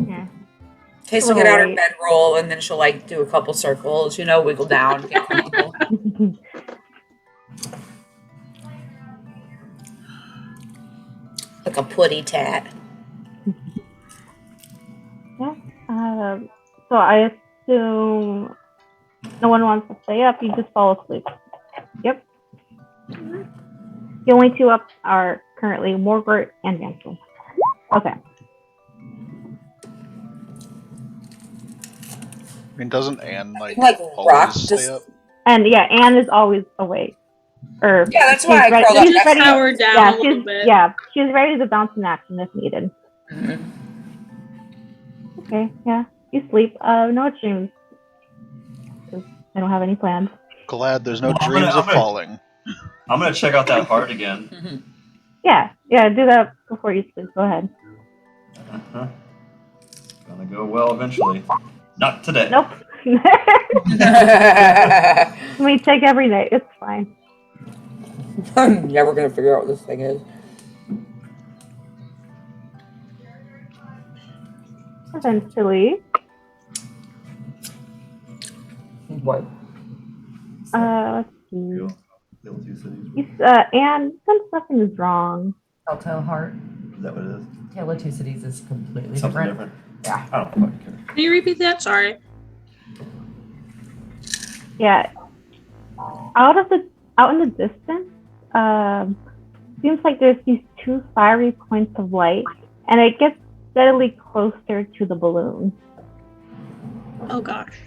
Yeah. Okay, so get out her bedroll and then she'll like do a couple circles, you know, wiggle down, get comfortable. Like a putty tat. Yeah. So I assume no one wants to stay up. You just fall asleep. Yep. The only two up are currently Morgort and Vansel. Okay. I mean, doesn't Anne Like always rock stay just- up? And yeah, Anne is always awake. Or Yeah, that's why I she's curled up she's next ready. to her. Powered down Yeah, a little bit. she's ready to bounce in action if needed. Mhm. Okay, yeah. You sleep. No dreams. I don't have any plans. Glad there's no Well, I'm dreams gonna- of falling. I'm gonna check out that heart again. Mhm. Yeah, do that before you sleep. Go ahead. Uh-huh. Gonna go well eventually. Not today. Nope. We take every night. It's fine. I'm never gonna figure out what this thing is. Eventually, What? let's see. Kill two cities. Anne, something is wrong. Telltale Heart. Is that what it is? Tale of Two Cities is completely Something different. different? Yeah. I don't fucking care. Can you repeat that? Sorry. Yeah. Out in the distance, seems like there's these two fiery points of light, and it gets steadily closer to the balloon. Oh gosh.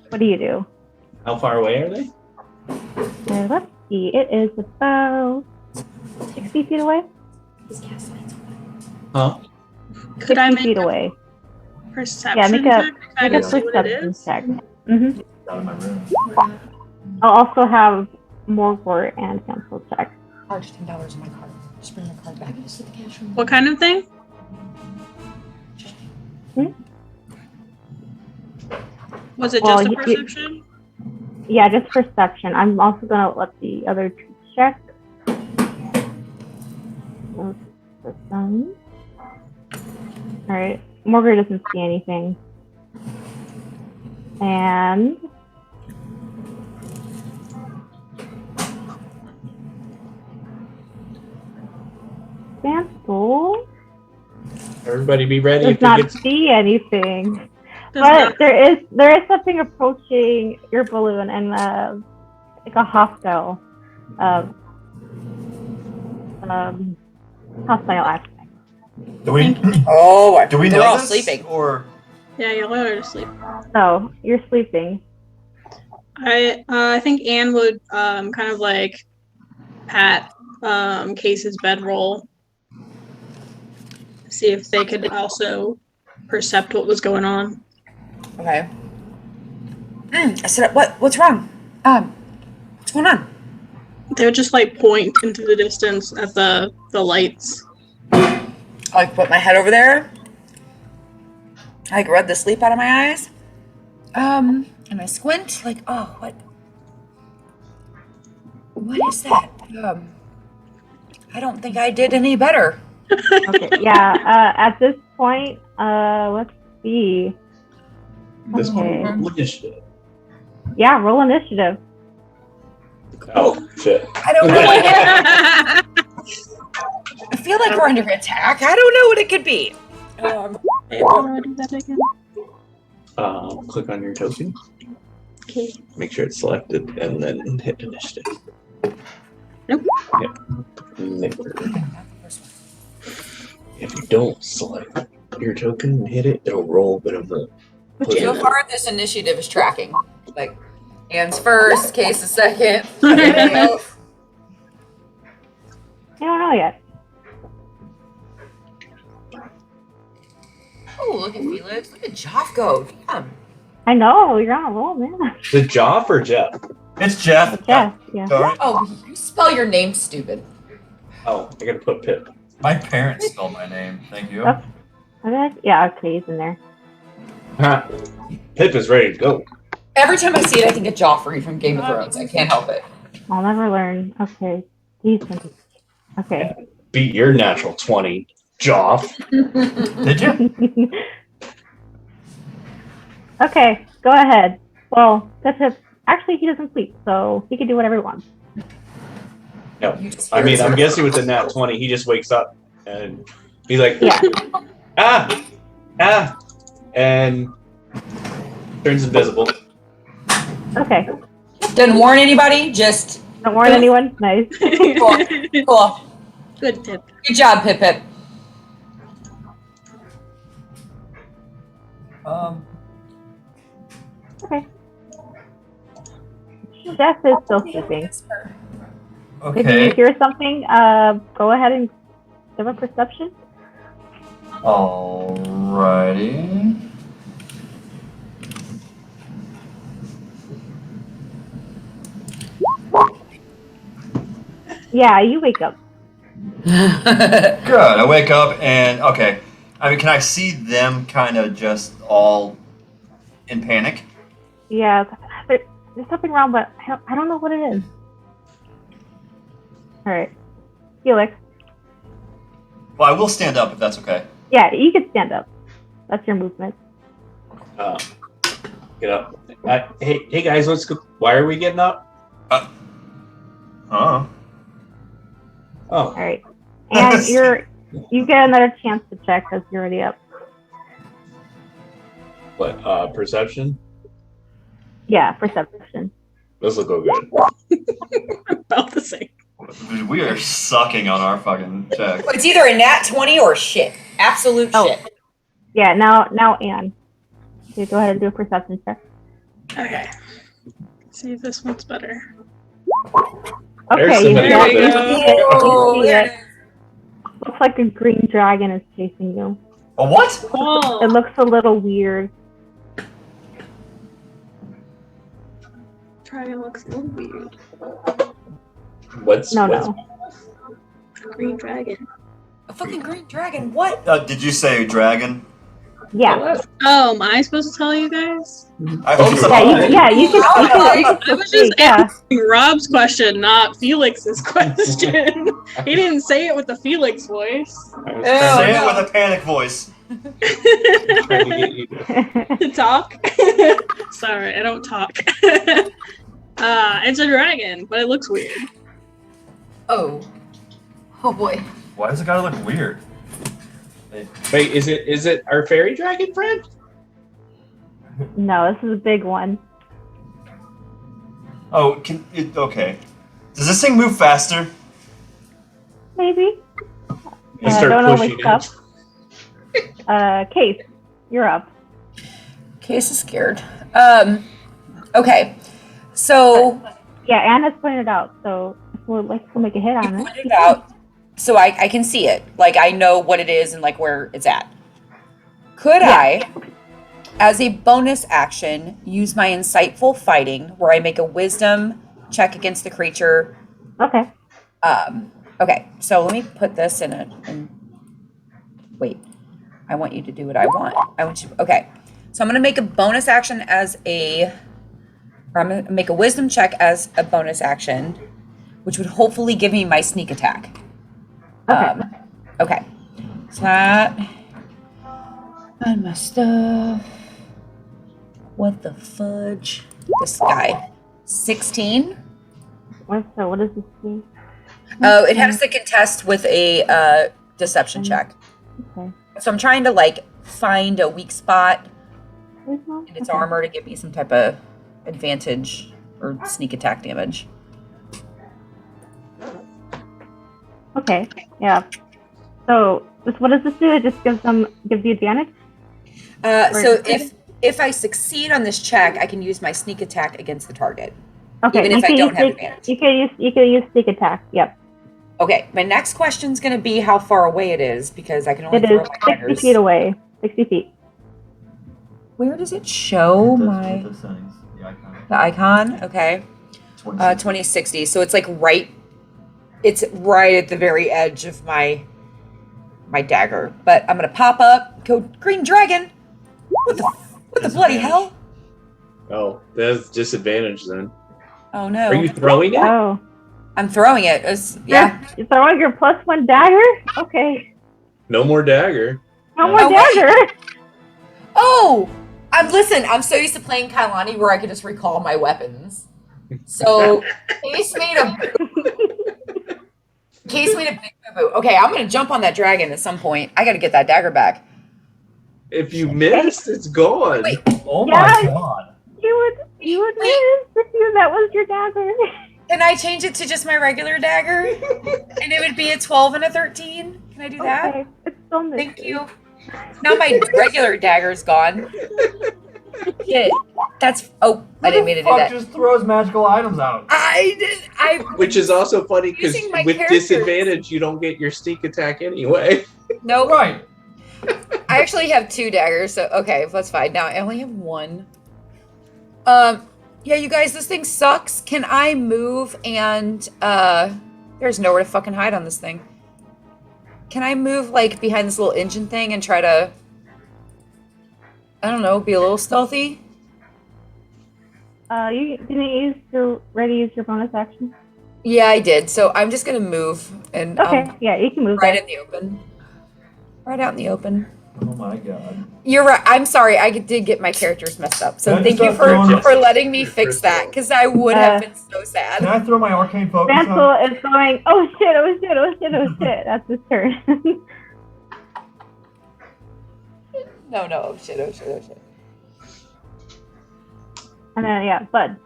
What do you do? How far away are they? Let's see. It is about 60 feet away. Huh? Could I 60 make feet a away. perception Yeah, make check to a kind of see what it perception is? check. Mm-hmm. Out of my room. I'll also have Morgort and Cancel check. Charge $10 on my card. Just bring my card back. What kind of thing? Was it Well, just a you- perception? Yeah, just perception. I'm also gonna let the other two check. Alright, Morgan doesn't see anything. And Sample Everybody be ready does if it not gets. see anything. Does But not- there is something approaching your balloon and like a hostile hostile aspect. Do we? Oh, Do we they're know all this? sleeping. Or Yeah, you'll let her to sleep. So you're sleeping. I think Anne would kind of like pat Case's bedroll, see if they could also percept what was going on. Okay. I said, what's wrong? What's going on? They would just like point into the distance at the lights. I like put my head over there. I like rub the sleep out of my eyes. And I squint, like, oh, what is that? I don't think I did any better. Okay, yeah. At this point, let's see. This Okay. one initiative. Yeah, roll initiative. Oh shit! I don't know. I feel like we're under attack. I don't know what it could be. Hey, how do I do that again? Click on your token. Okay. Make sure it's selected, and then hit initiative. Nope. Yep. If you don't select your token and hit it, it'll roll a bit of a. So far, this initiative is tracking. Like, Anne's first, Case is second. I don't know yet. Oh, look at Felix. Look at Joff go. Damn. I know you're on a roll, man. The Joff or Jeff? it's Jeff. Yeah, yeah. Darn it. Oh, you spell your name stupid. Oh, I gotta put Pip. My parents spelled my name. Thank you. Oh. Okay. Yeah, okay, he's in there. Ha! Pip is ready to go. Every time I see it, I think of Joffrey from Game of Thrones. I can't help it. I'll never learn. Okay, decent. Okay. Beat your natural 20, Joff. Did you? Okay, go ahead. Well, actually he doesn't sleep, so he can do whatever he wants. No, You just I hear mean, it. I'm guessing with the nat 20, he just wakes up and he's like, Yeah. ah, and turns invisible. Okay. Didn't warn anybody. Just Don't warn anyone. Nice. cool. Good tip. Good job, Pip Pip. Okay. Jeff is still sleeping. If you Okay. hear something, go ahead and give a perception. Alrighty. Yeah, you wake up. Good. I wake up and okay. I mean, can I see them kind of just all in panic? Yeah, there's something wrong, but I don't know what it is. All right, Felix. Well, I will stand up if that's okay. Yeah, you can stand up. That's your movement. Get up. Hey guys, let's go. Why are we getting up? Huh? Oh, All right, and you get another chance to check because you're already up. what? Perception? Yeah, perception. This will go good. About the same. We are sucking on our fucking check. It's either a nat 20 or shit. Absolute Oh. shit. Yeah, now Anne. Okay, go ahead and do a perception check. Okay. See if this one's better. There's Okay, somebody There out we you there. go. see it. Oh, You see there it. it is. Looks like a green dragon is chasing you. A what? Oh. It looks a little weird. Dragon looks a little weird. What's No, what's no. Green dragon. A fucking green dragon. What? Did you say dragon? Yeah. Oh, am I supposed to tell you guys? I hope so. Yeah, you can I still was speak, just yeah. asking Rob's question, not Felix's question. He didn't say it with the Felix voice. Say it with a panic voice. Trying to get you to- To talk? Sorry, I don't talk. It's a dragon, but it looks weird. Oh. Oh boy. Why does it gotta look weird? Wait, is it our fairy dragon friend? No, this is a big one. Oh, okay. Does this thing move faster? Maybe. You start don't always pushing stop. it. Case, you're up. Case is scared. Okay. So Yeah, Anna's pointed out, so we'll make a hit you on it. pointed it out, so I can see it. Like I know what it is and like where it's at. Could I, as a bonus action, use my insightful fighting, where I make a wisdom check against the creature? Okay. Okay. So let me put this in. Wait. I want you to do what I want. Okay. So I'm gonna make a bonus action I'm gonna make a wisdom check as a bonus action, which would hopefully give me my sneak attack. Okay. Okay. So that. Find my stuff. What the fudge? This guy. 16. What does this mean? Oh, it has to contest with a deception check. Okay. So I'm trying to like find a weak spot Where's mom? in its armor to give me some type of advantage or sneak attack damage. Okay. Yeah. So what does this do? It just gives you advantage? So if I succeed on this check, I can use my sneak attack against the target. Okay. Even if I don't have advantage. You can use sneak attack. Yep. Okay, my next question is going to be how far away it is, because I can only It throw is my 60 daggers. feet away. 60 feet. Where does it show my The icon. the icon? Okay, 2060. So it's like right. It's right at the very edge of my dagger. But I'm gonna pop up. Go green dragon. What the bloody hell? Oh, that's disadvantage then. Oh no! Are you throwing it? Oh. I'm throwing it. Yeah. You're throwing your +1 dagger? Okay. No more dagger. No more Oh, wait. dagger. Oh, I'm so used to playing Kailani where I could just recall my weapons. So Case made a big boo-boo. Okay, I'm gonna jump on that dragon at some point. I gotta get that dagger back. If you missed, it's gone. Wait. Oh Yeah. my god. You would miss if that was your dagger. Can I change it to just my regular dagger? And it would be a 12 and a 13? Can I do that? Okay. It's still missing. Thank you. Now my regular dagger's gone. Shit. That's I didn't mean to do that. Just throws magical items out. Which is also funny because Using my with characters. disadvantage, you don't get your sneak attack anyway. Nope. Right. I actually have 2 daggers, so okay, that's fine. Now I only have 1. Yeah, you guys, this thing sucks. Can I move and there's nowhere to fucking hide on this thing. Can I move like behind this little engine thing and try to, I don't know, be a little stealthy? You didn't use your bonus action? Yeah, I did. So I'm just gonna move and Okay, yeah, you can move right there. in the open. Right out in the open. Oh my god. You're right. I'm sorry. I did get my characters messed up. So Can I thank just you start throwing- for letting me fix that, because I would have been so Can sad. I throw my arcane focus on? Vansel is going, oh shit, oh shit, oh shit, oh shit. That's his turn. No, oh shit. And then, yeah, Bud.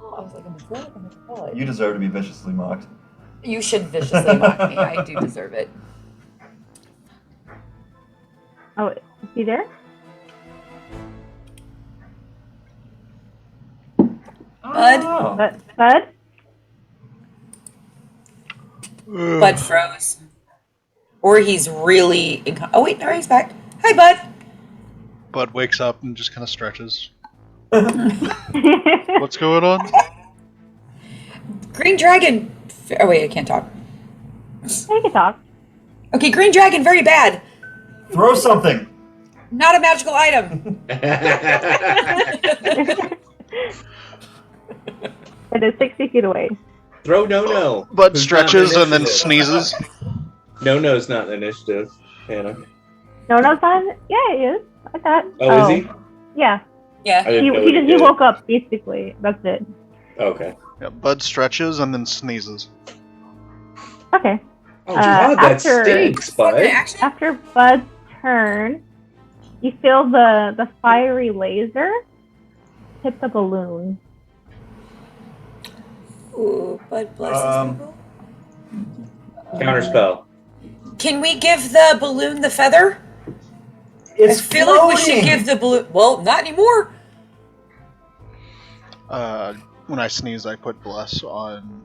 I was like, I'm gonna call it. You deserve to be viciously mocked. You should viciously mock me. I do deserve it. Oh, is he there? Bud? Oh. Bud? Bud froze. Or he's really... oh, wait, no, he's back. Hi, Bud. Bud wakes up and just kind of stretches. What's going on? Green dragon. Oh, wait, I can't talk. They can talk. Okay, green dragon, very bad. Throw something. Not a magical item. It is 60 feet away. Throw no. Bud Who's not stretches and then initiative? sneezes. No-no's not an initiative, Hannah. No, son? Yeah, he is. I thought. Oh, is he? Yeah. Yeah. I didn't know He did. woke up, basically. That's it. Okay. Yeah, Bud stretches and then sneezes. Okay. Oh, God, that after- stinks, bud. Action? After Bud's turn, you feel the fiery laser hit the balloon. Ooh, Bud blesses people. Counterspell. Can we give the balloon the feather? It's I feel like we should floating. give the balloon. Well, not anymore. When I sneeze, I put bless on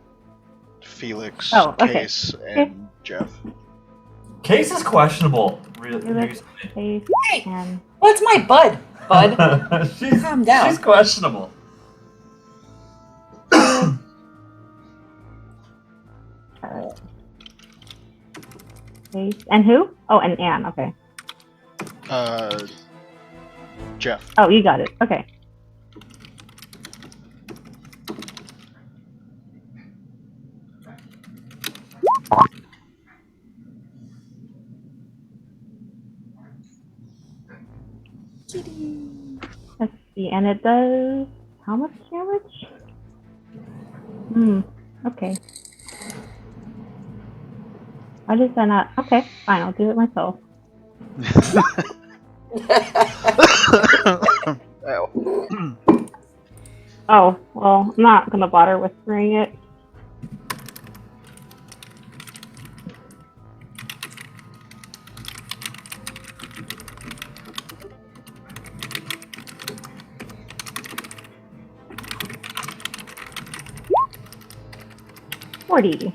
Felix, Oh, okay. Case, and Jeff. Case is questionable. Felix, Recently. Face, Hey. and What's my bud? Bud. she's, Calm down. She's questionable. Face. And who? Oh, and Anne. Okay. Jeff. Oh, you got it. Okay. Let's see, and it does how much damage? Okay. Why does that not? Okay, fine, I'll do it myself. Ow. Oh, well, I'm not gonna bother whispering it. Wait, Wait,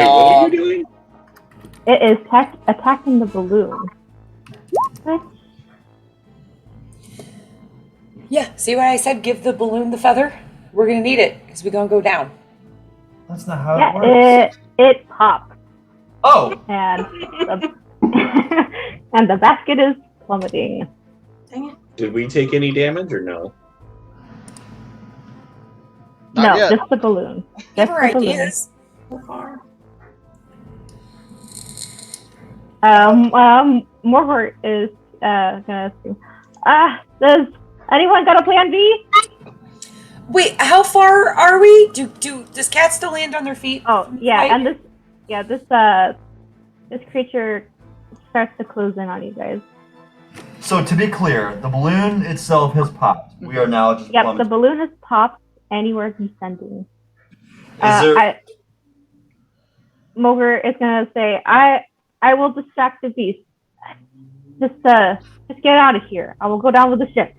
what are you doing? it is attacking the balloon. What? Yeah, see what I said? Give the balloon the feather? We're gonna need it, because we're gonna go down. That's not how it Yeah, works. it pops, Oh, and the, and the basket is plummeting. Dang it. Did we take any damage or no? Not No, yet. just the balloon. Give Just her the balloon. ideas. So far. Morvart is gonna assume. Does anyone got a plan B? Wait, how far are we? Does Cat still land on their feet? Oh, yeah, Right. and this creature starts to close in on you guys. so to be clear, the balloon itself has popped. We are now just Yep, the plummeting. balloon is popped anywhere descending. Is there? Mover is gonna say, I will distract the beast. Just get out of here. I will go down with the ship.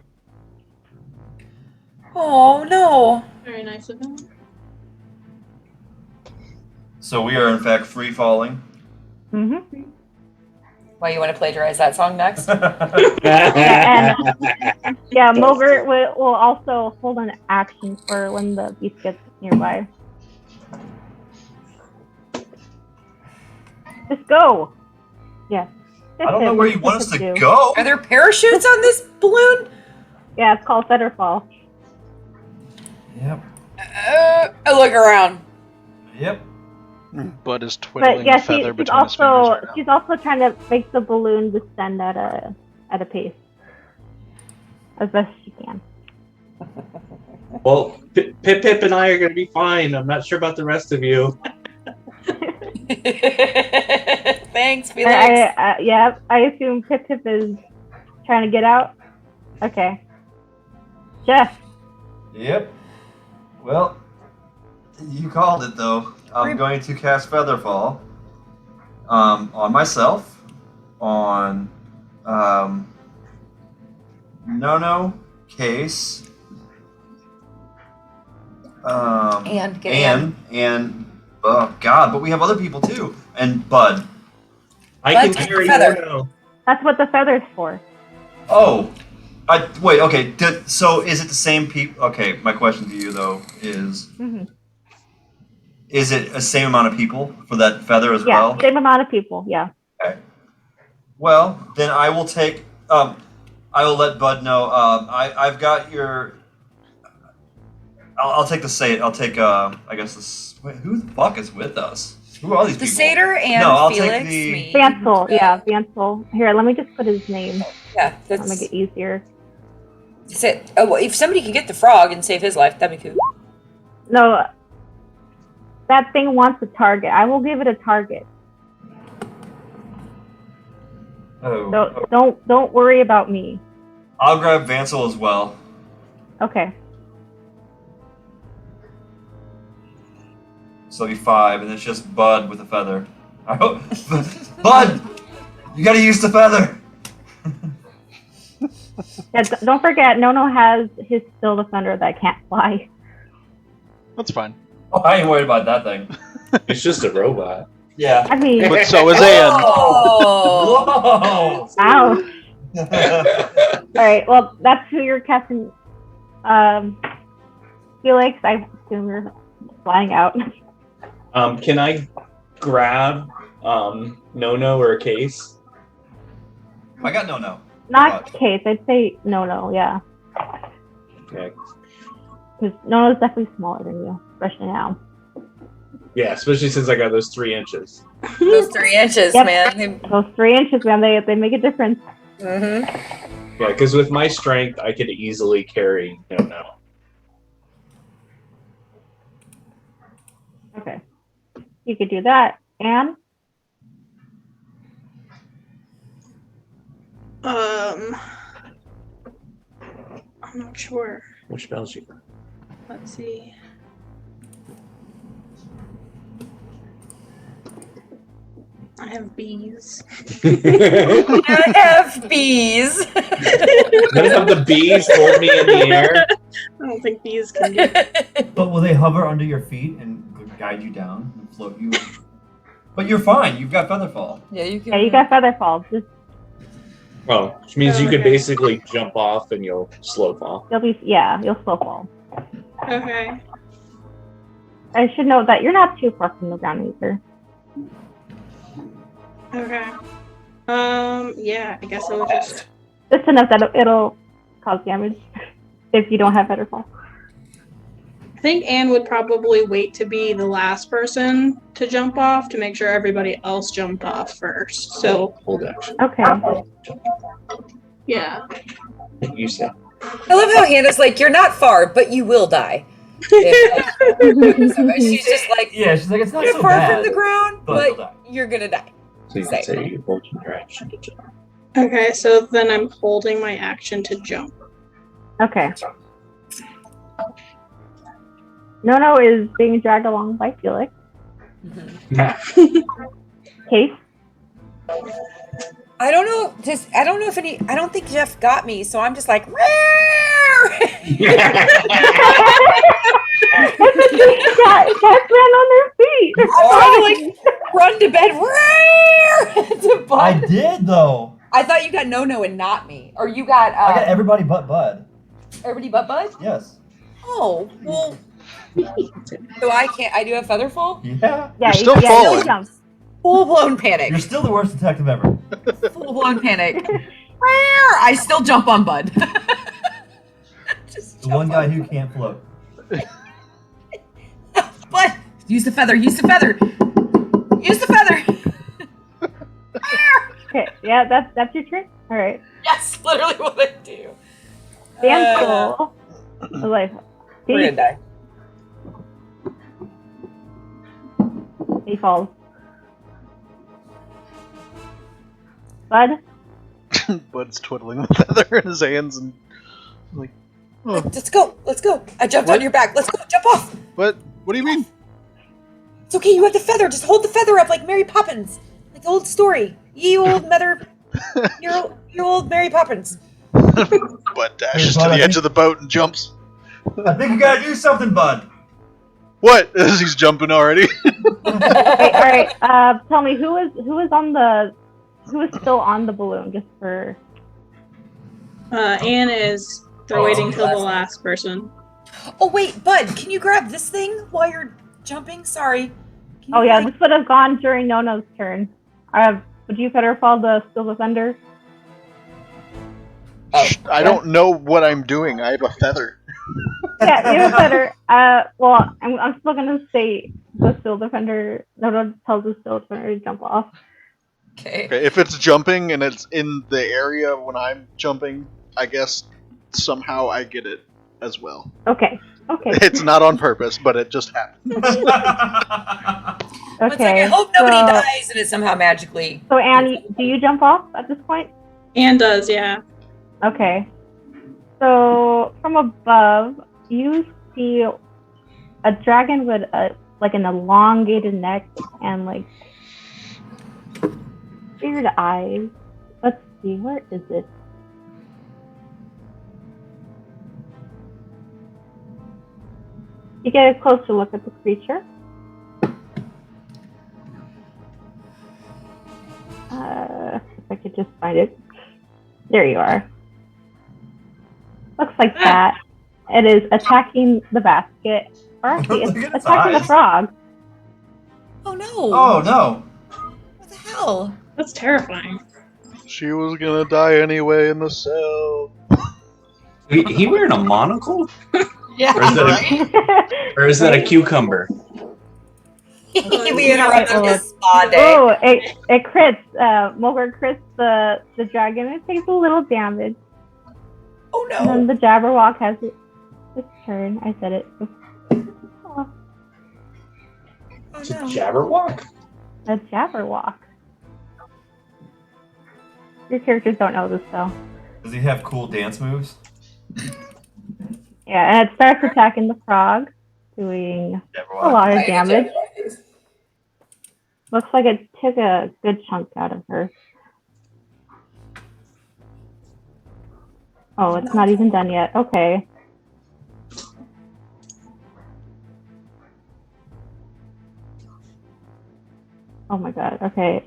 Oh no. Very nice of him. So we are in fact free falling. Mm-hmm. Why you want to plagiarize that song next? Yeah, Mover will also hold an action for when the beast gets nearby. Just go. Yeah. I don't know where you want us to do. go. Are there parachutes on this balloon? Yeah, it's called Featherfall. Yep. I look around. Yep. Bud is twiddling But yeah, the feather she's between his fingers also right now. she's also trying to make the balloon descend at a pace as best she can. Well, Pip and I are going to be fine. I'm not sure about the rest of you. Thanks, Felix. I assume Pip is trying to get out. Okay. Jeff. Yep. Well, you called it though. I'm going to cast Featherfall on myself, on No, Case, and oh god, but we have other people too, and Bud. I Let's can get carry the feather. no. That's what the feather's for. Oh, wait. Okay, so is it the same people? Okay, my question to you though is, Mm-hmm. Is it a same amount of people for that feather as Yeah, well? same amount of people. Yeah. Okay. Well, then I will take. I will let Bud know. I've got your. I'll take the Satyr. I'll take. I guess this. Wait, who the fuck is with us? Who are these The people? Satyr and No, I'll Felix, take the. me. Vansel. Yeah, Vansel. Here, let me just put his name. Yeah, That'll make that's it easier. it. Oh, well, if somebody could get the frog and save his life, that'd be cool. No, that thing wants a target. I will give it a target. Oh. Don't worry about me. I'll grab Vansel as well. Okay. So it'll be 5, and it's just Bud with a feather. I hope. Bud! You gotta use the feather! Yeah, don't forget, Nono has his Still Defender that can't fly. That's fine. Oh, I ain't worried about that thing. It's just a robot. Yeah. I mean, But so is Anne. Oh! Whoa! ouch. All right, well, that's who you're casting. Felix, I assume you're flying out. Can I grab No or a case? I got no. Not Case, I'd say Nono, yeah. Okay. Because Nono's definitely smaller than you, especially now. Yeah, especially since I got those 3 inches. Those 3 inches, Yep. man. Those 3 inches, man, they make a difference. Mm-hmm. Yeah, because with my strength, I could easily carry No. Okay. You could do that. And I'm not sure. Which spells you got? Let's see. I have bees. I have bees. None of the bees hold me in the air. I don't think bees can do it. But will they hover under your feet and guide you down and float you? But you're fine. You've got Featherfall. Yeah, you can. yeah, you got Featherfall. Just Oh, which means you could Okay. basically jump off and you'll slow fall. you'll slow fall. Okay. I should note that you're not too far from the ground either. Okay. Yeah, I guess I'll just. Just enough that it'll cause damage if you don't have Featherfall. I think Anne would probably wait to be the last person to jump off to make sure everybody else jumped off first. So, Hold action. Okay. yeah. You said. I love how Hannah's like, you're not far, but you will die. She's just like, Yeah, she's like, it's not you're so far bad. from the ground, But you'll but die. you're gonna die. So you can say you're holding your action to jump. Okay, so then I'm holding my action to jump. Okay. Nono is being dragged along by Felix. Case. I don't know. I don't know if any. I don't think Jeff got me, so I'm just like, "Roar!" Cats ran on their feet. I trying to like run to bed. Roar! To Bud. I did though. I thought you got No and not me, or you got. I got everybody but Bud. everybody but Bud. Yes. Oh well. So I can't. I do have Featherfall. Yeah. Yeah, You're still yeah, falling. no jumps. Full blown panic. You're still the worst detective ever. Full blown panic. Roar! I still jump on Bud. Just The one guy who can't float. Bud, use the feather. Use the feather. Use the feather. Okay, yeah, that's your trick. All right. That's literally what I do. Vansel. Like, We're gonna die. he falls. Bud. Bud's twiddling the feather in his hands and like, oh, Let's go. Let's go. I jumped What? on your back. Let's go. Jump off. what? What do you mean? It's okay. You have the feather. Just hold the feather up like Mary Poppins. Like the old story. Ye old mother. You old Mary Poppins. Bud dashes to the edge of the boat and jumps. I think you gotta do something, Bud. What? As he's jumping already. Wait, all right. Tell me who is still on the balloon, just for. Anne is. They're waiting till the last person. Oh wait, Bud. Can you grab this thing while you're jumping? Sorry. Can Oh you, yeah, like- this would have gone during Nono's turn. Would you better follow the Still Defender? Oh, I don't know what I'm doing. I have a feather. Yeah, you better. Well, I'm still gonna say the Still Defender. Nono tells the Still Defender to jump off. Okay. Okay, if it's jumping and it's in the area when I'm jumping, I guess somehow I get it as well. Okay. It's not on purpose, but it just happens. Okay. It's like, I hope nobody so, dies and it somehow magically. So Annie, do you jump off at this point? Anne does, yeah. Okay. So from above, you see a dragon with like an elongated neck and like weird eyes. Let's see, where is it? You get a closer look at the creature. If I could just find it. There you are. Looks like that. It is attacking the basket. Or actually, it's Look at its attacking the eyes. frog. Oh no. Oh no! What the hell? That's terrifying. She was gonna die anyway in the cell. He wearing a monocle? Yeah. Or is that a cucumber? We interrupt Right, on well, his spa day. Oh, it crits. Mulgar crits the dragon. It takes a little damage. Oh And then no. the Jabberwock has its turn. I said it. Oh, Oh It's a no. Jabberwock? a Jabberwock. Your characters don't know this though. Does he have cool dance moves? Yeah, and it starts attacking the frog, doing a lot of damage. Looks like it took a good chunk out of her. Oh, it's not even done yet. Okay. Oh my god, okay.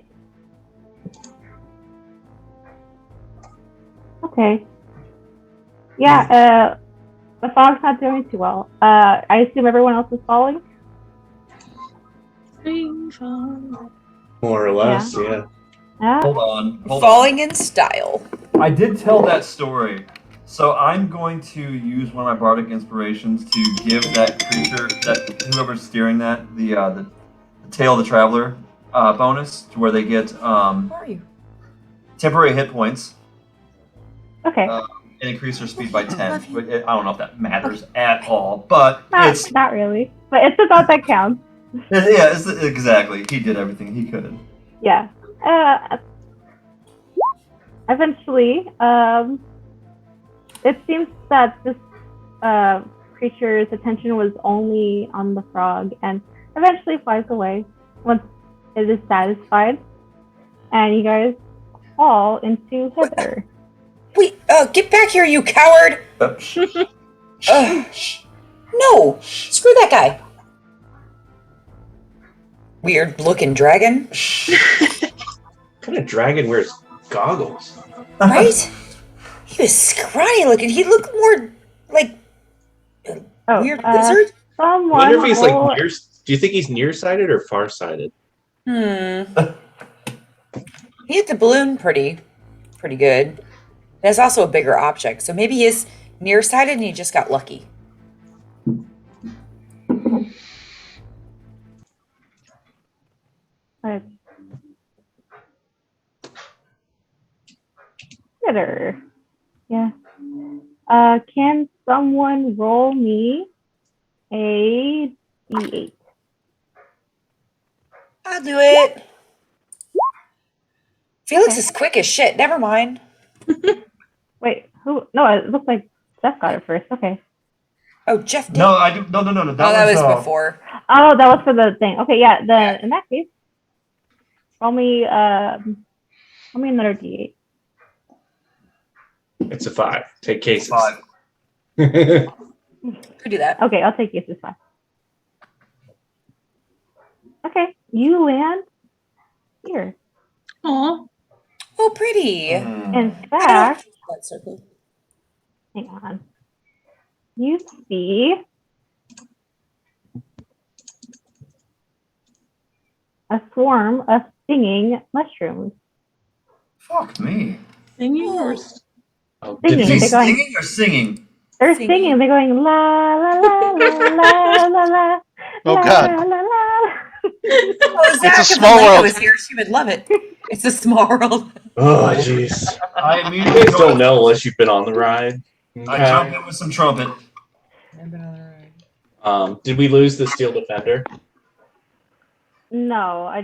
Okay. Yeah, the fog's not doing too well. I assume everyone else is falling? More or less, yeah. Yeah? Hold on. Falling in style. I did tell that story. So I'm going to use one of my bardic inspirations to give that creature, that whoever's steering that, the tail of the traveler bonus, to where they get Where are you? temporary hit points Okay. and increase their speed by 10. But I don't know if that matters at all, but it's Not really. But it's the thought that counts. yeah, exactly. He did everything he could. Yeah. Eventually, it seems that this creature's attention was only on the frog and eventually flies away once it is satisfied. And you guys fall into Hither. Wait, get back here, you coward! No! Screw that guy! Weird looking dragon. What kind of dragon wears goggles? Right? He was scrawny looking. He looked more like a weird lizard. I Someone wonder if he's roll- like near. Do you think he's nearsighted or farsighted? He hit the balloon pretty good. There's also a bigger object, so maybe he is nearsighted and he just got lucky. Hither. Yeah. Can someone roll me a d8? I'll do it. Felix is quick as shit. Never mind. Wait, who? No, it looks like Jeff got it first. Okay. Oh, Jeff did. No, I do. No. That was before. Oh, that was for the thing. Okay, yeah. In that case, roll me another d8. It's a 5. Take cases. 5. Could do that. Okay, I'll take cases 5. Okay, you land here. Aw. Oh, pretty. In fact, That circle. hang on. You see a swarm of stinging mushrooms. Fuck me. Singing or Oh, Singing. Is did he They're going- singing or singing? They're Singing. singing. They're going la la la la la la la. Oh, la, God. La, la, la. Oh, Zach, a if small Elena world. was here, she would love it. It's a small world. Oh, jeez. I You immediately guys don't know unless you've been on the ride. I jump in with some trumpet. Did we lose the Steel Defender? No, I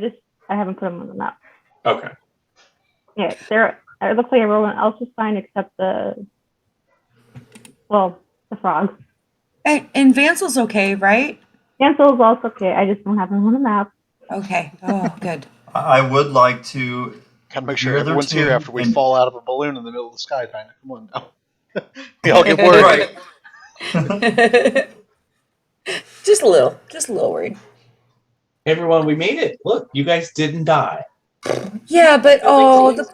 haven't put them on the map. Okay. Yeah, it looks like everyone else is fine except the frogs. And Vansel's okay, right? Cancel's also okay. I just don't have them on the map. Okay. Oh, good. I would like to. Gotta make sure Hear their everyone's here tune after we and- fall out of a balloon in the middle of the sky, Dinah. Come on now. We all get worried. Right. Just a little worried. Hey, everyone, we made it. Look, you guys didn't die. Yeah, but the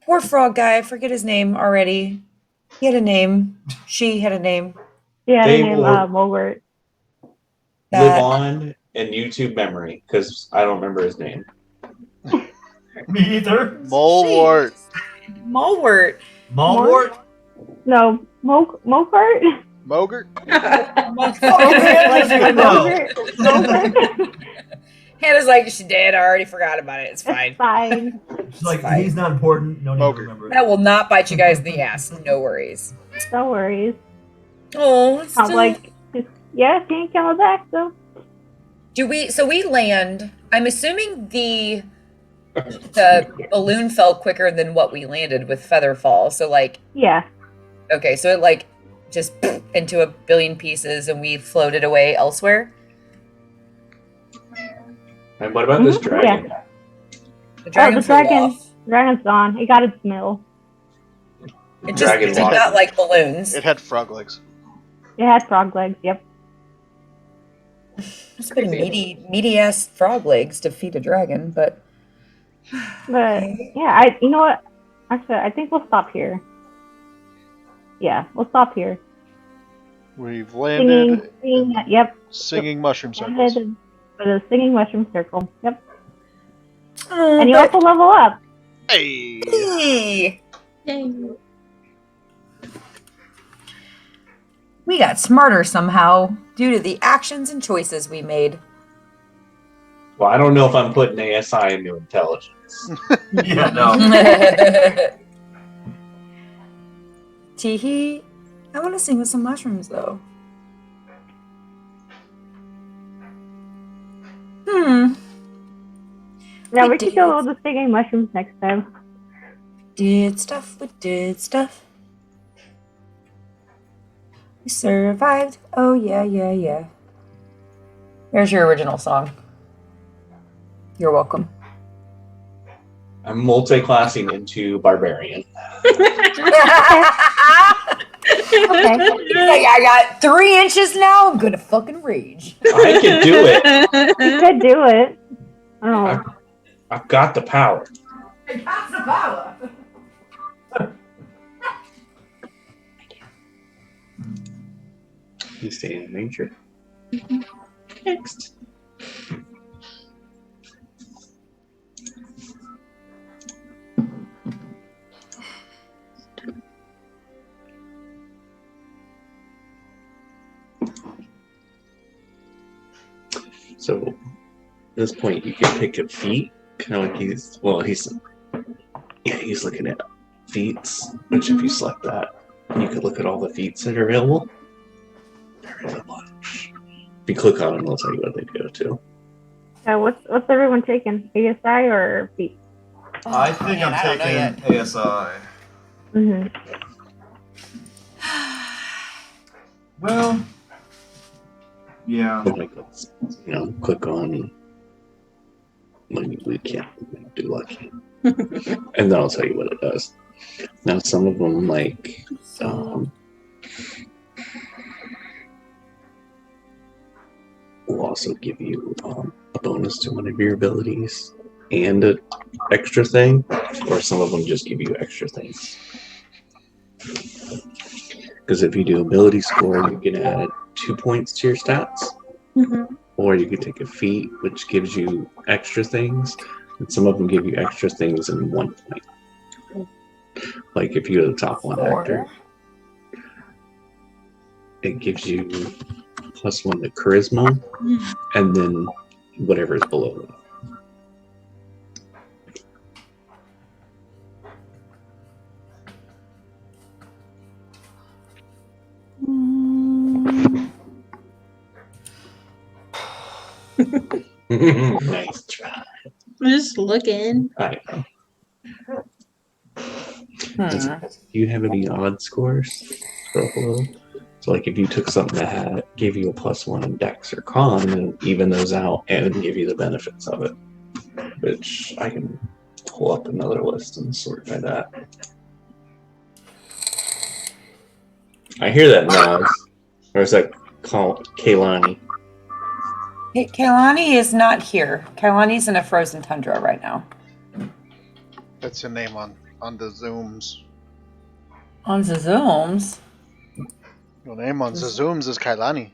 poor frog guy. I forget his name already. He had a name. She had a name. Yeah, They the name will- Mulbert. Live on in YouTube memory, because I don't remember his name. Me either. Molewart. Mulwort. Malwart? No, Mokart? Mogert? Okay, no. Mokart? Hannah's like, she did. I already forgot about it. It's fine. Fine. It's like, Fine. he's not important. No need to Okay. remember it. That will not bite you guys in the ass. No worries. No worries. Oh, it's Sounds still... like, yeah, can't come back though. So we land. I'm assuming the balloon fell quicker than what we landed with Featherfall. So like, Yeah. okay, so it like just into a billion pieces and we floated away elsewhere. And what about this Mhm, dragon? The dragon the flew dragon- off. Dragon's gone. He got its mill. It just Dragon did walk. not like balloons. It had frog legs. It had frog legs. Yep. It's been meaty ass frog legs to feed a dragon, but But yeah, you know what? Actually, I think we'll stop here. Yeah, we'll stop here. We've landed Yep. singing mushroom circles. Landed for the singing mushroom circle. Yep. oh, And you but- also level up. Hey! Hey, Yay. we got smarter somehow due to the actions and choices we made. Well, I don't know if I'm putting ASI into intelligence. Yeah, no. Teehee. I want to sing with some mushrooms though. Yeah, We we can go with the singing mushrooms next time. We did stuff. We survived. Oh, yeah. There's your original song. You're welcome. I'm multi-classing into barbarian. Okay. Like, I got 3 inches now. I'm gonna fucking rage. I can do it. You could do it. I don't know. I've got the power. I got the power. You stay in nature. Next. So at this point, you can pick a feat, kind of like he's looking at feats. Which, if you select that, you could look at all the feats that are available. There is a bunch. If you click on them, it'll tell you what they go to. What's everyone taking? ASI or feet? I think I'm taking ASI. Mm-hmm. Well, yeah. Like, click on. We can't do lucky, and then I'll tell you what it does. Now, some of them will also give you a bonus to one of your abilities and an extra thing, or some of them just give you extra things. Because if you do ability score, you can add 2 points to your stats. Mhm. Or you could take a feat, which gives you extra things, and some of them give you extra things in 1 point. Like if you go to the top one actor, it gives you +1 to charisma, and then whatever is below it. Nice try. I'm just looking. I know. Do you have any odd scores? Scroll below. So, like, if you took something that gave you a +1 in Dex or Con, and even those out and give you the benefits of it, which I can pull up another list and sort by that. I hear that noise. Or is that Kaylani? Kaylani is not here. Kaylani's in a frozen tundra right now. That's your name on the Zooms. On the Zooms? Your name on the Zooms is Kailani.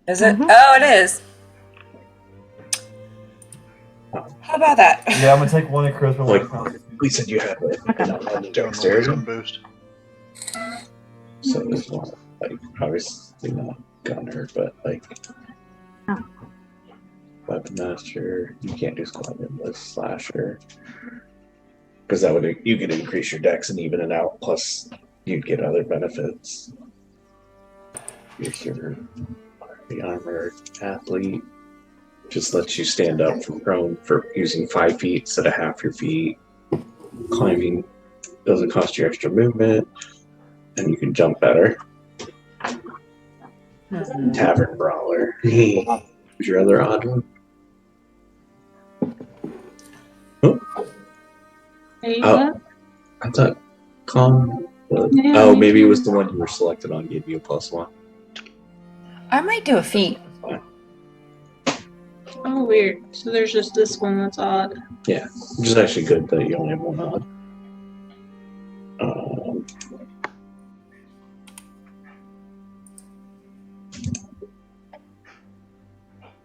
Is it? Oh, it is. How about that? Yeah, I'm gonna take 1 in charisma. Like, we said you had a dexterity. Boost. So there's one, like, obviously not gunner, but like weapon master. You can't do squad with slasher because that would you could increase your dex and even it out. Plus, you'd get other benefits. You're the armored athlete. Just lets you stand up from prone for using 5 feet instead of half your feet. Climbing doesn't cost you extra movement, and you can jump better. Tavern brawler. Who's your other odd one? Oh, I thought Calm was. Yeah, Oh, maybe it was the one you were selected on. Gave you a +1. I might do a feat. Oh, weird. So there's just this one that's odd. Yeah, which is actually good that you only have one odd.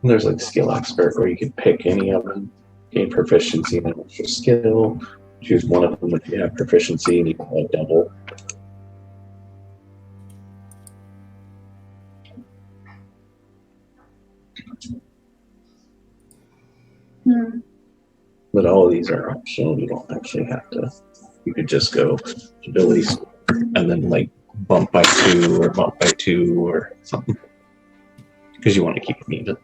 There's like skill expert where you can pick any of them, gain proficiency in an extra skill, choose one of them if you have proficiency, and you can like double. But all of these are optional. You don't actually have to. You could just go abilities and then like bump by 2 or bump by 2 or something. Because you want to keep it even.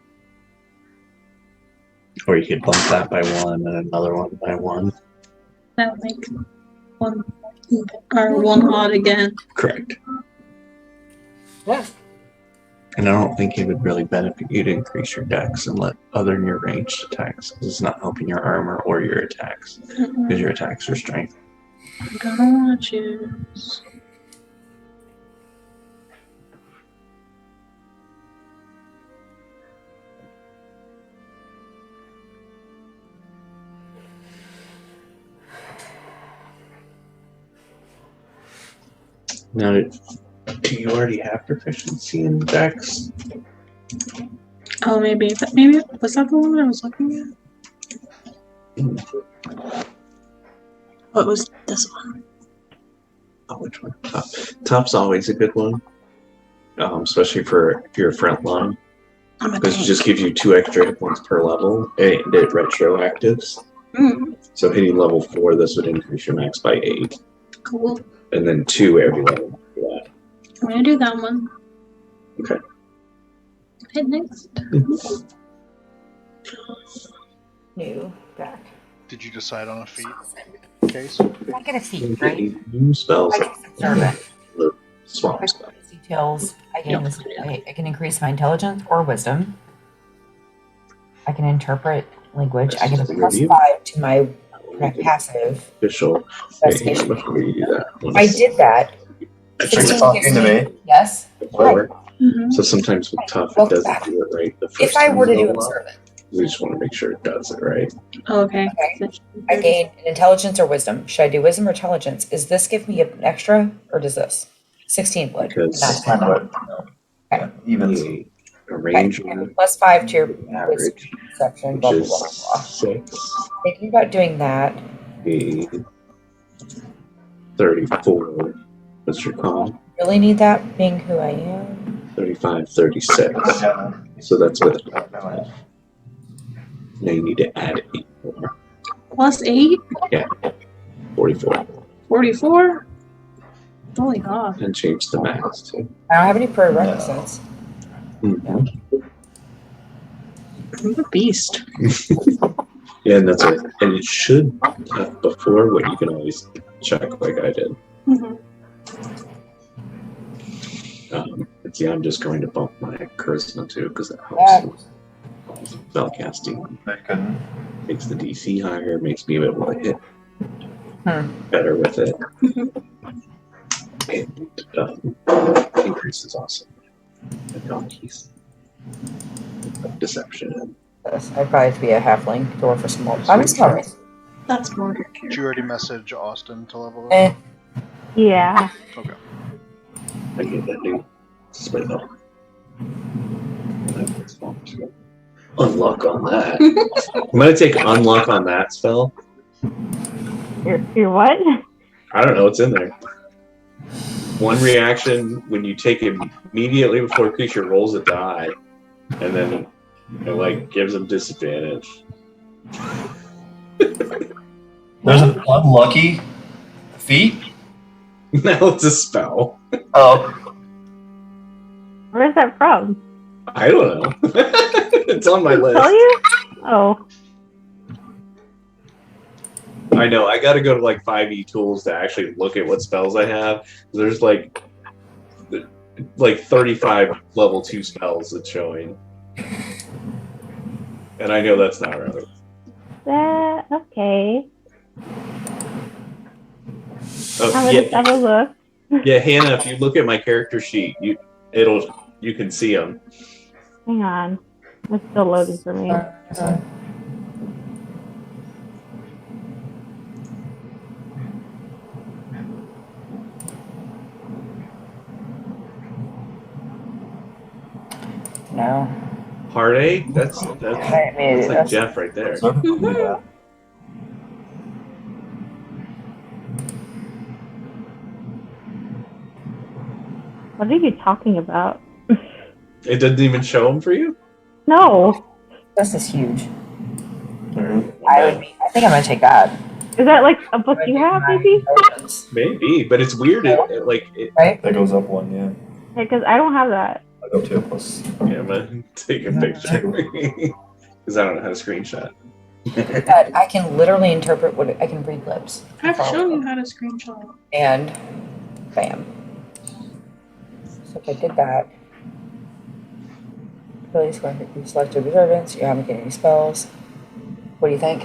Or you could bump that by 1 and another one by 1. That would make one odd again. Correct. Yeah. And I don't think it would really benefit you to increase your dex and let other than your ranged attacks. Because it's not helping your armor or your attacks. Because your attacks are strength. I'm gonna want to choose. Now, do you already have proficiency in dex? Oh, maybe was that the one I was looking at? What was this one? Oh, which one? Top's always a good one, especially for if you're front line, because it just gives you 2 extra hit points per level, and it retroactives. So hitting level 4, this would increase your max by 8. Cool. And then 2 every level after that. I'm gonna do that one. Okay. Hit next. New back. Did you decide on a feat case? I get a feat, right? New spells. I can observe it. Swap spell. Details. I can increase my intelligence or wisdom. I can interpret language. I get a +5 to my passive. Official. Investigation. Before you do that. I did that. Are you 16 talking gives to me- me? Yes. Forward. Mm-hmm. So sometimes with tough, it doesn't do it right the first If I time were to you do level up. observe it, We just want to make sure it does it right. Oh, okay. I gain an intelligence or wisdom. Should I do wisdom or intelligence? Is this give me an extra, or does this? 16 would. Because Not 11. Yeah, evens. A range Okay, one, plus 5 to your average, perception, which blah, blah, is blah, blah. 6. Thinking about doing that. Be 34. What's your con? Really need that being who I am. 35, 36. So that's with 5. Now you need to add 8 more. Plus 8? Yeah. 44. 44? Holy God. And change the max too. I don't have any prerequisites. Mhm. I'm a beast. Yeah, and that's it. And it should have before, but you can always check like I did. I'm just going to bump my charisma too because that helps. Spell casting makes the DC higher, makes me able to hit better with it. And increases awesome. And donkeys. Deception. I'd probably have to be a halfling to work for small. I'm a small race. That's more. Did you already message Austin to level up? Yeah. Okay. I get that new split up. Unlock on that. I'm gonna take unlock on that spell. You're what? I don't know what's in there. One reaction when you take it immediately before a creature rolls a die, and then it like gives them disadvantage. There's an unlucky feat? Now it's a spell. Oh. Where's that from? I don't know. It's on my list. Tell you? Oh. I know. I got to go to like 5e tools to actually look at what spells I have. There's like 35 level 2 spells it's showing. And I know that's not right. Okay. Oh, I'm gonna just have a look. Yeah, Hannah, if you look at my character sheet, you can see them. Hang on. It's still loading for me. No. Heartache? That's I mean, like that's- Jeff right there. What are you talking about? It didn't even show them for you? No. This is huge. I think I'm gonna take that. Is that like a book you have, maybe? Maybe, but it's weird. Right? That goes up one, yeah. Yeah, because I don't have that. I'll go 2 plus. Yeah, I'm gonna take a picture because I don't know how to screenshot. But I can literally interpret what I can read lips. I've shown you how to screenshot. And bam. So if I did that, abilities going to be selected observance. You haven't getting any spells. What do you think?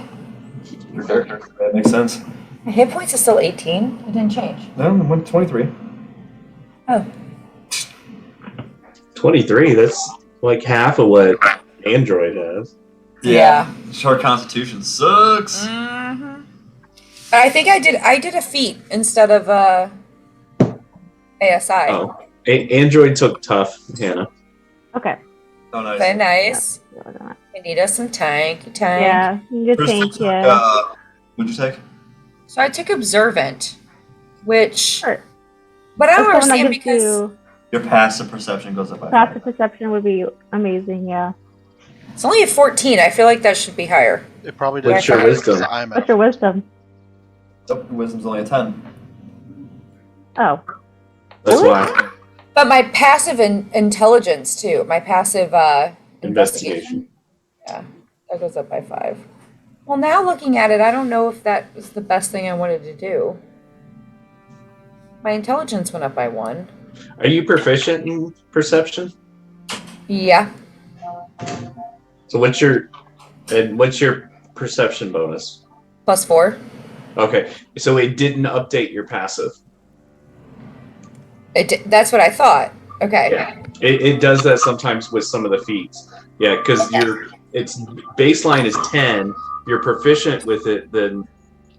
Your character. That makes sense. My hit points is still 18. It didn't change. No, I went 23. Oh. 23. That's like half of what Android has. Yeah. Short constitution sucks. Mm-hmm. I think I did a feat instead of ASI. Oh, Android took tough, Hannah. Okay. Oh, nice. Very nice. We need us some tank. Yeah, you Crystal tank, took, yeah. what'd you take? So I took observant, which, Sure. but I don't That's the one that understand gives because you Your passive perception goes up by passive perception would be amazing, yeah. it's only a 14. I feel like that should be higher. It probably What's does. your wisdom? I'm What's at your wisdom? Wisdom's only a 10. Oh. That's Really? why. But my passive intelligence too. My passive investigation. Yeah, that goes up by 5. Well, now looking at it, I don't know if that was the best thing I wanted to do. My intelligence went up by 1. Are you proficient in perception? Yeah. So what's your perception bonus? Plus 4. Okay, so it didn't update your passive. That's what I thought. Okay. Yeah, it does that sometimes with some of the feats. Yeah, because its baseline is 10. You're proficient with it, then,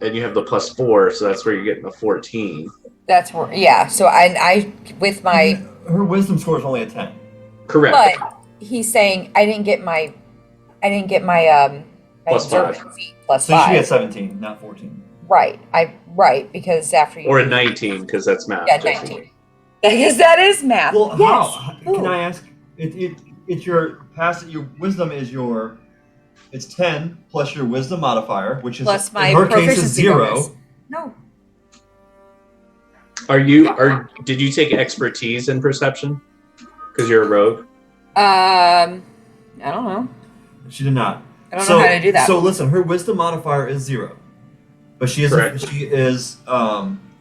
and you have the plus 4, so that's where you're getting the 14. That's where, yeah. So I with my Her wisdom score is only a 10. Correct. he's saying I didn't get my Plus observant five. feat plus So you should be at 5. 17, not 14. Right, because after you Or a 19, because that's math. Yeah, Jesse. 19. I guess that is math. Well, yes. how? Ooh. Can I ask? It's your passive. Your wisdom is your. It's 10 plus your wisdom modifier, which is Plus my in her case is proficiency 0. bonus. No. Did you take expertise in perception? Because you're a rogue? I don't know. She did not. I don't know how to do that. So listen, her wisdom modifier is 0, but she is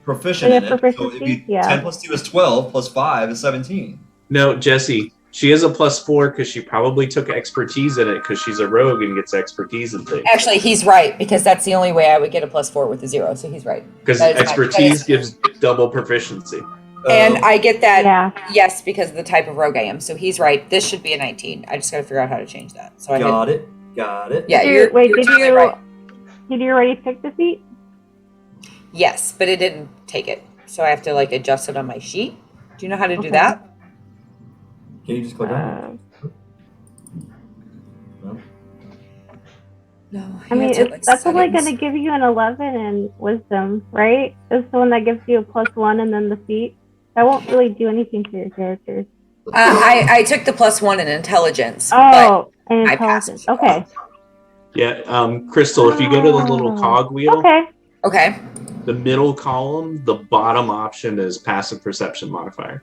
proficient in it. So it'd be 10 plus 2 is 12 plus 5 is 17. No, Jesse. She has a +4 because she probably took expertise in it because she's a rogue and gets expertise in things. Actually, he's right because that's the only way I would get a +4 with a 0. So he's right. Because expertise gives double proficiency. And I get that, yes, because of the type of rogue I am. So he's right. This should be a 19. I just got to figure out how to change that. So Got it. Yeah, you're totally right. Did you already pick the feat? Yes, but it didn't take it. So I have to like adjust it on my sheet. Do you know how to do that? Can you just click on it? No. I mean, that's only going to give you an 11 in wisdom, right? It's the one that gives you a +1 and then the feat. That won't really do anything for your characters. I took the +1 in intelligence. Oh, and intelligence. Okay. Yeah, Crystal, if you go to the little cog wheel, okay, the middle column, the bottom option is passive perception modifier.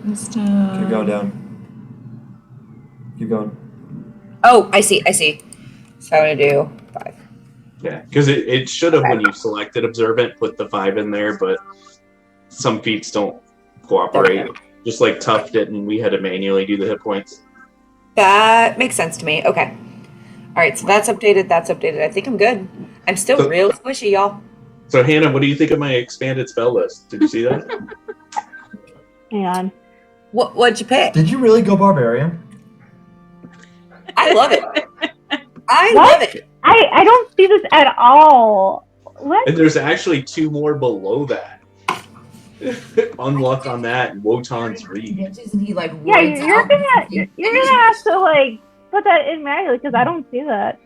Keep going down. Keep going. Oh, I see. So I'm going to do 5. Yeah, because it should have, when you selected observant, put the 5 in there, but some feats don't cooperate. Just like Tough didn't, we had to manually do the hit points. That makes sense to me. Okay. All right, so that's updated. I think I'm good. I'm still real squishy, y'all. So, Hannah, what do you think of my expanded spell list? Did you see that? Hang on. What'd you pick? Did you really go barbarian? I love it. I love it. I don't see this at all. What? And there's actually 2 more below that. Unluck on that, and Wotan's Reed. And he like Yeah, you're gonna have to like put that in manually because I don't see that.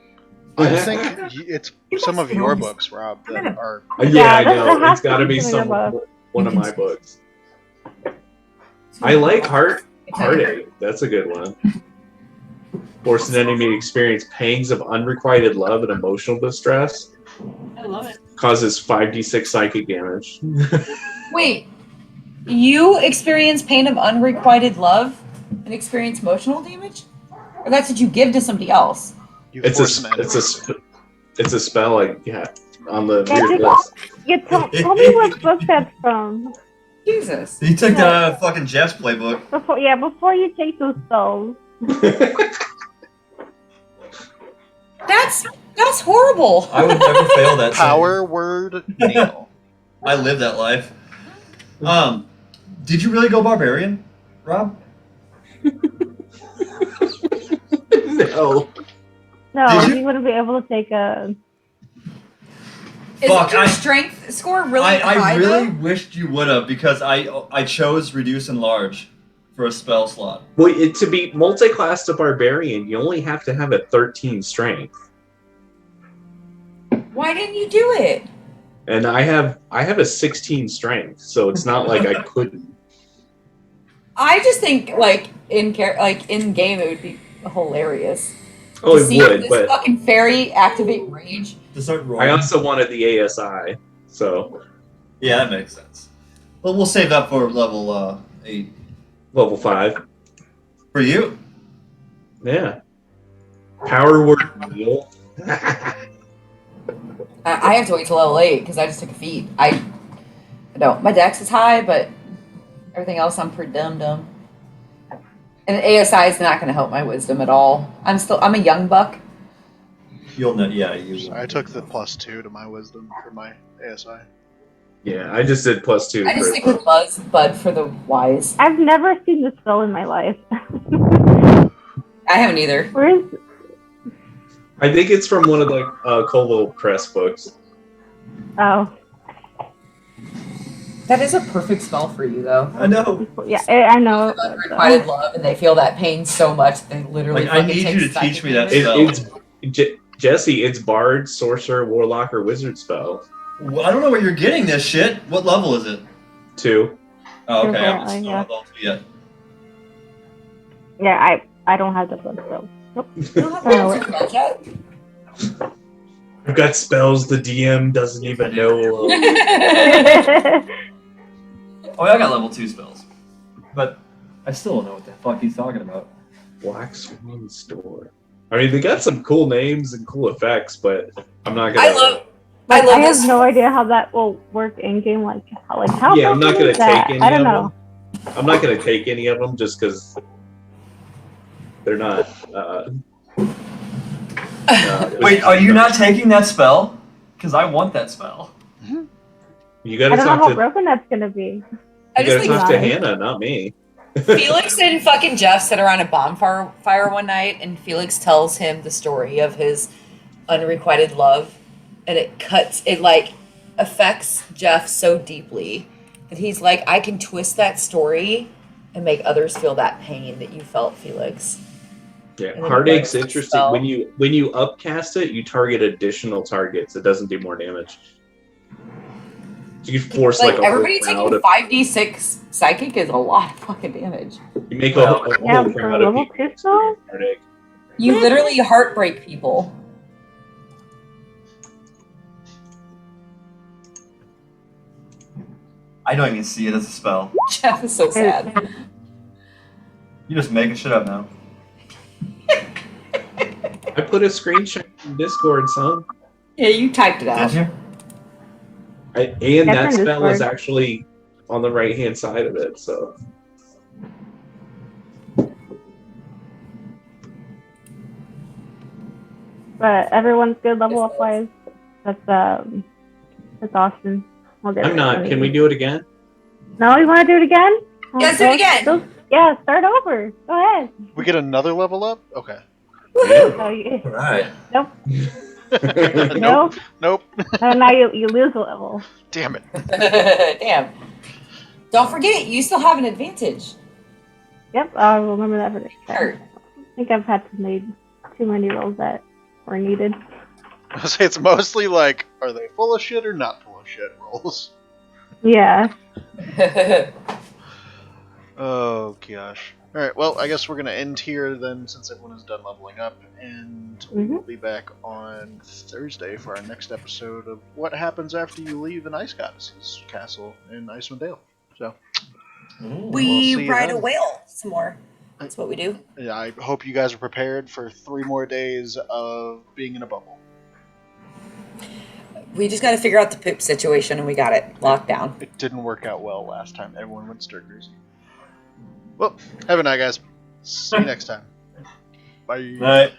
I think it's some of your books, Rob, that are. Yeah, I know. It's got to be one of my books. I like Heartache. That's a good one. Force an enemy to experience pangs of unrequited love and emotional distress. I love it. Causes 5d6 psychic damage. Wait, you experience pain of unrequited love and experience emotional damage? Or that's what you give to somebody else? It's a spell, on the weird list. Tell me what book that's from. Jesus. He took the fucking Jeff's playbook. Before you take those spells. That's horrible. I would never fail that. Power word Neil. I live that life. Did you really go barbarian, Rob? No. No, you wouldn't be able to take a. Is your strength score really high? I really wished you would have because I chose reduce and large for a spell slot. Well, to be multi-class to barbarian, you only have to have a 13 strength. Why didn't you do it? And I have a 16 strength, so it's not like I couldn't. I just think in game it would be hilarious. Oh, to it see would, this but fucking fairy activate rage. To start rolling. I also wanted the ASI, so yeah, that makes sense. Well, we'll save that for level 8. Level 5 for you. Yeah. Power word Neil. I have to wait till level 8 because I just took a feat. I don't. My dex is high, but everything else I'm pretty dumb. And the ASI is not going to help my wisdom at all. I'm a young buck. You'll know, yeah. I took the +2 to my wisdom for my ASI. Yeah, I just did +2. I just stick with Bud for the wise. I've never seen this spell in my life. I haven't either. Where is? I think it's from one of the Colville Press books. Oh. That is a perfect spell for you, though. I know. Yeah, I know. Unrequited love, and they feel that pain so much they literally. Like, I need you to teach me that spell. Jesse. It's Bard, Sorcerer, Warlock, or Wizard spell. Well, I don't know where you're getting this shit. What level is it? 2. Oh, okay. I'm Apparently, not yeah. level 2 yet. Yeah, I don't have the book, so nope. You don't have level 2 spells yet? You've got spells the DM doesn't even know. Oh, yeah, I got level 2 spells. But I still don't know what the fuck he's talking about. Black Swan Store. I mean, they got some cool names and cool effects, but I'm not gonna. I have no idea how that will work in game. Like how? Yeah, I'm not gonna take any I don't of know. them. I'm not gonna take any of them just because they're not. Wait, are you not taking that spell? Because I want that spell. You I gotta don't know talk how to. broken that's gonna be. I You just gotta talk to honest. Hannah, not me. Felix and fucking Jeff sit around a bonfire one night, and Felix tells him the story of his unrequited love, and it like affects Jeff so deeply that he's like, I can twist that story and make others feel that pain that you felt, Felix. Yeah, And then Heartache's it works interesting. spell. When you upcast it, you target additional targets. It doesn't do more damage. So you force Like, a everybody whole taking crowd of, 5d6 psychic is a lot of fucking damage. you make Well, a Yeah, whole for crowd of level people 2 spell? Heartache. You literally heartbreak people. I don't even see it as a spell. Jeff is so sad. You're just making shit up now. I put a screenshot in Discord, son. Yeah, you typed it out. Did you? And that That's in spell is Discord. actually on the right hand side of it. So But everyone's good level up wise. That's awesome. We'll get I'm it not. when Can we do it again? No, you want to do it again? Yes, do it again. Yeah, start over. Go ahead. We get another level up? Okay. So you, Alright. nope. Nope. Nope. Nope. So now you lose a level. Damn it. Damn. Don't forget, you still have an advantage. Yep, I'll remember that for next time. Sure. I think I've had to make too many rolls that were needed. I say it's mostly like, are they full of shit or not full of shit rolls? Yeah. Oh gosh. Alright, well, I guess we're gonna end here then since everyone is done leveling up, and we will be back on Thursday for our next episode of what happens after you leave an Ice Goddess's castle in Icewind Dale. So we'll see We you ride then. a whale some more. That's what we do. Yeah, I hope you guys are prepared for 3 more days of being in a bubble. We just got to figure out the poop situation, and we got it locked down. It didn't work out well last time. Everyone went stir crazy. Well, have a night, guys. See you next time. Bye. Alright.